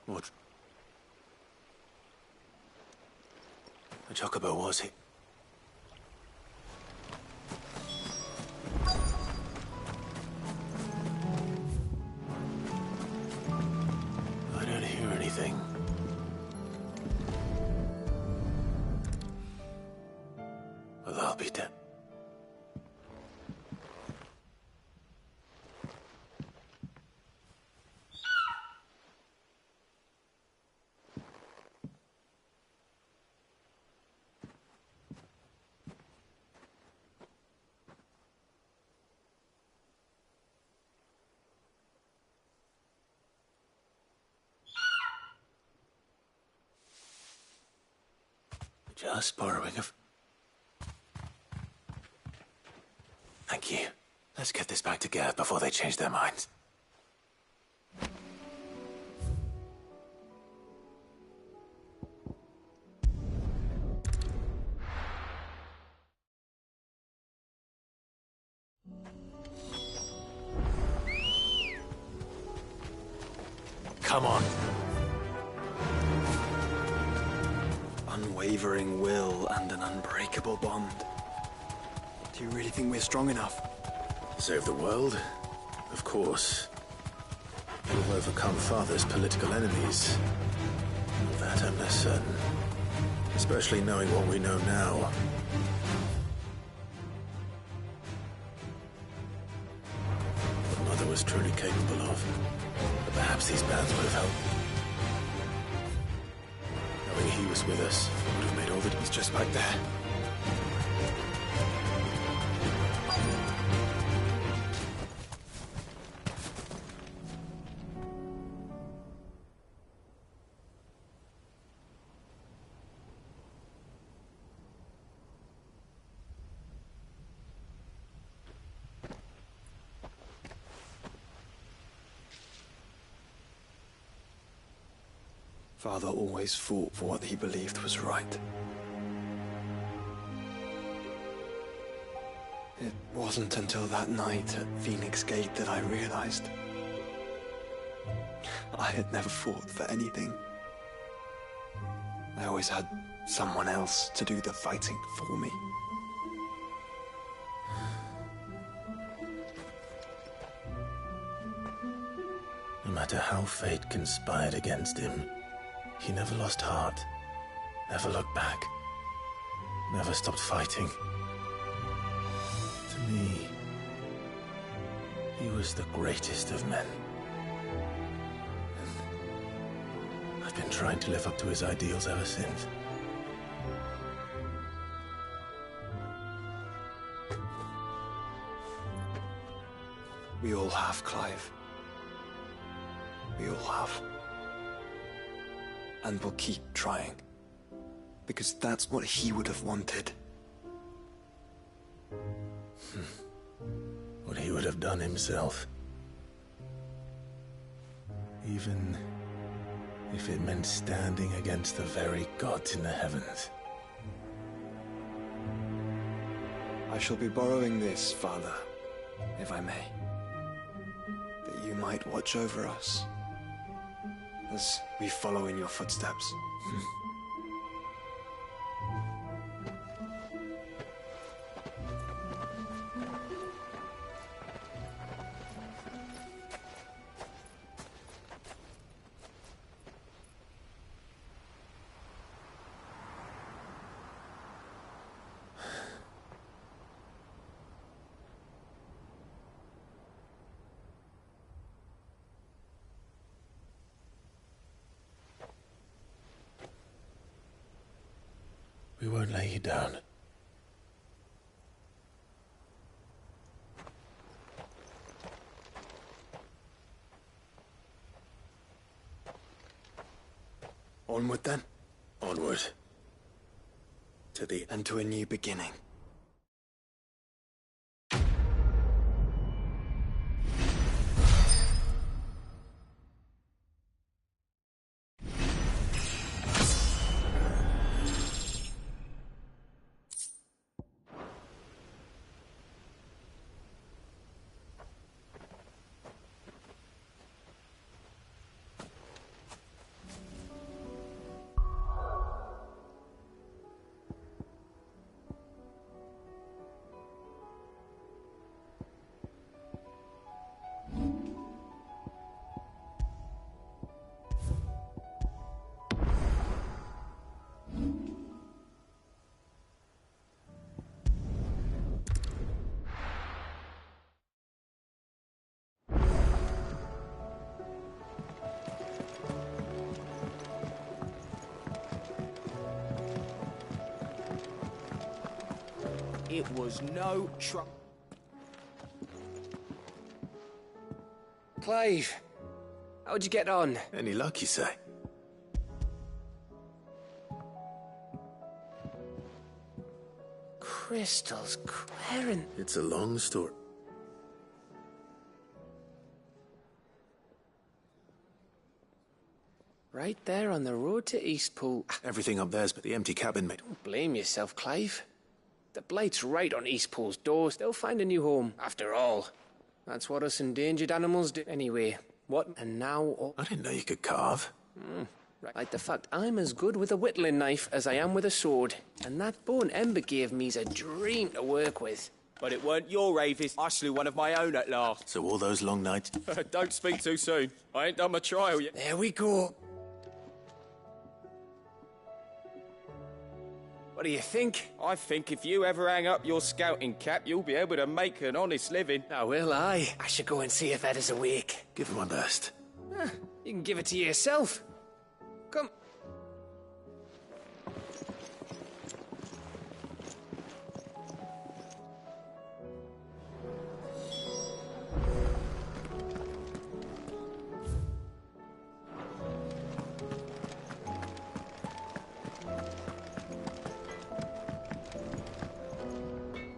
What? The chocobo was he? I don't hear anything. Well, I'll be dead. Just borrowing a... Thank you. Let's get this back to Gav before they change their minds. Come on. unwavering will and an unbreakable bond. Do you really think we're strong enough? To save the world? Of course. We'll overcome Father's political enemies. Of that I'm less certain. Especially knowing what we know now. What Mother was truly capable of. But perhaps these bands would have helped. Knowing he was with us would have made all the difference. Just back there. Father always fought for what he believed was right. It wasn't until that night at Phoenix Gate that I realized I had never fought for anything. I always had someone else to do the fighting for me. No matter how fate conspired against him, he never lost heart, never looked back, never stopped fighting. To me, he was the greatest of men. And I've been trying to live up to his ideals ever since. We all have, Clive. We all have. And we'll keep trying. Because that's what he would have wanted. What he would have done himself. Even if it meant standing against the very gods in the heavens. I shall be borrowing this, Father, if I may. That you might watch over us as we follow in your footsteps. We won't lay you down. Onward then. Onward. To the end, to a new beginning. It was no trouble. Clive, how'd you get on? Any luck, you say? Crystals, Clarence. It's a long story. Right there on the road to Eastpool. Everything up there's but the empty cabin, mate. Don't blame yourself, Clive. The Blight's right on Eastpool's doors. They'll find a new home. After all, that's what us endangered animals do. Anyway, what? And now... I didn't know you could carve. Like the fact I'm as good with a whittling knife as I am with a sword. And that bone Ember gave me's a dream to work with. But it weren't your Avis. I slew one of my own at last. So all those long nights... Don't speak too soon. I ain't done my trial yet. There we go. What do you think? I think if you ever hang up your scouting cap, you'll be able to make an honest living. Now, will I? I should go and see if Ed is awake. Give it my best. You can give it to yourself. Come.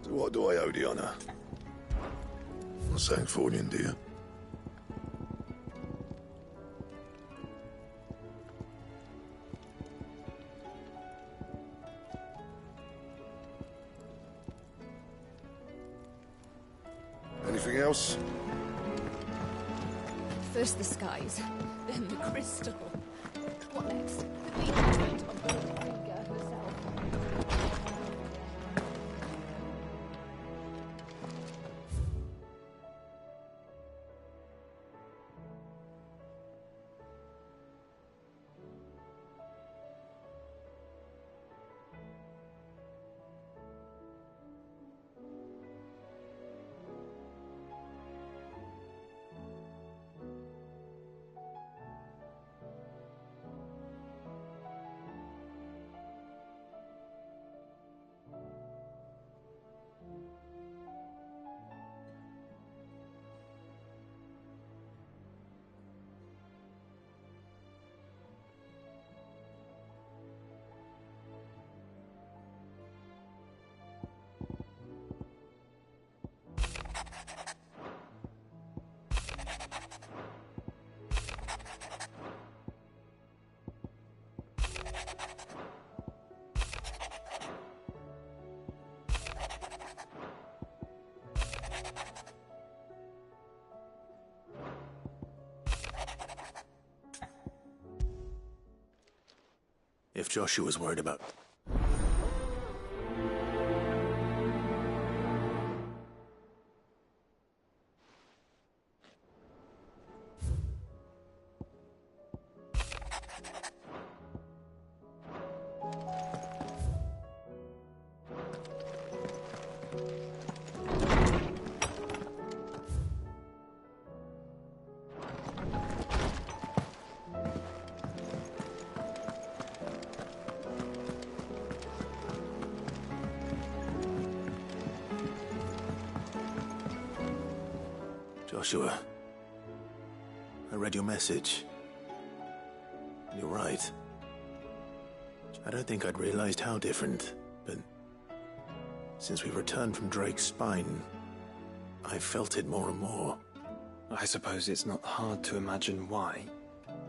So what do I owe the honour? Not saying fortune, do you? Anything else? First the skies, then the crystal. What next? The beach turned on old Rhaegar herself. If Joshua's worried about... Joshua, I read your message. You're right. I don't think I'd realized how different, but since we returned from Drake's spine, I've felt it more and more. I suppose it's not hard to imagine why.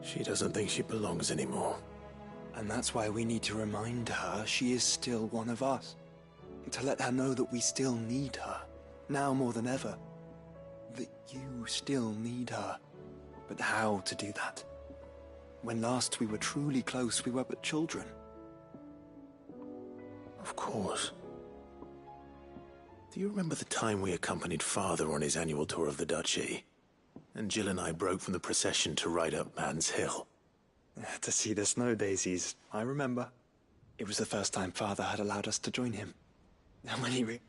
She doesn't think she belongs anymore. And that's why we need to remind her she is still one of us. To let her know that we still need her, now more than ever. That you still need her. But how to do that? When last we were truly close, we were but children. Of course. Do you remember the time we accompanied Father on his annual tour of the Duchy? And Jill and I broke from the procession to ride up Man's Hill. To see the snow daisies, I remember. It was the first time Father had allowed us to join him. And when he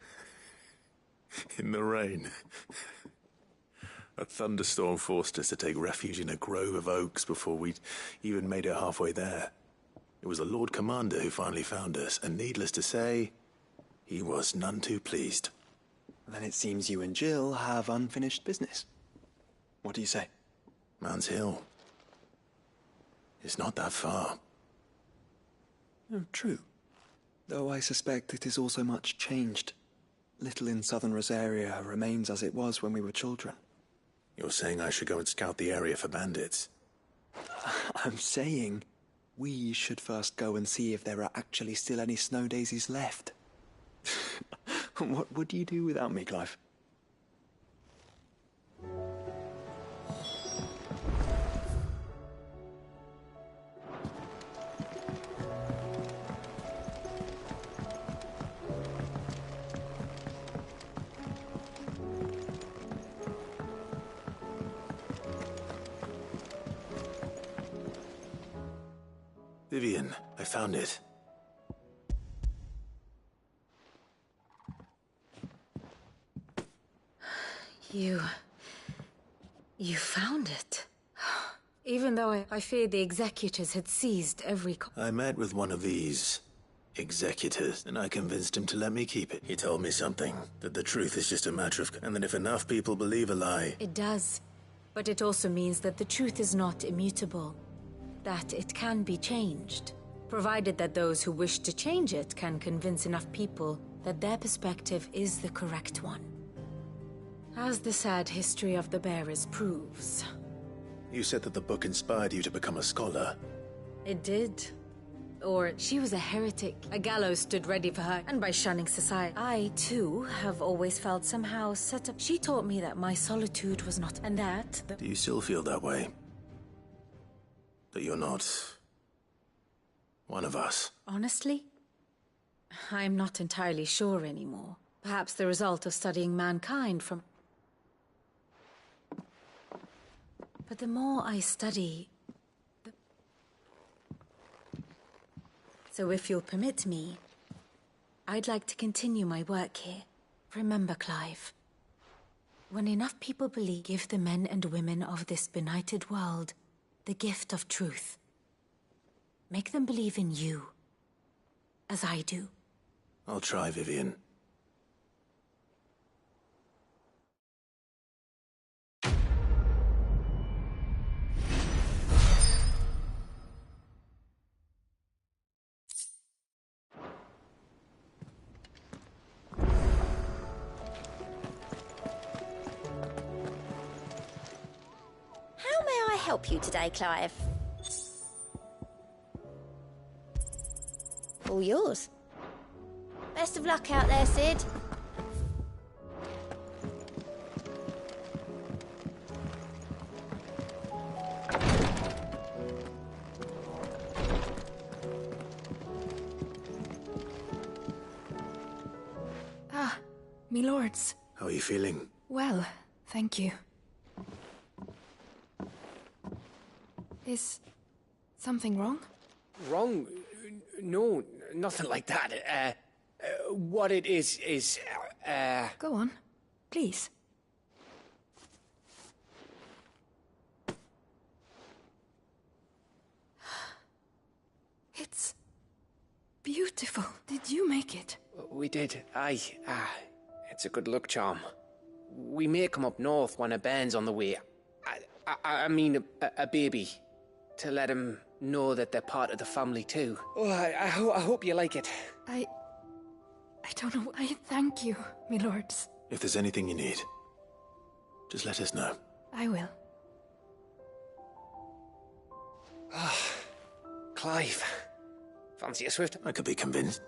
in the rain. A thunderstorm forced us to take refuge in a grove of oaks before we'd even made it halfway there. It was the Lord Commander who finally found us, and needless to say, he was none too pleased. Then it seems you and Jill have unfinished business. What do you say? Man's Hill. It's not that far. Oh, true. Though I suspect it is also much changed. Little in southern Rosaria remains as it was when we were children. You're saying I should go and scout the area for bandits? I'm saying we should first go and see if there are actually still any snow daisies left. What would you do without me, Clive? Vivian, I found it. You found it. Even though I feared the executors had seized every I met with one of these executors, and I convinced him to let me keep it. He told me something, that the truth is just a matter of... and that if enough people believe a lie... It does. But it also means that the truth is not immutable. That it can be changed. Provided that those who wish to change it can convince enough people that their perspective is the correct one. As the sad history of the bearers proves. You said that the book inspired you to become a scholar. It did. Or she was a heretic. A gallows stood ready for her, and by shunning society, I, too, have always felt somehow set up. She taught me that my solitude was not, and that... Do you still feel that way? That you're not... one of us? Honestly, I'm not entirely sure anymore. Perhaps the result of studying mankind from... But the more I study... So if you'll permit me, I'd like to continue my work here. Remember, Clive, when enough people believe, give the men and women of this benighted world the gift of truth. Make them believe in you, as I do. I'll try, Vivian. How may I help you today, Clive? All yours. Best of luck out there, Sid. Ah, me lords. How are you feeling? Well, thank you. Is something wrong? Wrong? No, nothing like that. What it is... Go on, please. It's beautiful. Did you make it? We did, aye. It's a good luck charm. We may come up north when a band's on the way. I mean a baby. To let him know that they're part of the family too. Oh, I hope you like it. I don't know. I thank you, me lords. If there's anything you need, just let us know. I will. Clive. Fancy a swift? I could be convinced.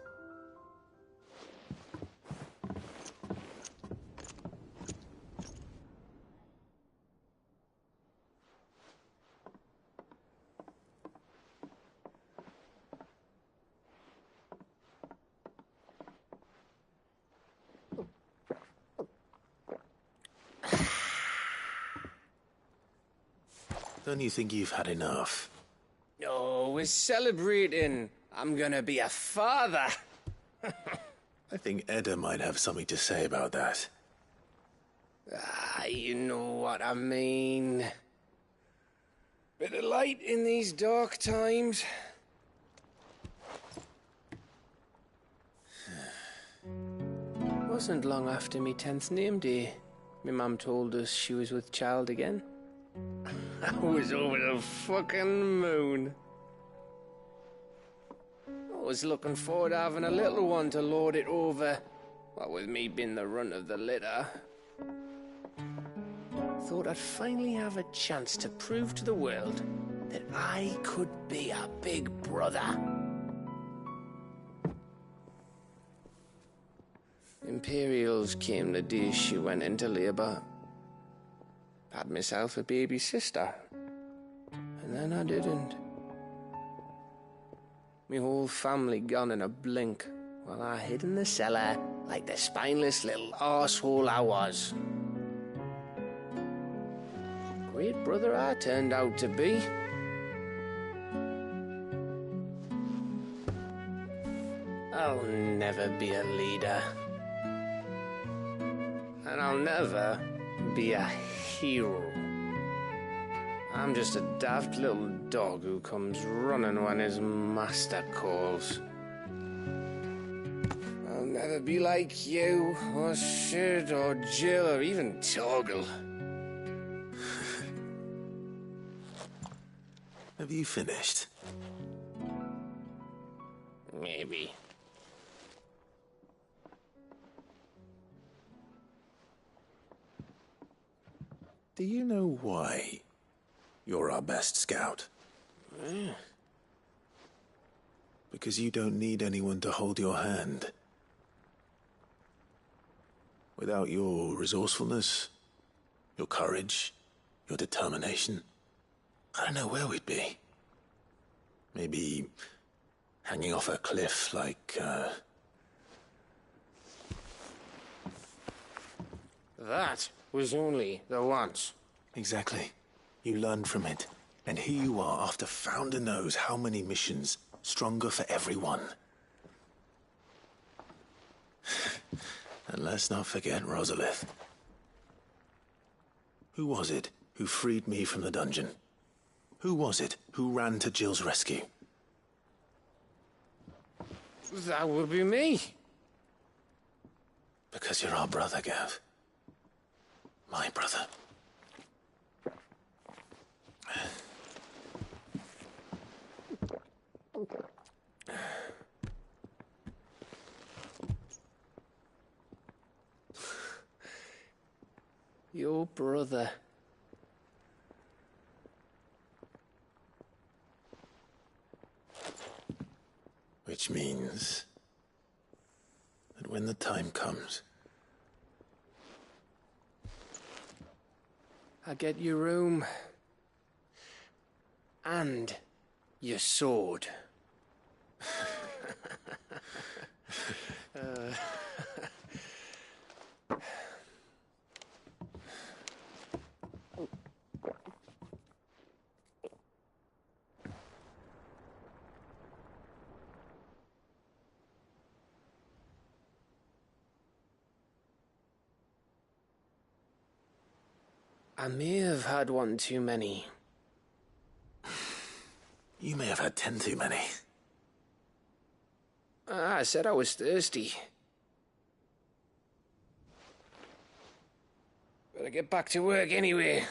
Don't you think you've had enough? Oh, we're celebrating. I'm gonna be a father. I think Edda might have something to say about that. You know what I mean. Bit of light in these dark times. Wasn't long after me 10th name day, my mum told us she was with child again. I was over the fucking moon. I was looking forward to having a little one to lord it over, what with me being the runt of the litter. Thought I'd finally have a chance to prove to the world that I could be a big brother. Imperials came the day she went into labour. Had myself a baby sister. And then I didn't. Me whole family gone in a blink, while I hid in the cellar like the spineless little arsehole I was. Great brother I turned out to be. I'll never be a leader. And I'll never be a hero. I'm just a daft little dog who comes running when his master calls. I'll never be like you, or Sid, or Jill, or even Torgal. Have you finished? Maybe. Do you know why you're our best scout? Because you don't need anyone to hold your hand. Without your resourcefulness, your courage, your determination, I don't know where we'd be. Maybe hanging off a cliff like, That was only the once. Exactly. You learned from it. And here you are after Founder knows how many missions, stronger for everyone. And let's not forget Rosalith. Who was it who freed me from the dungeon? Who was it who ran to Jill's rescue? That would be me. Because you're our brother, Gav. My brother. Your brother. Which means that when the time comes, I get your room. And your sword. I may have had one too many. you may have had 10 too many. I said I was thirsty. Better get back to work anyway.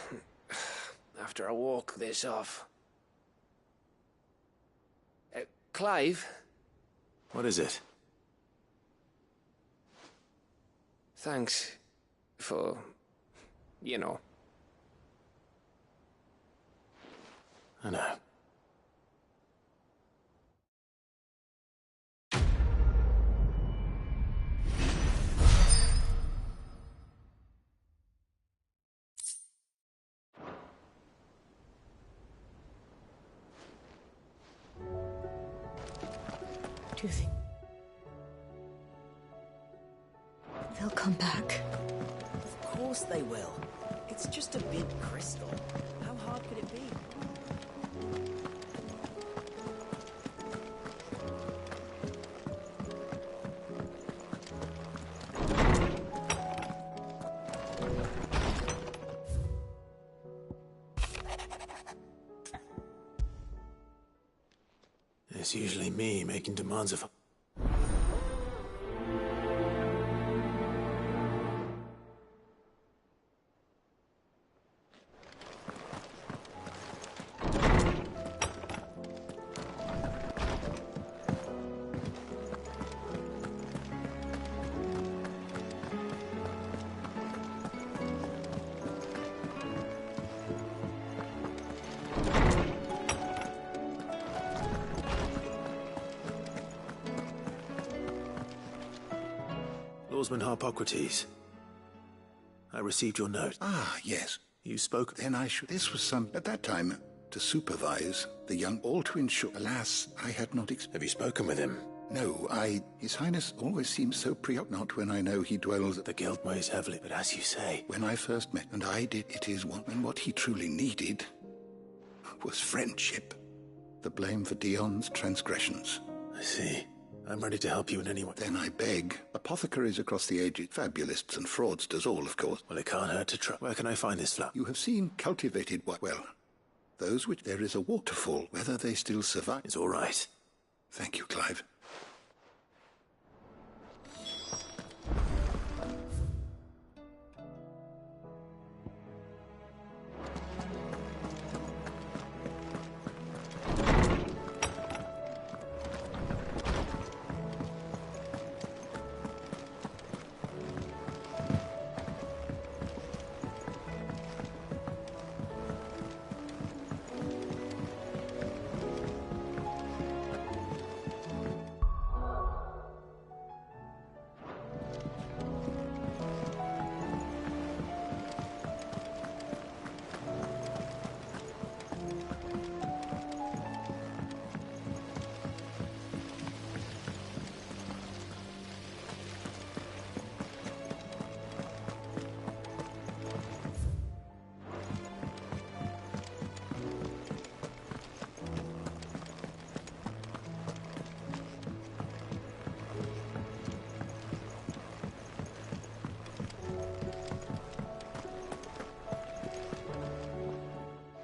After I walk this off. Clive? What is it? Thanks for, you know. I know. Do you think they'll come back? Of course they will. It's just a big crystal. How hard could it be? It's usually me making demands of... Lawsman Harpocrates. I received your note. Ah, yes. You spoke... Then I should... This was at that time, to supervise the young... All to ensure... Alas, I had not... Have you spoken with him? No, His Highness always seems so preoccupied. Not when I know he dwells... The guild weighs heavily, but as you say... When I first met, and I did, it is one... And what he truly needed was friendship. The blame for Dion's transgressions. I see. I'm ready to help you in any way. Then I beg. Apothecaries across the ages, fabulists and fraudsters all, of course. Well, it can't hurt to try. Where can I find this flower? You have seen cultivated well, those which there is a waterfall. Whether they still survive. It's all right. Thank you, Clive.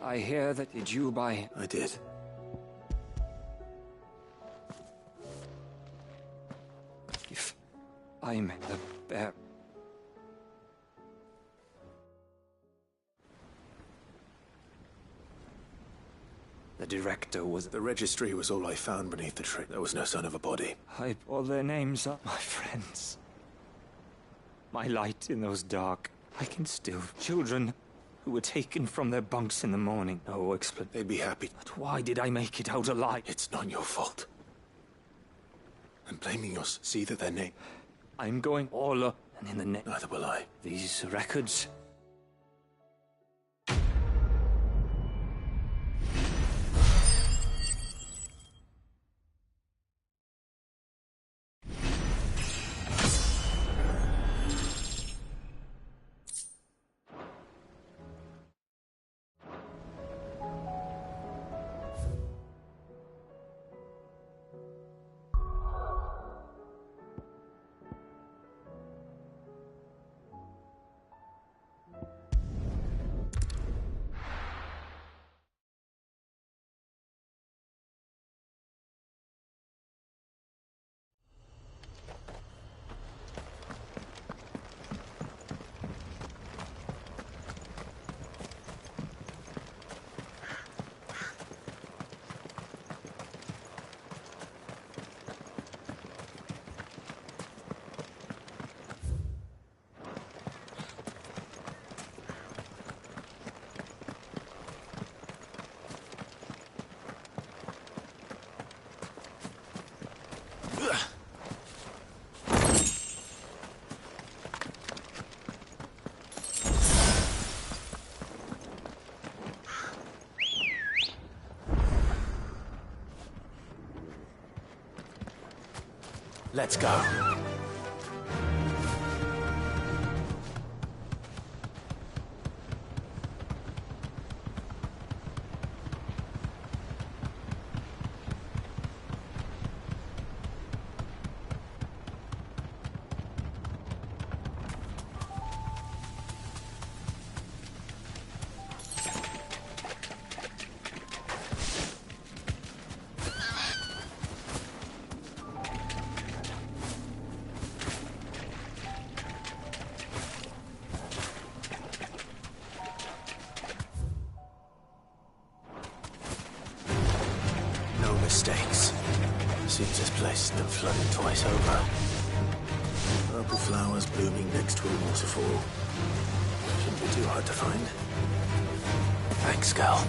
I hear that did you buy... I did. If I'm the bear... The director was... The registry was all I found beneath the tree. There was no sign of a body. I bore their names up, my friends. My light in those dark... I can still... Children who were taken from their bunks in the morning. No explanation. They'd be happy. But why did I make it out alive? It's not your fault. I'm blaming yours. See that they're named. I'm going all up, and in the net. Neither will I. These records... Let's go. Mistakes. Seems this place has been flooded twice over. Purple flowers blooming next to a waterfall. Shouldn't be too hard to find. Thanks, girl.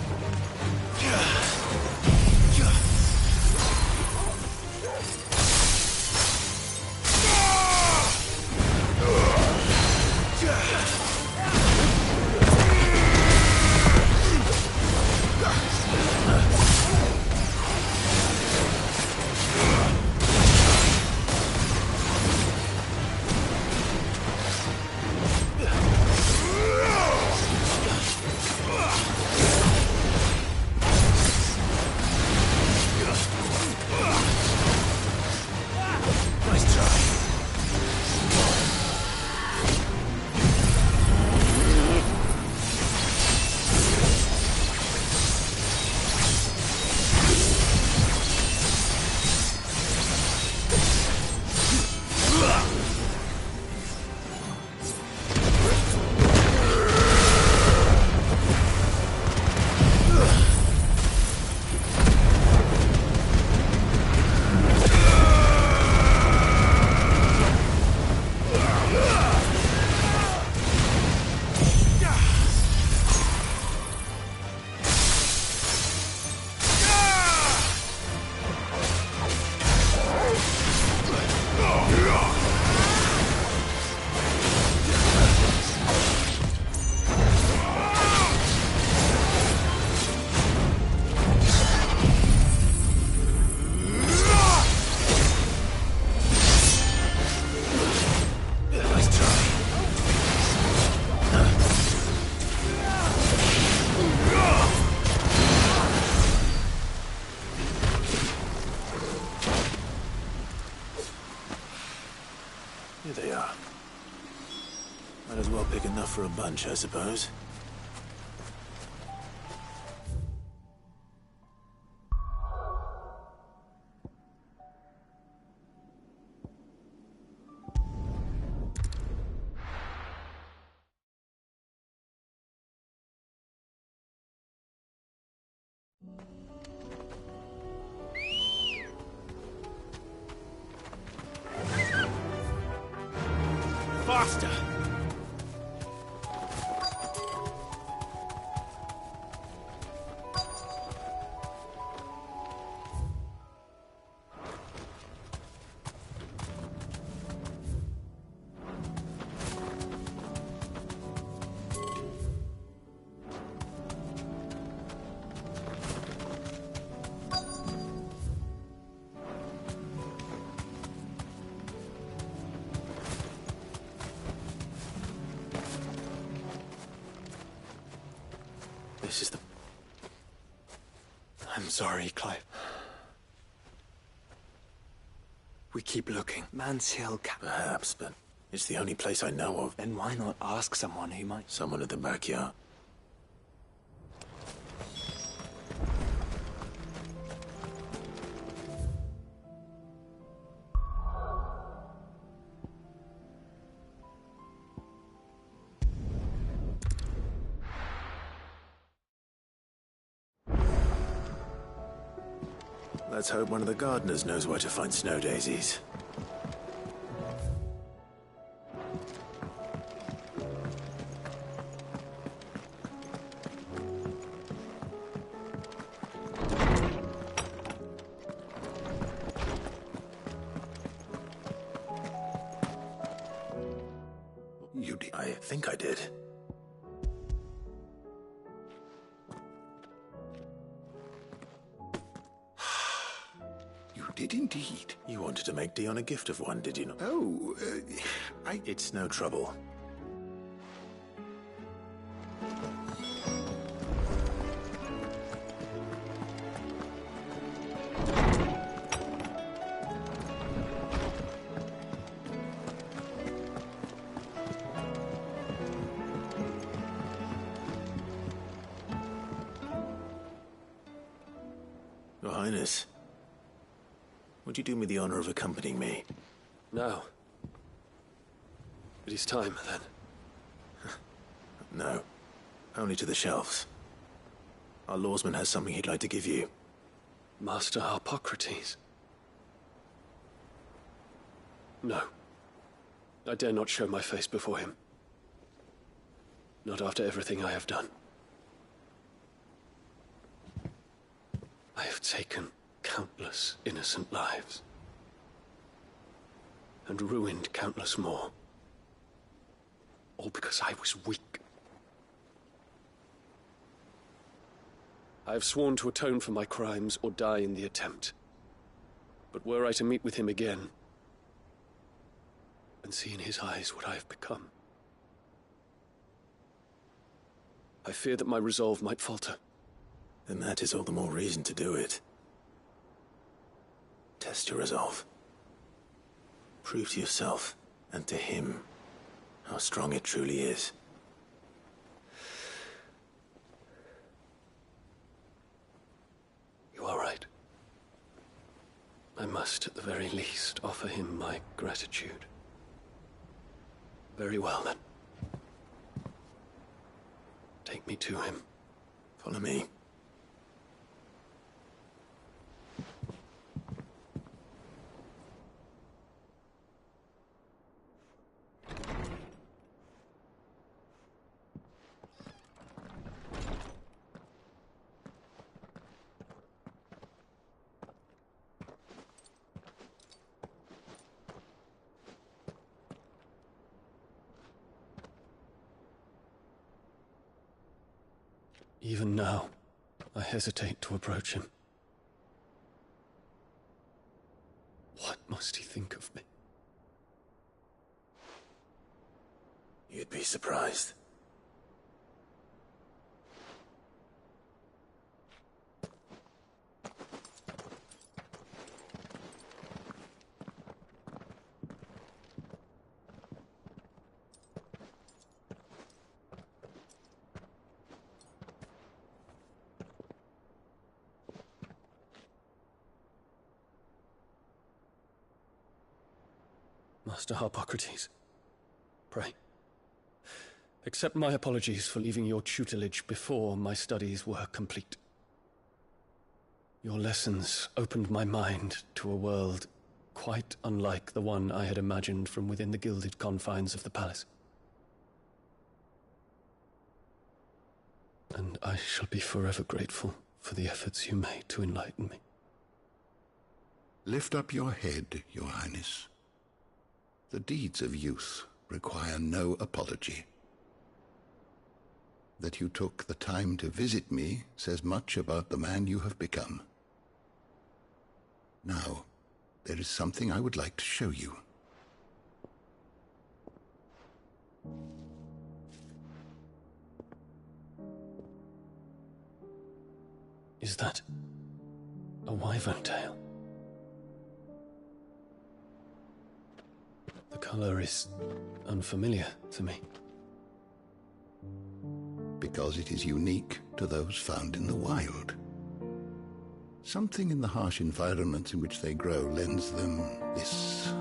Here they are. Might as well pick enough for a bunch, I suppose. Faster! This is the... I'm sorry, Clive. We keep looking. Man's Hill Camp. Perhaps, but it's the only place I know of. Then why not ask someone who might... Someone at the backyard. Let's hope one of the gardeners knows where to find snow daisies. You did? I think I did. Did indeed. You wanted to make Dion a gift of one, did you not? Oh, It's no trouble. Your Highness. Would you do me the honor of accompanying me? No. It is time, then. No. Only to the shelves. Our lawsman has something he'd like to give you. Master Harpocrates. No. I dare not show my face before him. Not after everything I have done. I have taken countless innocent lives. And ruined countless more. All because I was weak. I have sworn to atone for my crimes or die in the attempt. But were I to meet with him again, and see in his eyes what I have become, I fear that my resolve might falter. Then that is all the more reason to do it. Test your resolve. Prove to yourself, and to him, how strong it truly is. You are right. I must, at the very least, offer him my gratitude. Very well, then. Take me to him. Follow me. Even now, I hesitate to approach him. What must he think of me? You'd be surprised. Master Harpocrates, pray, accept my apologies for leaving your tutelage before my studies were complete. Your lessons opened my mind to a world quite unlike the one I had imagined from within the gilded confines of the palace. And I shall be forever grateful for the efforts you made to enlighten me. Lift up your head, Your Highness. The deeds of youth require no apology. That you took the time to visit me says much about the man you have become. Now, there is something I would like to show you. Is that a wyvern tail? The color is unfamiliar to me. Because it is unique to those found in the wild. Something in the harsh environments in which they grow lends them this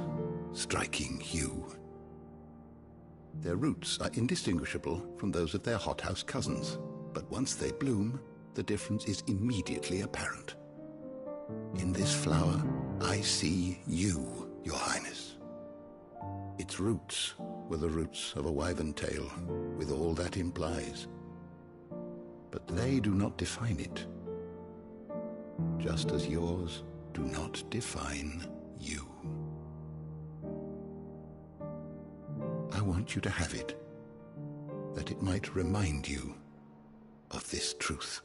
striking hue. Their roots are indistinguishable from those of their hothouse cousins, but once they bloom, the difference is immediately apparent. In this flower, I see you, Your Highness. Its roots were the roots of a wyvern tail, with all that implies. But they do not define it, just as yours do not define you. I want you to have it, that it might remind you of this truth.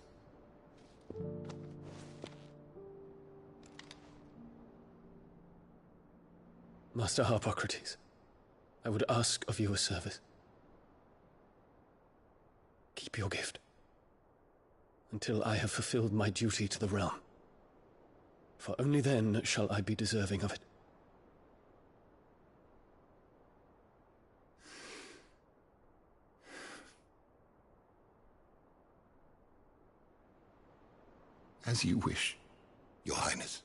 Master Harpocrates, I would ask of you a service. Keep your gift until I have fulfilled my duty to the realm, for only then shall I be deserving of it. As you wish, Your Highness.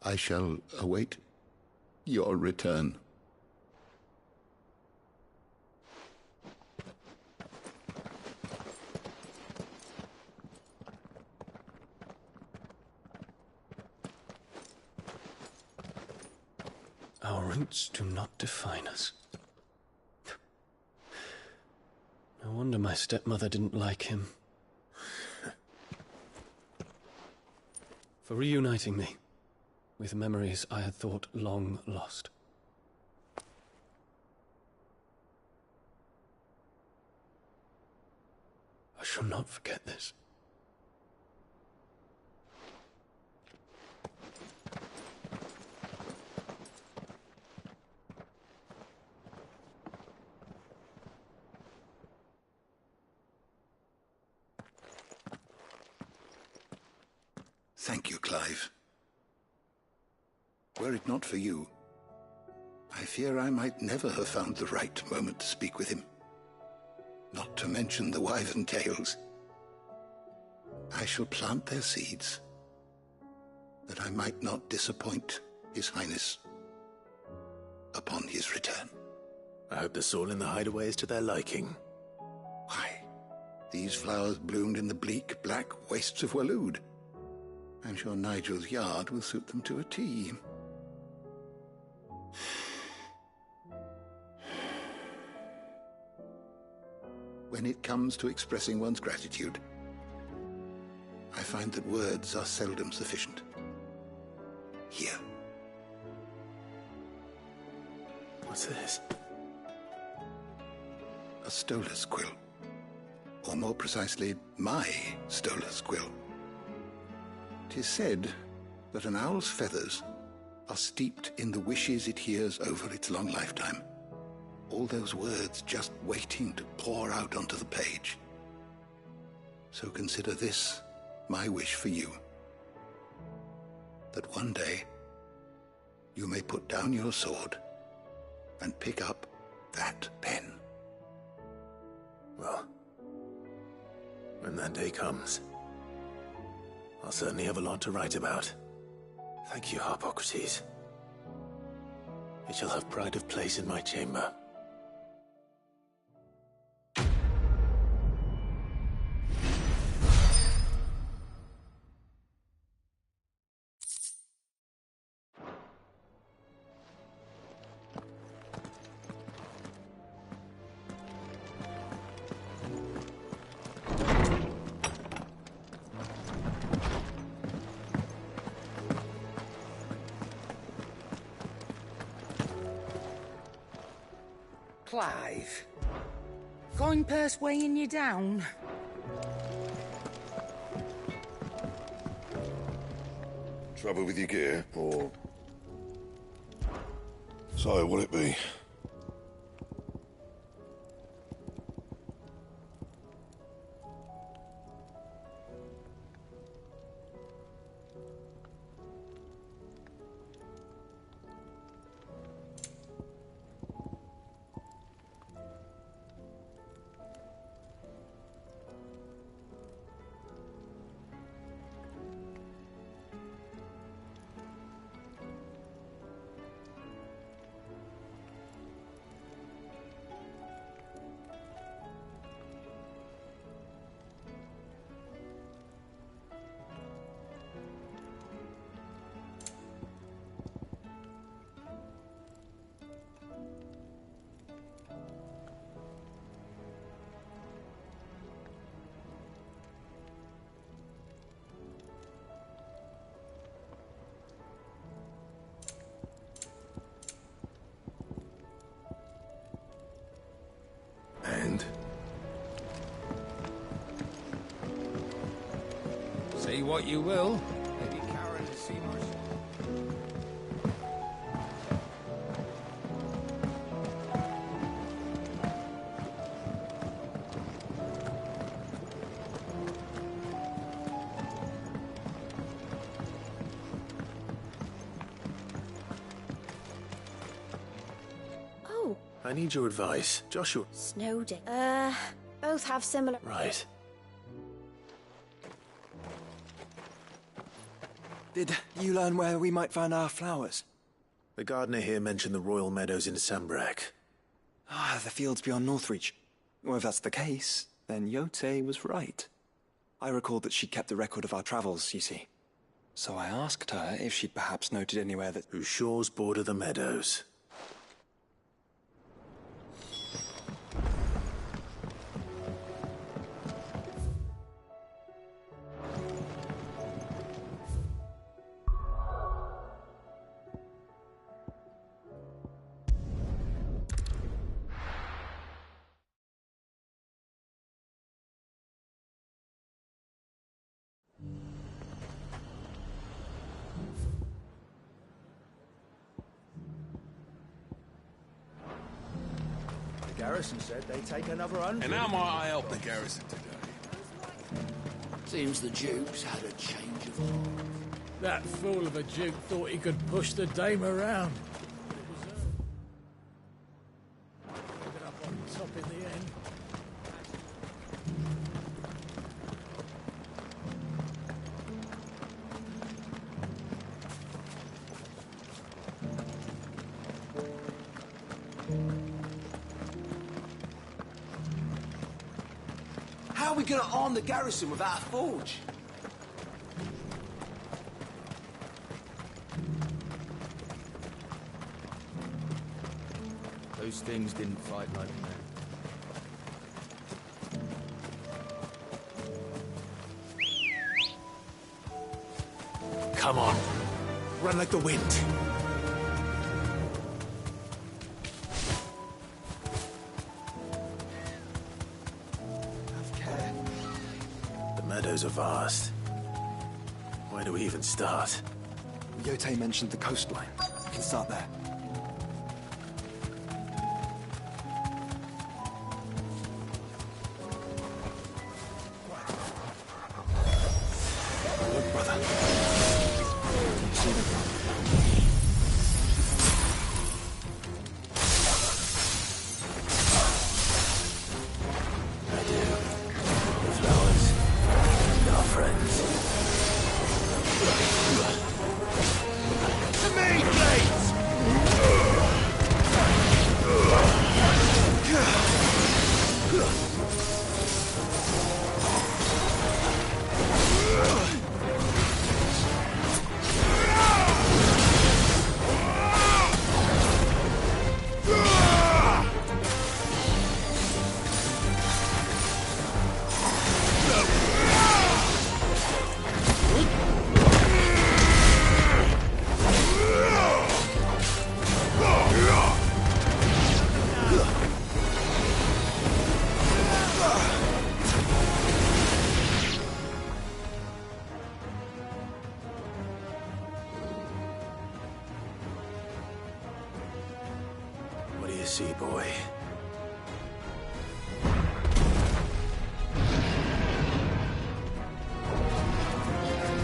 I shall await your return. Our roots do not define us. No wonder my stepmother didn't like him. For reuniting me with memories I had thought long lost. I shall not forget this. Thank you, Clive. Were it not for you, I fear I might never have found the right moment to speak with him. Not to mention the wyvern tales. I shall plant their seeds, that I might not disappoint His Highness upon his return. I hope the soil in the hideaway is to their liking. Why, these flowers bloomed in the bleak, black wastes of Waloed. I'm sure Nigel's yard will suit them to a T. When it comes to expressing one's gratitude, I find that words are seldom sufficient. Here. What's this? A stolas quill. Or more precisely, my stolas quill. 'Tis said that an owl's feathers are steeped in the wishes it hears over its long lifetime. All those words just waiting to pour out onto the page. So consider this my wish for you. That one day you may put down your sword and pick up that pen. Well, when that day comes, I'll certainly have a lot to write about. Thank you, Harpocrates. It shall have pride of place in my chamber. Clive. Coin purse weighing you down? Trouble with your gear, or... So, will it be? And? Say what you will. Maybe Karen has seen us. Oh, I need your advice. Joshua. snow day. Both have similar... Right. Did you learn where we might find our flowers? The gardener here mentioned the royal meadows in Sambrak. Ah, the fields beyond Northreach. Well, if that's the case, then Yote was right. I recalled that she kept the record of our travels, you see. So I asked her if she'd perhaps noted anywhere that... Whose shores border the meadows. The garrison said they'd take another 100. And how might I help the garrison today? Seems the Duke's had a change of heart. That fool of a Duke thought he could push the dame around. Ended up on top in the end. How are we going to arm the garrison without a forge? Those things didn't fight like men. Come on. Run like the wind. Have care. The meadows are vast. Where do we even start? Yote mentioned the coastline. We can start there. Look, brother. Do you see them? I do. The flowers. And our friends. To me, blades! see, boy.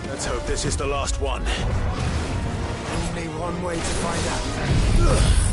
Let's hope this is the last one. Only one way to find out.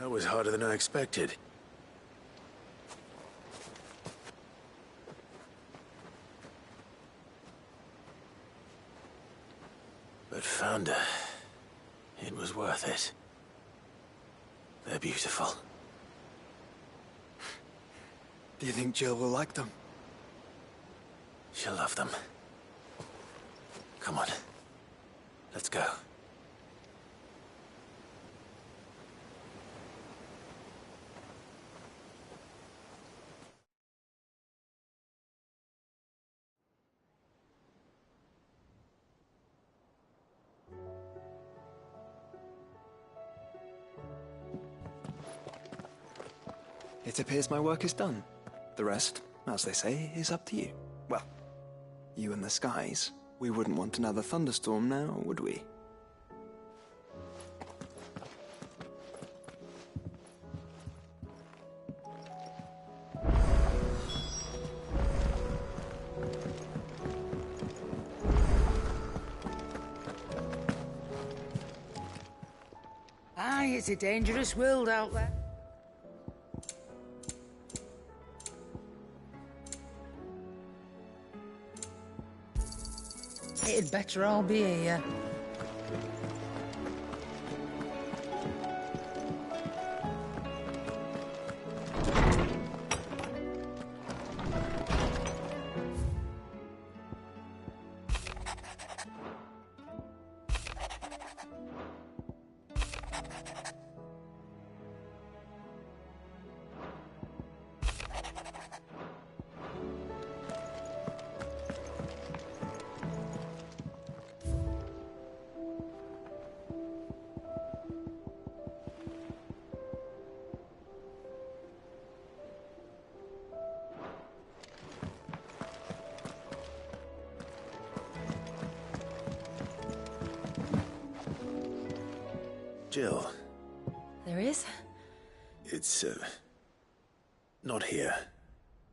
That was harder than I expected. But found her. It was worth it. They're beautiful. Do you think Jill will like them? She'll love them. Come on. Let's go. It appears my work is done. The rest, as they say, is up to you. Well, you and the skies. We wouldn't want another thunderstorm now, would we? Aye, it's a dangerous world out there. It'd better all be here. Jill. There is it's, not here.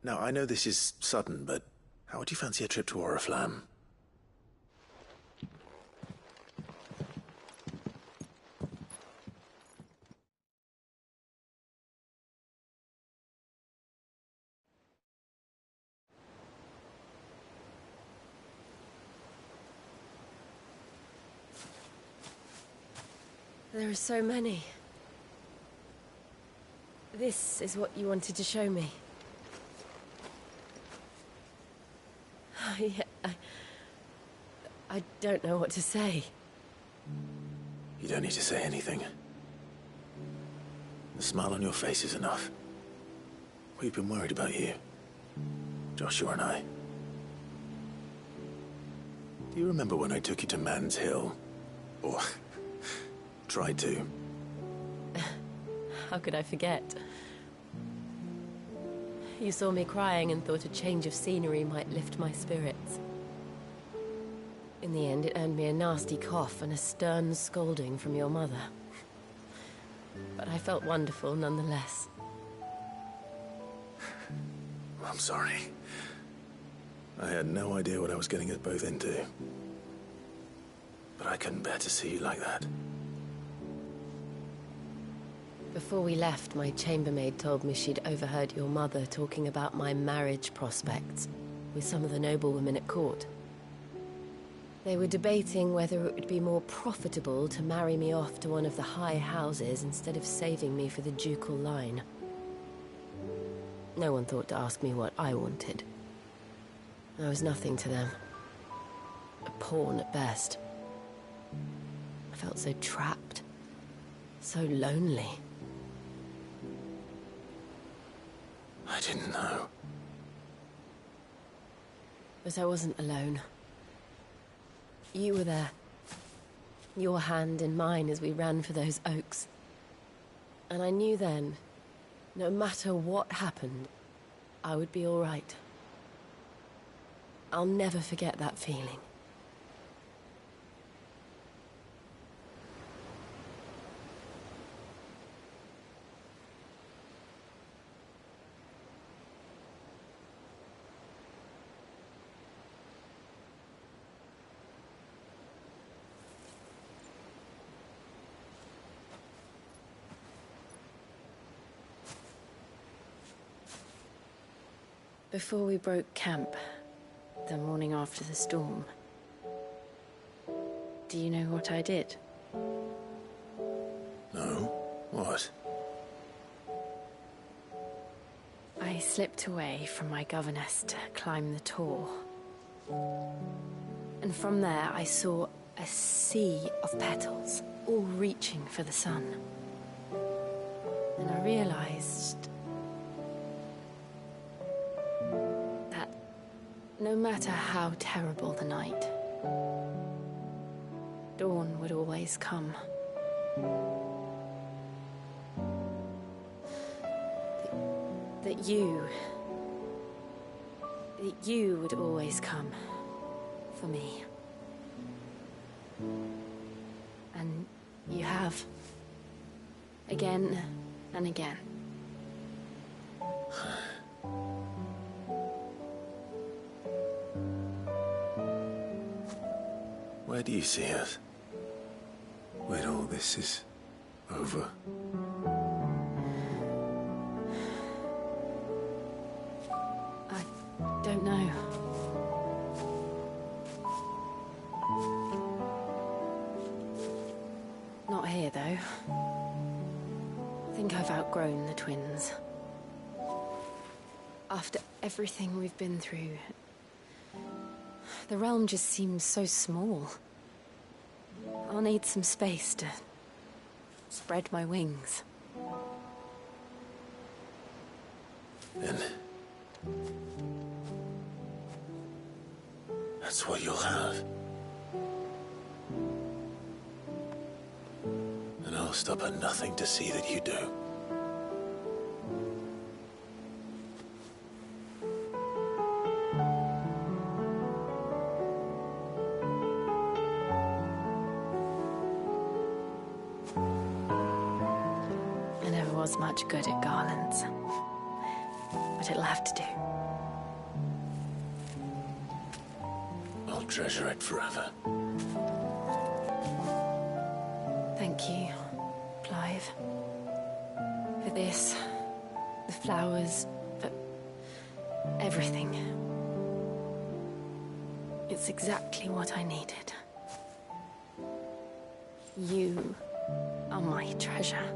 Now, I know this is sudden, but how would you fancy a trip to Oriflamme? There are so many. This is what you wanted to show me. I don't know what to say. You don't need to say anything. The smile on your face is enough. We've been worried about you, Joshua and I. Do you remember when I took you to Man's Hill? Or tried to? How could I forget? You saw me crying and thought a change of scenery might lift my spirits. In the end, it earned me a nasty cough and a stern scolding from your mother. But I felt wonderful nonetheless. I'm sorry. I had no idea what I was getting us both into. But I couldn't bear to see you like that. Before we left, my chambermaid told me she'd overheard your mother talking about my marriage prospects with some of the noblewomen at court. They were debating whether it would be more profitable to marry me off to one of the high houses instead of saving me for the ducal line. No one thought to ask me what I wanted. I was nothing to them. A pawn at best. I felt so trapped. So lonely. I didn't know. But I wasn't alone. You were there. Your hand in mine as we ran for those oaks. And I knew then, no matter what happened, I would be all right. I'll never forget that feeling. Before we broke camp, the morning after the storm, do you know what I did? No? What? I slipped away from my governess to climb the tor. And from there I saw a sea of petals, all reaching for the sun. And I realized that no matter how terrible the night, dawn would always come. That you would always come for me. And you have. Again and again. Where do you see us? When all this is over? I don't know. Not here, though. I think I've outgrown the twins. After everything we've been through, the realm just seems so small. I'll need some space to spread my wings. And that's what you'll have. And I'll stop at nothing to see that you do. I never was much good at garlands. But it'll have to do. I'll treasure it forever. Thank you, Clive. For this, the flowers, for everything. It's exactly what I needed. You are my treasure.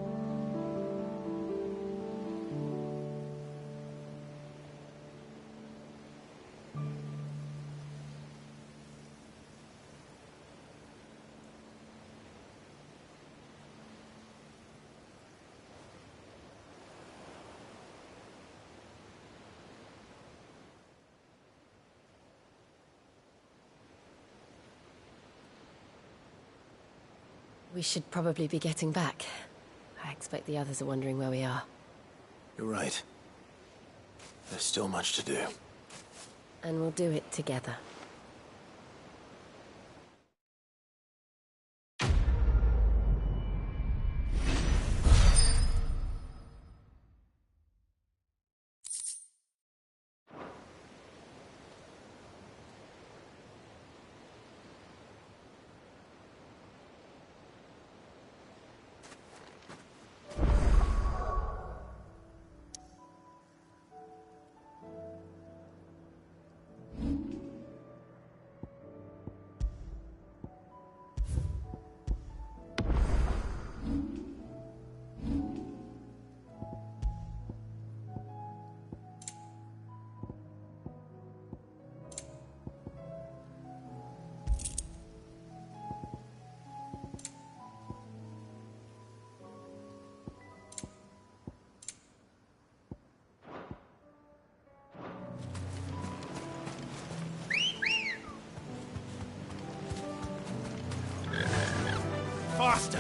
We should probably be getting back. I expect the others are wondering where we are. You're right. There's still much to do. And we'll do it together. Faster!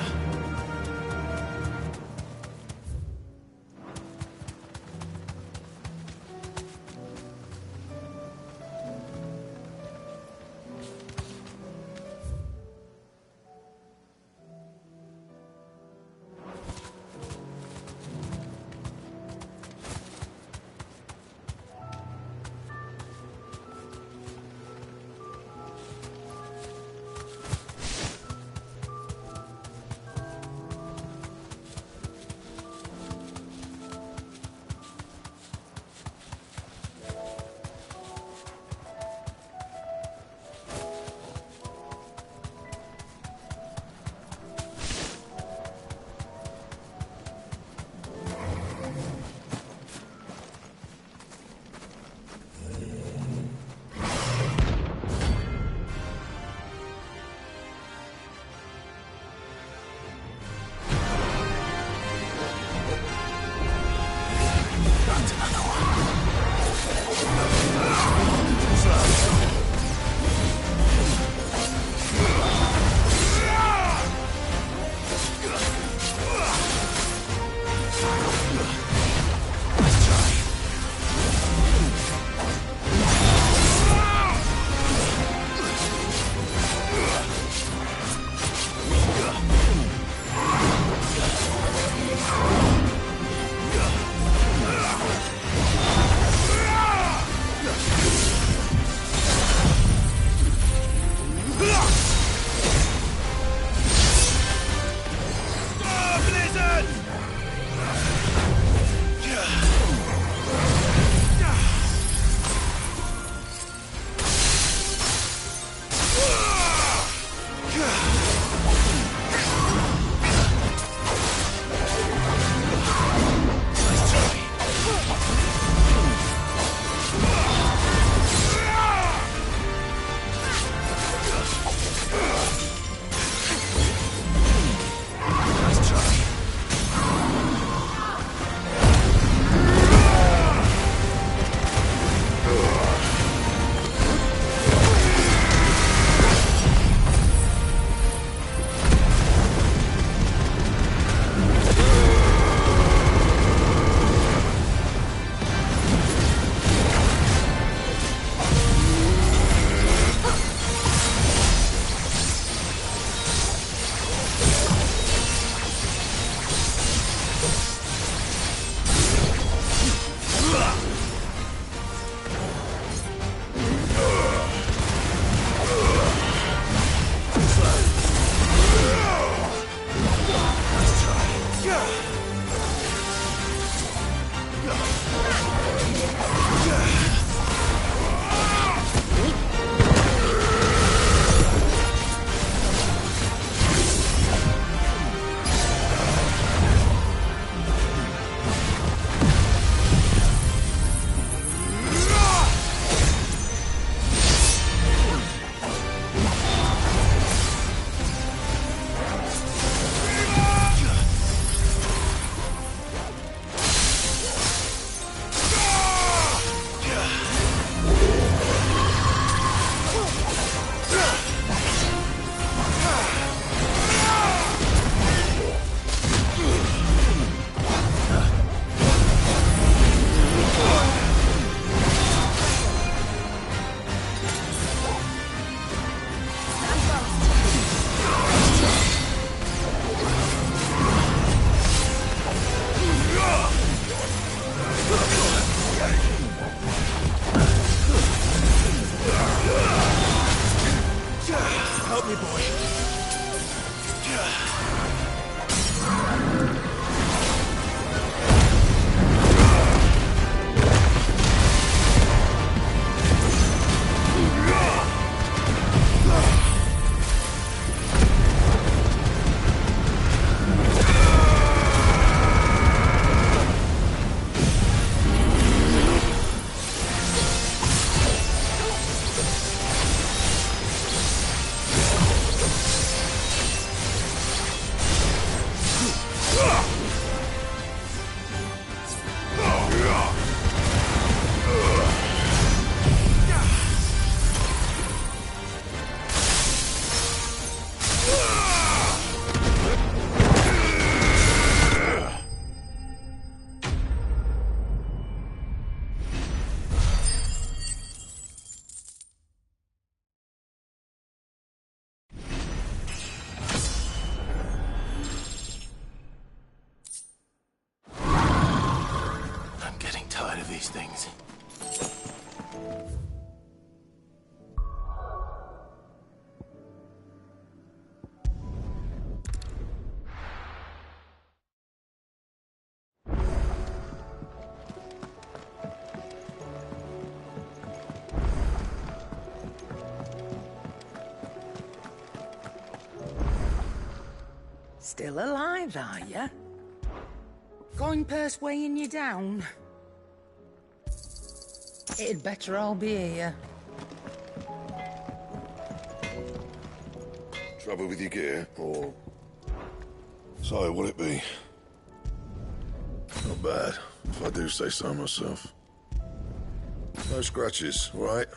These things. Still alive, are ya? Coin purse weighing you down? It'd better all be here. Trouble with your gear, or... So, will it be? Not bad, if I do say so myself. No scratches, all right?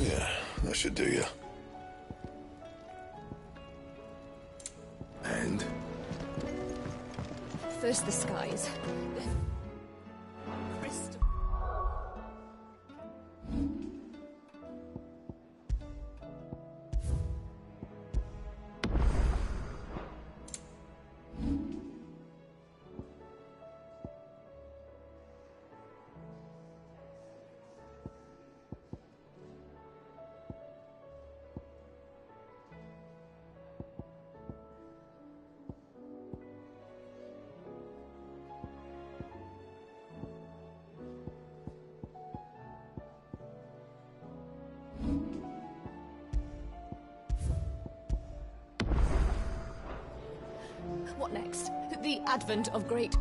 Yeah, that should do you. And? First the skies, then crystal. What next? The advent of great...